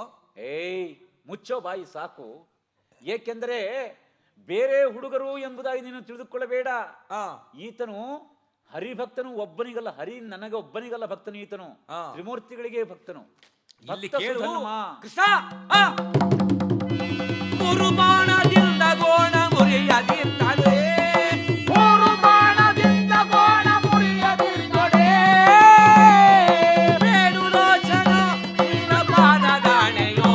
ಮುಚ್ಚೋ ಬಾಯಿ ಸಾಕು. ಏಕೆಂದರೆ ಬೇರೆ ಹುಡುಗರು ಎಂಬುದಾಗಿ ನೀನು ತಿಳಿದುಕೊಳ್ಳಬೇಡ. ಈತನು ಹರಿಭಕ್ತನು, ಒಬ್ಬನಿಗಲ್ಲ, ಹರಿ ನನಗೆ ಒಬ್ಬನಿಗಲ್ಲ ಭಕ್ತನು ಈತನು, ತ್ರಿಮೂರ್ತಿಗಳಿಗೆ ಭಕ್ತನು. ಕೃಷ್ಣ, 3 ಬಾಣದಿಂದ ಗೋಣ ಮುರಿಯದಿರ್ತಾನೆ, 3 ಬಾಣದಿಂದ ಗೋಣ ಮುರಿಯದಿರ್ತಾನೆ, ವೇಣುಲೋಚನ ನಿನ್ನ ಪಾದದಾಣೆಯೋ.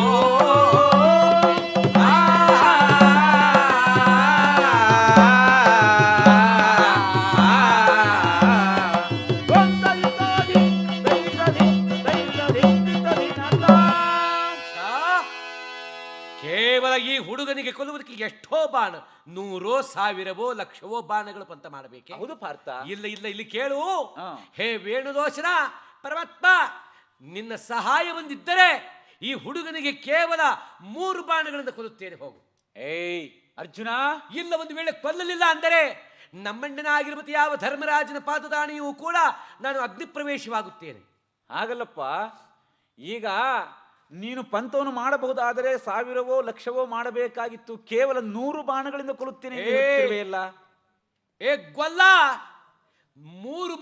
ಕೇವಲ ಈ ಹುಡುಗನಿಗೆ ಕೊಲ್ಲುವುದಕ್ಕೆ ಎಷ್ಟೋ ಬಾಣ, 100, 1000, ಲಕ್ಷವೋ ಬಾಣಗಳು ಪಂಥ ಮಾಡಬೇಕೆ? ಹೌದು ಪಾರ್ಥ. ಇಲ್ಲ ಇಲ್ಲ, ಇಲ್ಲಿ ಕೇಳು. ಹೇ ವೇಣುದೋಷನ ಪರಮಾತ್ಮ, ನಿನ್ನ ಸಹಾಯ ಹೊಂದಿದ್ದರೆ ಈ ಹುಡುಗನಿಗೆ ಕೇವಲ 3 ಬಾಣಗಳಿಂದ ಕೊಲ್ಲುತ್ತೇನೆ. ಹೋಗು. ಅರ್ಜುನ, ಇಲ್ಲ, ಒಂದು ವೇಳೆ ಕೊಲ್ಲಲಿಲ್ಲ ಅಂದರೆ ನಮ್ಮಣ್ಣನ ಆಗಿರ್ಬೋದು ಯಾವ ಧರ್ಮರಾಜನ ಪಾದದಾಣಿಯೂ ಕೂಡ ನಾನು ಅಗ್ನಿಪ್ರವೇಶವಾಗುತ್ತೇನೆ. ಹಾಗಲ್ಲಪ್ಪ, ಈಗ ನೀನು ಪಂಥವನ್ನು ಮಾಡಬಹುದಾದರೆ 1000ವೋ ಲಕ್ಷವೋ ಮಾಡಬೇಕಾಗಿತ್ತು. ಕೇವಲ 100 ಬಾಣಗಳಿಂದ ಕೊಲ್ಲುತ್ತೇನೆ ಎಲ್ಲ. ಗೊಲ್ಲ, 3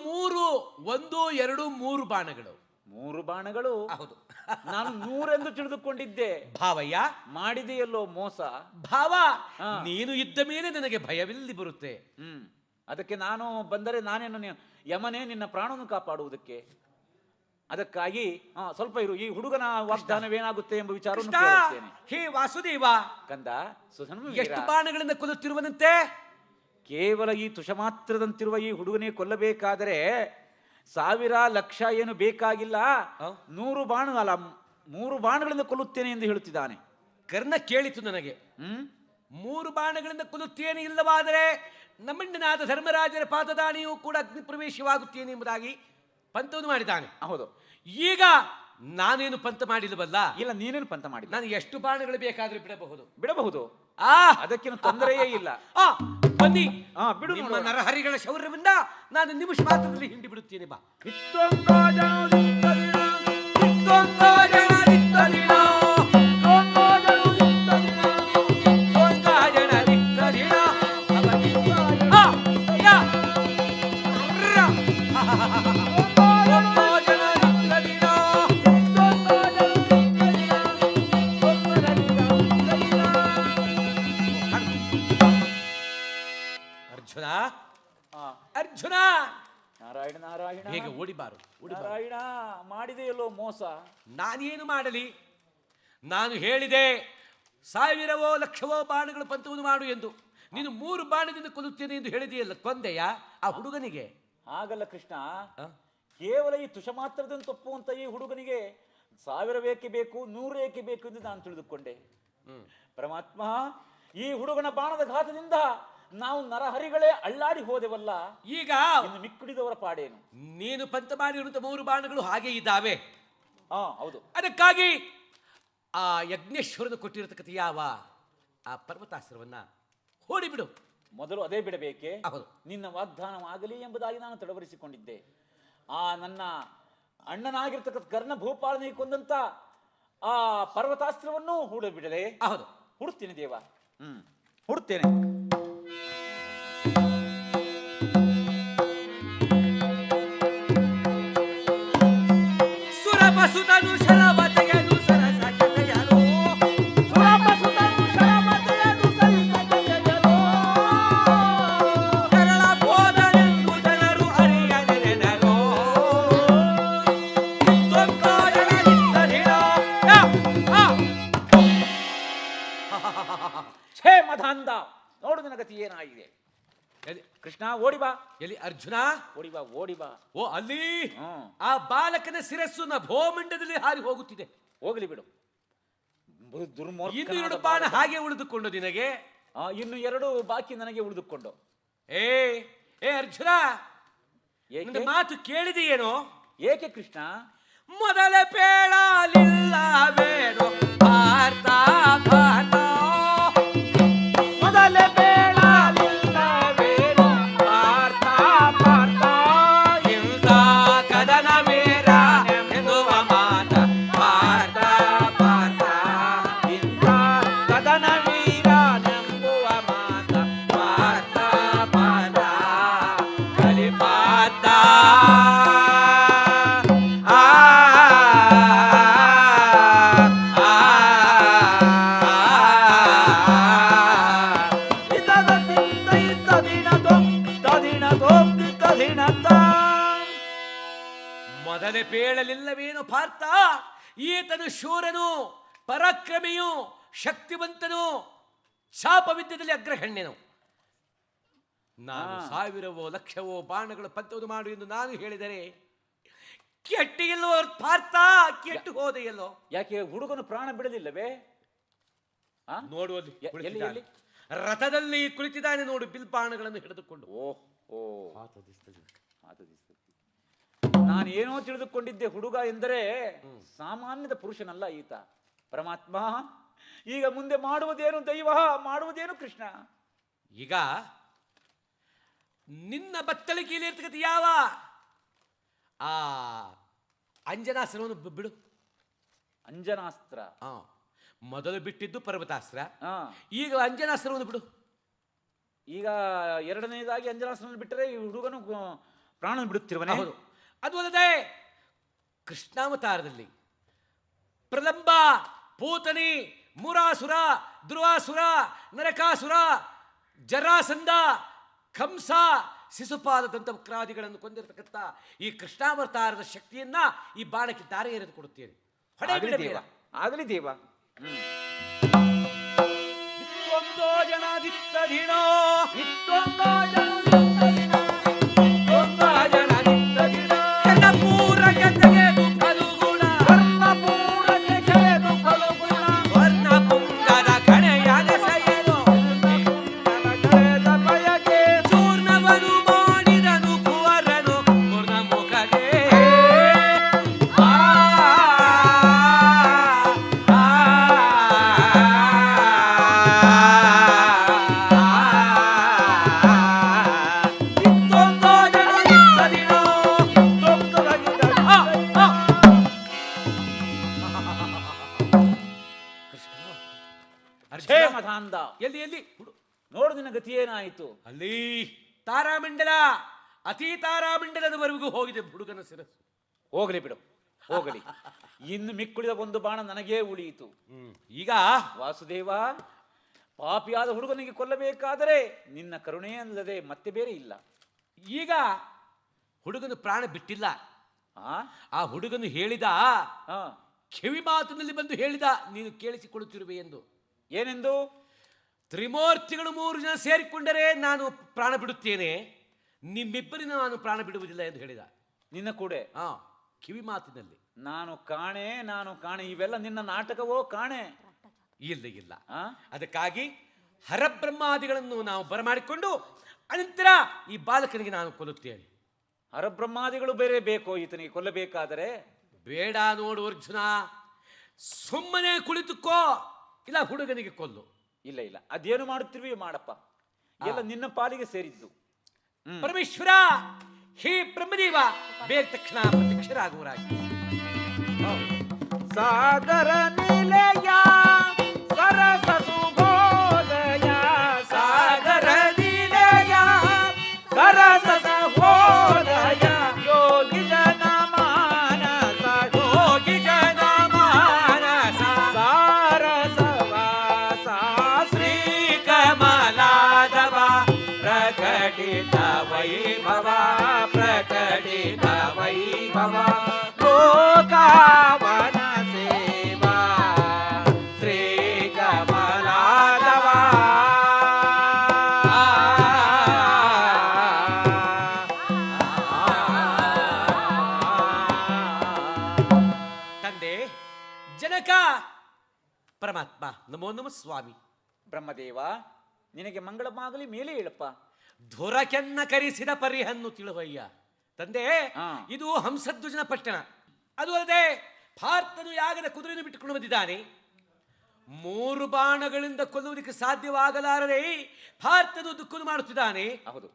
1 2 3 ಬಾಣಗಳು. 3 ಬಾಣಗಳು? ಹೌದು. ನಾನು 100 ಎಂದು ತಿಳಿದುಕೊಂಡಿದ್ದೆ. ಭಾವಯ್ಯ, ಮಾಡಿದೆಯಲ್ಲೋ ಮೋಸ. ಭಾವ, ನೀನು ಇದ್ದ ಮೇಲೆ ನನಗೆ ಭಯವಿಲ್ಲಿ ಬರುತ್ತೆ. ಅದಕ್ಕೆ ನಾನು ಬಂದರೆ ನಾನೇನು ಯಮನೇ ನಿನ್ನ ಪ್ರಾಣವನ್ನು ಕಾಪಾಡುವುದಕ್ಕೆ. ಅದಕ್ಕಾಗಿ ಸ್ವಲ್ಪ ಇರು. ಈ ಹುಡುಗನ ವಾಗ್ದಾನವೇನಾಗುತ್ತೆ ಎಂಬ ವಿಚಾರವನ್ನು ಕೇಳುತ್ತೇನೆ. ಹೇ ವಾಸುದೇವ, ಕಂದ ಸುಧನ್ವ, ಎಷ್ಟು ಬಾಣಗಳಿಂದ ಕೊಲ್ಲುತ್ತಿರುವನಂತೆ? ಕೇವಲ ಈ ತುಷ ಮಾತ್ರದಂತಿರುವ ಈ ಹುಡುಗನಿಗೆ ಕೊಲ್ಲಬೇಕಾದರೆ 1000 ಲಕ್ಷ ಏನು ಬೇಕಾಗಿಲ್ಲ. 100 ಬಾಣ ಅಲ್ಲ, 3 ಬಾಣಗಳಿಂದ ಕೊಲ್ಲುತ್ತೇನೆ ಎಂದು ಹೇಳುತ್ತಿದ್ದಾನೆ. ಕರ್ಣ ಕೇಳಿತು ನನಗೆ. 3 ಬಾಣಗಳಿಂದ ಕೊಲ್ಲುತ್ತೇನೆ, ಇಲ್ಲವಾದರೆ ನಮ್ಮಣ್ಣನಾದ ಧರ್ಮರಾಜರ ಪಾದದಾನಿಯೂ ಕೂಡ ಅಗ್ನಿ ಪ್ರವೇಶವಾಗುತ್ತೇನೆ ಎಂಬುದಾಗಿ ಪಂತವನ್ನು ಮಾಡಿದ್ದಾನೆ. ಹೌದು. ಈಗ ನಾನೇನು ಪಂತ ಮಾಡಿಲ್ಲವಲ್ಲ. ಇಲ್ಲ, ನೀನೇನು ಪಂತ ಮಾಡಿ. ನಾನು ಎಷ್ಟು ಬಾಣಗಳು ಬೇಕಾದ್ರೂ ಬಿಡಬಹುದು. ಬಿಡಬಹುದು, ಆ ಅದಕ್ಕೇನು ತೊಂದರೆಯೇ ಇಲ್ಲ. ಬನ್ನಿ, ಬಿಡು. ನಿಮ್ಮ ನರಹರಿಗಳ ಶೌರ್ಯವಿಂದ ನಾನು ನಿಮಿಷ ಮಾತ್ರದಲ್ಲಿ ಹಿಂಡಿ ಬಿಡುತ್ತೇನೆ. ಬಾ. ಅರ್ಜುನ, ನಾರಾಯಣ ನಾರಾಯಣ, ಹೇಗೆ ಓಡಿಬಾರು. ನಾರಾಯಣ, ಮಾಡಿದೆಯಲ್ಲೋ ಮೋಸ. ನಾನೇನು ಮಾಡಲಿ? ನಾನು ಹೇಳಿದೆ 1000ವೋ ಲಕ್ಷವೋ ಬಾಣಗಳು ಪಂತವನ್ನು ಮಾಡು ಎಂದು. ನೀನು 3 ಬಾಣದಿಂದ ಕೊಲ್ಲುತ್ತೇನೆ ಎಂದು ಹೇಳಿದೆಯಲ್ಲ, ಕೊಂದೆಯ ಆ ಹುಡುಗನಿಗೆ? ಹಾಗಲ್ಲ ಕೃಷ್ಣ, ಕೇವಲ ಈ ತುಷ ಮಾತ್ರದಂತ ತಪ್ಪುವಂತ ಈ ಹುಡುಗನಿಗೆ 1000 ಏಕೆ ಬೇಕು, 100 ಏಕೆ ಬೇಕು ಎಂದು ನಾನು ತಿಳಿದುಕೊಂಡೆ. ಪರಮಾತ್ಮ, ಈ ಹುಡುಗನ ಬಾಣದ ಘಾತದಿಂದ ನಾವು ನರಹರಿಗಳೇ ಅಳ್ಳಾಡಿ ಹೋದೆವಲ್ಲ. ಈಗ ಇನ್ನು ಮಿಕ್ಕುಳಿದವರ ಪಾಡೇನು? ನೀನು ಪಂತ ಮಾಡಿರುವಂತ 3 ಬಾಣಗಳು ಹಾಗೆ ಇದ್ದಾವೆ. ಹೌದು. ಅದಕ್ಕಾಗಿ ಆ ಯಜ್ಞೇಶ್ವರನು ಕೊಟ್ಟಿರತಕ್ಕಂಥ ಯಾವ ಆ ಪರ್ವತಾಸ್ತ್ರವನ್ನ ಹೂಡಿಬಿಡು. ಮೊದಲು ಅದೇ ಬಿಡಬೇಕೆ? ಹೌದು. ನಿನ್ನ ವಾಗ್ದಾನವಾಗಲಿ ಎಂಬುದಾಗಿ ನಾನು ತಡವರಿಸಿಕೊಂಡಿದ್ದೆ. ನನ್ನ ಅಣ್ಣನಾಗಿರ್ತಕ್ಕಂಥ ಕರ್ಣ ಭೂಪಾಲನಿಗೆ ಕೊಂದಂತ ಆ ಪರ್ವತಾಸ್ತ್ರವನ್ನು ಹೂಡಬಿಡಲೇ? ಹೌದು, ಹುಡುತ್ತೇನೆ ದೇವ, ಹುಡುತ್ತೇನೆ. ಸುರಪಸುತನು ಶರವತೆಯನು ಸರಸಗೆಯನು, ಸುರಪಸುತನು ಶರವತೆಯನು ಸರಸಗೆಯನು, ಕರಳ ಬೋಧನೆಂದು ಜನರು ಅರಿಯನೆನೆನರೋ, ಛೇ ಮಧಾಂಧ, ನೋಡು ನನ್ನ ಗತಿ ಏನಾಗಿದೆ. ಕೃಷ್ಣ, ಓಡಿ ಬಾ. ಎಲ್ಲಿ ಅರ್ಜುನ? ಓಡಿ ಬಾ, ಓಡಿ ಬಾ. ಓ, ಅಲ್ಲಿ ಆ ಬಾಲಕನ ಶಿರಸ್ಸು ಭೂಮಂಡದಲ್ಲಿ ಹಾರಿ ಹೋಗುತ್ತಿದೆ. ಹೋಗಲಿ ಬಿಡು. ಇನ್ನು 2 ಬಾಣ ಹಾಗೆ ಉಳಿದುಕೊಂಡು ನಿನಗೆ. ಇನ್ನು 2 ಬಾಕಿ ನನಗೆ ಉಳಿದುಕೊಂಡು. ಏ ಅರ್ಜುನ, ನನ್ನ ಮಾತು ಕೇಳಿದೆಯೇನೋ? ಏಕೆ ಕೃಷ್ಣ? ಮೊದಲ ಪೇಳಲಿಲ್ಲವೇನೋ ಭಾರತ ಭಾರತ, ಮೊದಲ ಪೇಳಲಿಲ್ಲವೇನೋ ಭಾರತ ಭಾರತ, ಇಂದ ಕದನ ವೀರ ಎನ್ನುವ ಮಾತ ಭಾರತ ಭಾರತ, ಇಂದ ಕದನ ವೀರ ಎಂಬುವ ಮಾತ ಭಾರತ ಭಾರತ, ಕಲಿ ಭಾರತ. ಮೊದಲೇ ಪೇಳಲಿಲ್ಲವೇನು ಪಾರ್ಥ? ಈತನು ಶೂರನು, ಪರಾಕ್ರಮಿಯು, ಶಕ್ತಿವಂತನು, ಶಾಪವಿದ್ಯದಲ್ಲಿ ಅಗ್ರಗಣ್ಯನು. ನಾನು 1000ವೋ ಲಕ್ಷವೋ ಬಾಣಗಳು ಪಂತವನ್ನು ಮಾಡು ಎಂದು ನಾನು ಹೇಳಿದರೆ ಕೆಟ್ಟಿಲ್ಲೋ ಪಾರ್ಥ, ಕೆಟ್ಟು ಹೋದೆಯಲ್ಲೋ. ಯಾಕೆ ಹುಡುಗನು ಪ್ರಾಣ ಬಿಡಲಿಲ್ಲವೇ? ನೋಡುವಲ್ಲಿ ಎಲ್ಲಿ? ರಥದಲ್ಲಿ ಕುಳಿತಿದ್ದಾನೆ ನೋಡು, ಬಿಲ್ಬಾಣಗಳನ್ನು ಹಿಡಿದುಕೊಂಡು. ನಾನು ಏನೋ ತಿಳಿದುಕೊಂಡಿದ್ದೆ, ಹುಡುಗ ಎಂದರೆ ಸಾಮಾನ್ಯದ ಪುರುಷನಲ್ಲ ಈತ. ಪರಮಾತ್ಮ, ಈಗ ಮುಂದೆ ಮಾಡುವುದೇನು ದೈವ, ಮಾಡುವುದೇನು ಕೃಷ್ಣ? ಈಗ ನಿನ್ನ ಬತ್ತಳಿಕೆಯಲ್ಲಿ ಇರ್ತಕ್ಕಂಥ ಯಾವ ಆ ಅಂಜನಾಸ್ತ್ರವನ್ನು ಬಿಡು. ಅಂಜನಾಸ್ತ್ರ ಮೊದಲು ಬಿಟ್ಟಿದ್ದು ಪರ್ವತಾಸ್ತ್ರ, ಈಗ ಅಂಜನಾಸ್ತ್ರವನ್ನು ಬಿಡು. ಈಗ 2ನೇದಾಗಿ ಅಂಜನಾಸ್ತ್ರವನ್ನು ಬಿಟ್ಟರೆ ಈ ಹುಡುಗನು ಪ್ರಾಣ ಬಿಡುತ್ತಿರುವನೇ? ಹೌದು. ಅದು ಅಲ್ಲದೆ ಕೃಷ್ಣಾವತಾರದಲ್ಲಿ ಪ್ರಲಂಬ, ಪೂತನಿ, ಮುರಾಸುರ, ಧ್ರುವಾಸುರ, ನರಕಾಸುರ, ಜರಾಸಂಧ, ಕಂಸ, ಶಿಶುಪಾಲ ದಂತವಕ್ರಾದಿಗಳನ್ನು ಕೊಂದಿರತಕ್ಕಂಥ ಈ ಕೃಷ್ಣಾವತಾರದ ಶಕ್ತಿಯನ್ನ ಈ ಬಾಣಕ್ಕೆ ದಾರಿ ಎರೆದು ಕೊಡುತ್ತೇನೆ. ಆಗಲಿ ದೇವ. ಸ್ವರ್ಣ ಪುಂಗದ ಕಣೆಯಾದ ಸಯನು ಅಂದ. ಎಲ್ಲಿ ಎಲ್ಲಿ ನೋಡು ನಿನ್ನ ಗತಿ ಏನಾಯಿತು. ಅಲ್ಲಿ ತಾರಾಮಂಡಲ, ಅತಿ ತಾರಾಮಂಡಲದವರೆಗೂ ಹೋಗಿದೆ ಹುಡುಗನ ಶಿರಸ್ಸು. ಹೋಗಲಿ ಬಿಡು, ಹೋಗಲಿ. ಇನ್ನು ಮಿಕ್ಕುಳಿದ ಒಂದು ಬಾಣ ನನಗೇ ಉಳಿಯಿತು. ಈಗ ವಾಸುದೇವ, ಪಾಪಿಯಾದ ಹುಡುಗನಿಗೆ ಕೊಲ್ಲಬೇಕಾದರೆ ನಿನ್ನ ಕರುಣೆ ಅಲ್ಲದೆ ಮತ್ತೆ ಬೇರೆ ಇಲ್ಲ. ಈಗ ಹುಡುಗನು ಪ್ರಾಣ ಬಿಟ್ಟಿಲ್ಲ. ಆ ಹುಡುಗನು ಹೇಳಿದ, ಕಿವಿ ಮಾತಿನಲ್ಲಿ ಬಂದು ಹೇಳಿದ, ನೀನು ಕೇಳಿಸಿಕೊಳ್ಳುತ್ತಿರುವೆ ಎಂದು. ಏನೆಂದು? ತ್ರಿಮೂರ್ತಿಗಳು 3 ಜನ ಸೇರಿಕೊಂಡರೆ ನಾನು ಪ್ರಾಣ ಬಿಡುತ್ತೇನೆ, ನಿಮ್ಮಿಬ್ಬರಿನ ನಾನು ಪ್ರಾಣ ಬಿಡುವುದಿಲ್ಲ ಎಂದು ಹೇಳಿದ. ನಿನ್ನ ಕೂಡ ಕಿವಿ ಮಾತಿನಲ್ಲಿ. ನಾನು ಕಾಣೆ, ನಾನು ಕಾಣೆ, ಇವೆಲ್ಲ ನಿನ್ನ ನಾಟಕವೋ ಕಾಣೆ? ಇಲ್ಲ ಇಲ್ಲ. ಅದಕ್ಕಾಗಿ ಹರಬ್ರಹ್ಮಾದಿಗಳನ್ನು ನಾವು ಬರಮಾಡಿಕೊಂಡು ಅನಂತರ ಈ ಬಾಲಕನಿಗೆ ನಾನು ಕೊಲ್ಲುತ್ತೇನೆ. ಹರಬ್ರಹ್ಮಾದಿಗಳು ಬೇರೆ ಬೇಕೋ ಈತನಿಗೆ ಕೊಲ್ಲಬೇಕಾದರೆ? ಬೇಡ ನೋಡು ಅರ್ಜುನ, ಸುಮ್ಮನೆ ಕುಳಿತುಕೋ, ಇಲ್ಲ ಹುಡುಗನಿಗೆ ಕೊಲ್ಲು. ಇಲ್ಲ ಇಲ್ಲ, ಅದೇನು ಮಾಡುತ್ತಿರುವೆ ಮಾಡಪ್ಪ, ಎಲ್ಲ ನಿನ್ನ ಪಾಲಿಗೆ ಸೇರಿದ್ದು. ಪರಮೇಶ್ವರ, ಹೇ ಬ್ರಹ್ಮದೇವ, ಬೇಗ ತಕ್ಷಣ ಪ್ರತ್ಯಕ್ಷರಾಗುವರಾಗಿ. ಸಾಗರ ನಿಲಯ ಸರಸ ಸುಬೋಧಯ, ಸಾಗರ ನಿಲಯ ಸರಸ ಸುಬೋಧಯ, ಯೋಗಿ ಜನ ಮಾನಸ, ಯೋಗಿ ಜನ ಮಾನಸ, ಸಾರಸವಾಸ ಶ್ರೀ ಕಮಲಾದವ, ಪ್ರಕಟಿತ ವೈಭವ, ಪ್ರಕಟಿತ ವೈಭವ, ಲೋಕಾವನ ಸೇವಾ ಶ್ರೀ ಕಮಲಾದವ. ತಂದೆ ಜನಕ, ಪರಮಾತ್ಮ, ನಮೋ ನಮ ಸ್ವಾಮಿ. ಬ್ರಹ್ಮದೇವ, ನಿನಗೆ ಮಂಗಳವಾಗಲಿ, ಮೇಲೆ ಹೇಳಪ್ಪ. ಧುರಕೆನ್ನ ಕರಿಸಿದ ಪರಿಹನ್ನು ತಿಳುವಯ್ಯ. ತಂದೆ, ಇದು ಹಂಸಧ್ವಜನ ಪಟ್ಟಣ. ಅದು ಅಲ್ಲದೆ ಭಾರತನು ಯಾಗದ ಕುದುರೆಯನ್ನು ಬಿಟ್ಟುಕೊಂಡು ಬಂದಿದ್ದಾನೆ. 3 ಬಾಣಗಳಿಂದ ಕೊಲ್ಲುವುದಕ್ಕೆ ಸಾಧ್ಯವಾಗಲಾರದೆ ಭಾರತನು ದುಃಖವನ್ನು ಮಾಡುತ್ತಿದ್ದಾನೆ. ಹೌದು,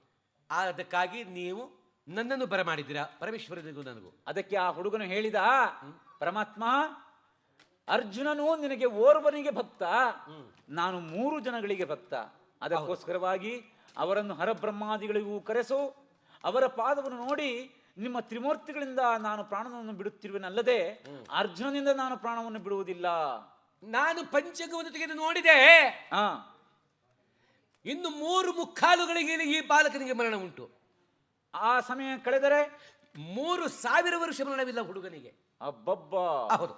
ಅದಕ್ಕಾಗಿ ನೀವು ನನ್ನನ್ನು ಬರಮಾಡಿದ್ದೀರಾ, ಪರಮೇಶ್ವರನಿಗೂ ನನಗೂ. ಅದಕ್ಕೆ ಆ ಹುಡುಗನು ಹೇಳಿದ, ಪರಮಾತ್ಮ, ಅರ್ಜುನನು ನಿನಗೆ ಓರ್ವನಿಗೆ ಭಕ್ತ, ನಾನು 3 ಜನಗಳಿಗೆ ಭಕ್ತ. ಅದಕ್ಕೋಸ್ಕರವಾಗಿ ಅವರನ್ನು ಹರಬ್ರಹ್ಮಾದಿಗಳಿಗೂ ಕರೆಸು, ಅವರ ಪಾದವನ್ನು ನೋಡಿ ನಿಮ್ಮ ತ್ರಿಮೂರ್ತಿಗಳಿಂದ ನಾನು ಪ್ರಾಣವನ್ನು ಬಿಡುತ್ತಿರುವೆನಲ್ಲದೆ ಅರ್ಜುನನಿಂದ ನಾನು ಪ್ರಾಣವನ್ನು ಬಿಡುವುದಿಲ್ಲ. ನಾನು ಪಂಚಗವನ್ನು ತೆಗೆದು ನೋಡಿದೆ, ಇನ್ನು 3 ಮುಕ್ಕಾಲುಗಳಿಗೆ ಈ ಬಾಲಕನಿಗೆ ಮರಣ ಉಂಟು. ಆ ಸಮಯ ಕಳೆದರೆ 3000 ವರ್ಷ ಮರಣವಿಲ್ಲ ಹುಡುಗನಿಗೆ. ಅಬ್ಬಬ್ಬ, ಹೌದು.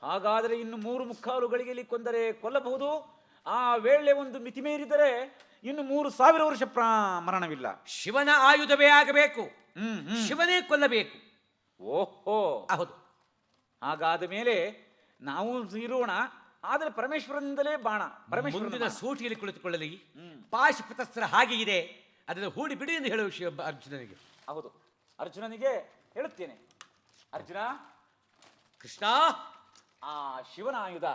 ಹಾಗಾದರೆ ಇನ್ನು 3 ಮುಕ್ಕಾಲುಗಳಿಗೆ ಕೊಂದರೆ ಕೊಲ್ಲಬಹುದು. ಆ ವೇಳೆ ಒಂದು ಮಿತಿ ಮೀರಿದರೆ ಇನ್ನು 3000 ವರ್ಷ ಮರಣವಿಲ್ಲ. ಶಿವನ ಆಯುಧವೇ ಆಗಬೇಕು, ಶಿವನೇ ಕೊಲ್ಲಬೇಕು. ಓಹೋ, ಹೌದು. ಹಾಗಾದ ಮೇಲೆ ನಾವು ಇರೋಣ, ಆದರೆ ಪರಮೇಶ್ವರನಿಂದಲೇ ಬಾಣ. ಮುಂದಿನ ಸೂಟಿಯಲ್ಲಿ ಕುಳಿತುಕೊಳ್ಳಲಿ. ಪಾಶುಪತಸ್ತ್ರ ಹಾಗೆ ಇದೆ, ಅದನ್ನು ಹೂಡಿ ಬಿಡಿ ಎಂದು ಹೇಳುವ ವಿಷಯ ಅರ್ಜುನನಿಗೆ. ಹೌದು, ಅರ್ಜುನನಿಗೆ ಹೇಳುತ್ತೇನೆ. ಅರ್ಜುನ, ಕೃಷ್ಣ, ಆ ಶಿವನ ಆಯುಧ,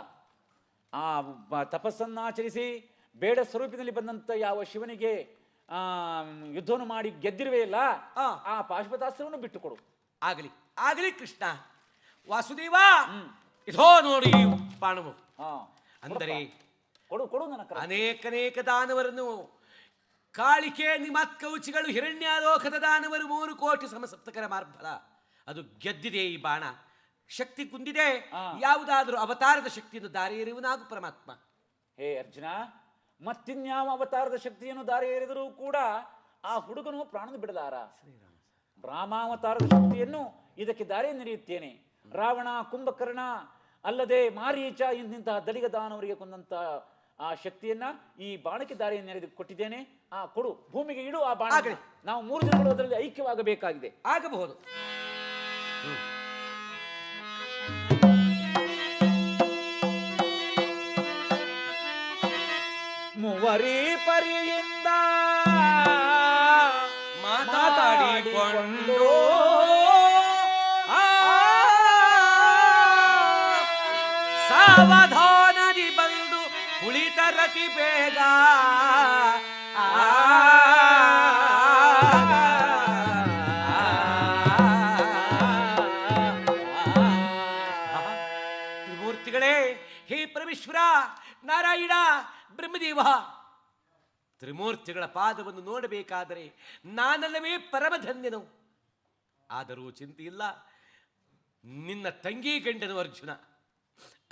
ಆ ತಪಸ್ಸನ್ನಾಚರಿಸಿ ಬೇಡ ಸ್ವರೂಪದಲ್ಲಿ ಬಂದಂತ ಯಾವ ಶಿವನಿಗೆ ಯುದ್ಧವನ್ನು ಮಾಡಿ ಗೆದ್ದಿರುವೆಯಲ್ಲ, ಆ ಪಾಶುಪತಾಸ್ತ್ರವನ್ನು ಬಿಟ್ಟುಕೊಡು. ಆಗಲಿ ಆಗಲಿ ಕೃಷ್ಣ. ವಾಸುದೇವ, ಇದೋ ನೋಡಿ ಬಾಣವು. ಅಂದರೆ ಕೊಡು ಕೊಡು ನನ್ನ ಅನೇಕ ದಾನವರನ್ನು, ಕಾಳಿಕೆ ನಿಮತ್ಕೌಚಿಗಳು, ಹಿರಣ್ಯಾಲೋಕದ ದಾನವರು 3 ಕೋಟಿ ಸಮಸಪ್ತಕರ ಮಾರ್ಬಲ, ಅದು ಗೆದ್ದಿದೆ. ಈ ಬಾಣ ಶಕ್ತಿ ಕುಂದಿದೆ. ಯಾವುದಾದ್ರೂ ಅವತಾರದ ಶಕ್ತಿಯನ್ನು ದಾರಿ ಎರೆಯುವನಾಗು ಪರಮಾತ್ಮ. ಹೇ ಅರ್ಜುನ, ಮತ್ತಿನ್ಯಾವ ಅವತಾರದ ಶಕ್ತಿಯನ್ನು ದಾರಿ ಎರೆದರೂ ಕೂಡ ಆ ಹುಡುಗನು ಪ್ರಾಣ ಬಿಡಲಾರ. ರಾಮಾವತಾರದ ಶಕ್ತಿಯನ್ನು ಇದಕ್ಕೆ ದಾರಿ ನೆರೆಯುತ್ತೇನೆ. ರಾವಣ, ಕುಂಭಕರ್ಣ, ಅಲ್ಲದೆ ಮಾರೀಚ ಇಂತಹ ದಲಿಗ ದಾನವರಿಗೆ ಕೊಂದಂತ ಆ ಶಕ್ತಿಯನ್ನ ಈ ಬಾಣಕ್ಕೆ ದಾರಿಯನ್ನು ನೆರೆದು ಕೊಟ್ಟಿದ್ದೇನೆ. ಕೊಡು, ಭೂಮಿಗೆ ಇಡು ಆ ಬಾಣ. ನಾವು 3 ಜನಗಳು ಅದರಲ್ಲಿ ಐಕ್ಯವಾಗಬೇಕಾಗಿದೆ. ಆಗಬಹುದು. ಮೂವರಿ ಪರಿಯಿಂದ ಮಾತಾಡಿಕೊಂಡು ಸಾವಧಾನದಿ ಬಂದು ಕುಳಿತರತಿ ಬೇಗ. ತ್ರಿಮೂರ್ತಿಗಳೇ, ಹೇ ಪರಮೇಶ್ವರ, ನಾರಾಯಣ, ಬ್ರಹ್ಮ ಬ್ರಹ್ಮದೇವ, ತ್ರಿಮೂರ್ತಿಗಳ ಪಾದವನ್ನು ನೋಡಬೇಕಾದರೆ ನಾನಲ್ಲವೇ ಪರಮಧನ್ಯನು. ಆದರೂ ಚಿಂತೆಯಿಲ್ಲ, ನಿನ್ನ ತಂಗಿ ಗಂಡನು ಅರ್ಜುನ,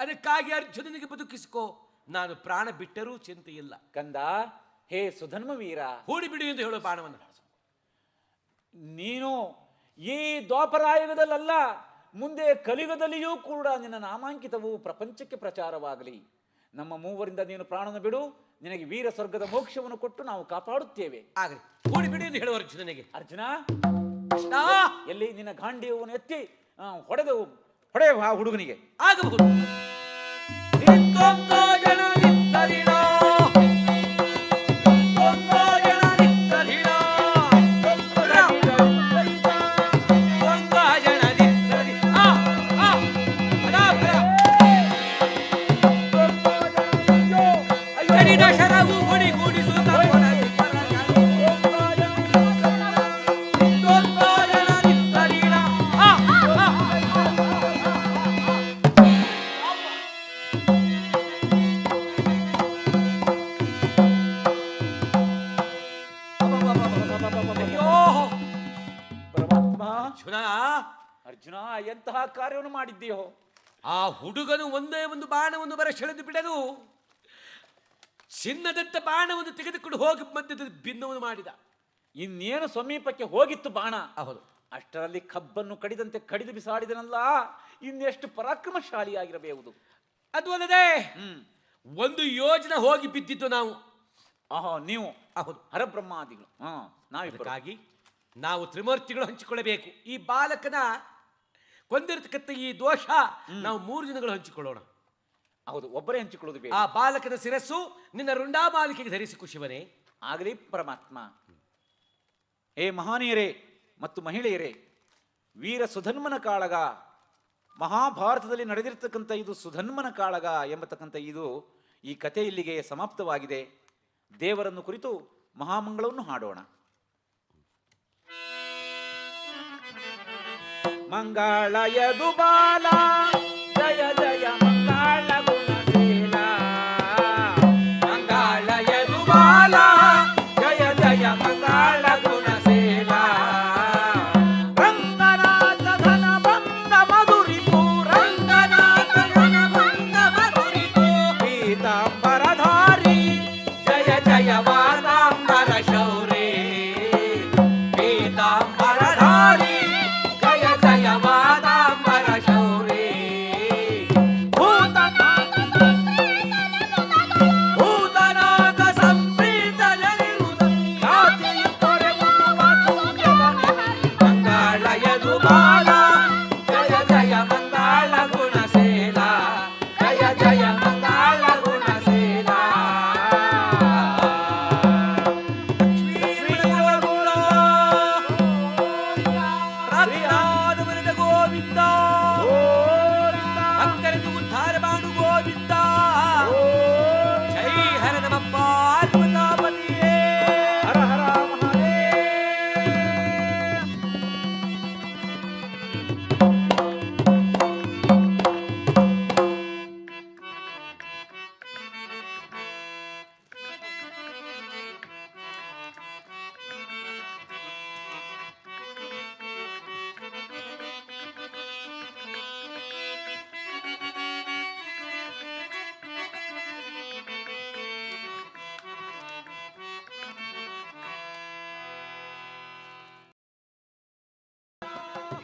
ಅದಕ್ಕಾಗಿ ಅರ್ಜುನನಿಗೆ ಬದುಕಿಸಿಕೋ, ನಾನು ಪ್ರಾಣ ಬಿಟ್ಟರೂ ಚಿಂತೆಯಿಲ್ಲ. ಕಂದ, ಹೇ ಸುಧನ್ಮ ವೀರ, ಹೂಡಿಬಿಡು ಎಂದು ಹೇಳೋ ಬಾಣವನ್ನು. ನೀನು ಈ ದ್ವಾಪರಾಯುಗದಲ್ಲ, ಮುಂದೆ ಕಲಿಯುಗದಲ್ಲಿಯೂ ಕೂಡ ನಿನ್ನ ನಾಮಾಂಕಿತವು ಪ್ರಪಂಚಕ್ಕೆ ಪ್ರಚಾರವಾಗಲಿ. ನಮ್ಮ ಮೂವರಿಂದ ನೀನು ಪ್ರಾಣವನ್ನು ಬಿಡು, ನಿನಗೆ ವೀರ ಸ್ವರ್ಗದ ಮೋಕ್ಷವನ್ನು ಕೊಟ್ಟು ನಾವು ಕಾಪಾಡುತ್ತೇವೆ. ಆಗಲಿ, ಹೂಡಿಬಿಡು ಎಂದು ಹೇಳುವ ಅರ್ಜುನನಿಗೆ. ಅರ್ಜುನ, ಕೃಷ್ಣ, ಎಲ್ಲಿ ನಿನ್ನ ಗಾಂಡೀವವನ್ನು ಎತ್ತಿ ಹೊಡೆಯ ಆ ಹುಡುಗನಿಗೆ. ಆಗಬಹುದು. ಅರ್ಜುನ, ಎಂತಹ ಕಾರ್ಯವನ್ನು ಮಾಡಿದ್ದೀಯೋ. ಆ ಹುಡುಗನು ಒಂದೇ ಒಂದು ಬಾಣವನ್ನು ಬರಸೆಳೆದು ಬಿಡಲು ಚಿನ್ನದಂತ ಬಾಣವನ್ನು ತೆಗೆದುಕೊಂಡು ಹೋಗಿ ಮಧ್ಯದಲ್ಲಿ ಭಿನ್ನವನ್ನು ಮಾಡಿದ. ಇನ್ನೇನು ಸಮೀಪಕ್ಕೆ ಹೋಗಿತ್ತು ಬಾಣ. ಹೌದು, ಅಷ್ಟರಲ್ಲಿ ಕಬ್ಬನ್ನು ಕಡಿದಂತೆ ಕಡಿದು ಬಿಸಾಡಿದನಲ್ಲ, ಇನ್ನೆಷ್ಟು ಪರಾಕ್ರಮಶಾಲಿಯಾಗಿರಬಹುದು. ಅದು ಅಲ್ಲದೆ ಒಂದು ಯೋಜನೆ ಹೋಗಿ ಬಿದ್ದಿದ್ದು ನಾವು. ನೀವು ಹೌದು, ಹರಬ್ರಹ್ಮಾದಿಗಳು. ನಾವಿಬ್ಬರಾಗಿ ನಾವು ತ್ರಿಮೂರ್ತಿಗಳು ಹಂಚಿಕೊಳ್ಳಬೇಕು. ಈ ಬಾಲಕನ ಕೊಂದಿರತಕ್ಕಂಥ ಈ ದೋಷ ನಾವು 3 ದಿನಗಳು ಹಂಚಿಕೊಳ್ಳೋಣ. ಹೌದು, ಒಬ್ಬರೇ ಹಂಚಿಕೊಳ್ಳೋದು ಬೇಕು. ಆ ಬಾಲಕನ ಶಿರಸ್ಸು ನಿನ್ನ ರುಂಡಾಮಾಲಿಕೆಗೆ ಧರಿಸಿಕು ಶಿವನೇ. ಆಗಲಿ ಪರಮಾತ್ಮ. ಹೇ ಮಹಾನೀಯರೇ ಮತ್ತು ಮಹಿಳೆಯರೇ, ವೀರ ಸುಧನ್ಮನ ಕಾಳಗ, ಮಹಾಭಾರತದಲ್ಲಿ ನಡೆದಿರ್ತಕ್ಕಂಥ ಇದು ಸುಧನ್ಮನ ಕಾಳಗ ಎಂಬತಕ್ಕಂಥ ಈ ಕಥೆ ಇಲ್ಲಿಗೆ ಸಮಾಪ್ತವಾಗಿದೆ. ದೇವರನ್ನು ಕುರಿತು ಮಹಾಮಂಗಳವನ್ನು ಹಾಡೋಣ. ಮಂಗಳಯದು ಬಾಲ, ಜಯ ಜಯ ಮಂಗಳ ಗುಣಶೀಲ. ಮಂಗಳಯದು ಬಾಲ, ಜಯ ಜಯ ಮಂಗಳ ಗುಣಶೀಲ. ರಂಗನಾಥ ಧನ ಬಂದ ಮಧುರಿಪು, ರಂಗನಾಥ ಧನ ಬಂದ ಮಧುರಿಪು. ಪೀತಾಂಬರಧಾರಿ, ಜಯ ಜಯ ವಾದಾಂಬರ ಶೌರೇ. ಪೀತಾಂಬರಧಾರಿ, ವಾದಾಂಬರ ಶೌರೇ. ಭೂತನಾಥ ಸಂಪ್ರೀತ ಮಂಗಳಯದು ಬಾಲ, ಜಯ ಜಯ ಮಂಗಳ ಗುಣಶೀಲ. ಜಯ ಜಯ ಮಂಗಳ ಗುಣಶೀಲ. ಗೋವಿಂದ ಭಕ್ತರನ್ನು ಉದ್ಧಾರ ಮಾಡು ಗೋವಿಂದ. ಜೈ ಹರ ನಮ ಪಾರ್ವತಾಪತಿಯೇ. ಹರ ಹರ Mahadeva.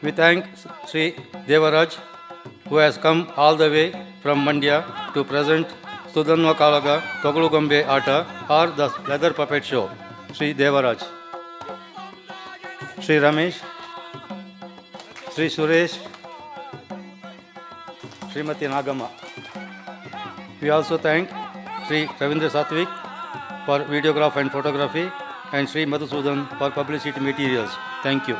We thank Sri Devaraj, who has come all the way from Mandya to present Sudhanma Kalaga Togulugombe Ata, or the leather puppet show. Sri Devaraj, Sri Ramesh, Sri Suresh, Srimati Nagama. We also thank Sri Ravindra Satvik for videography and photography, and Sri Madhusudan for publicity materials. Thank you.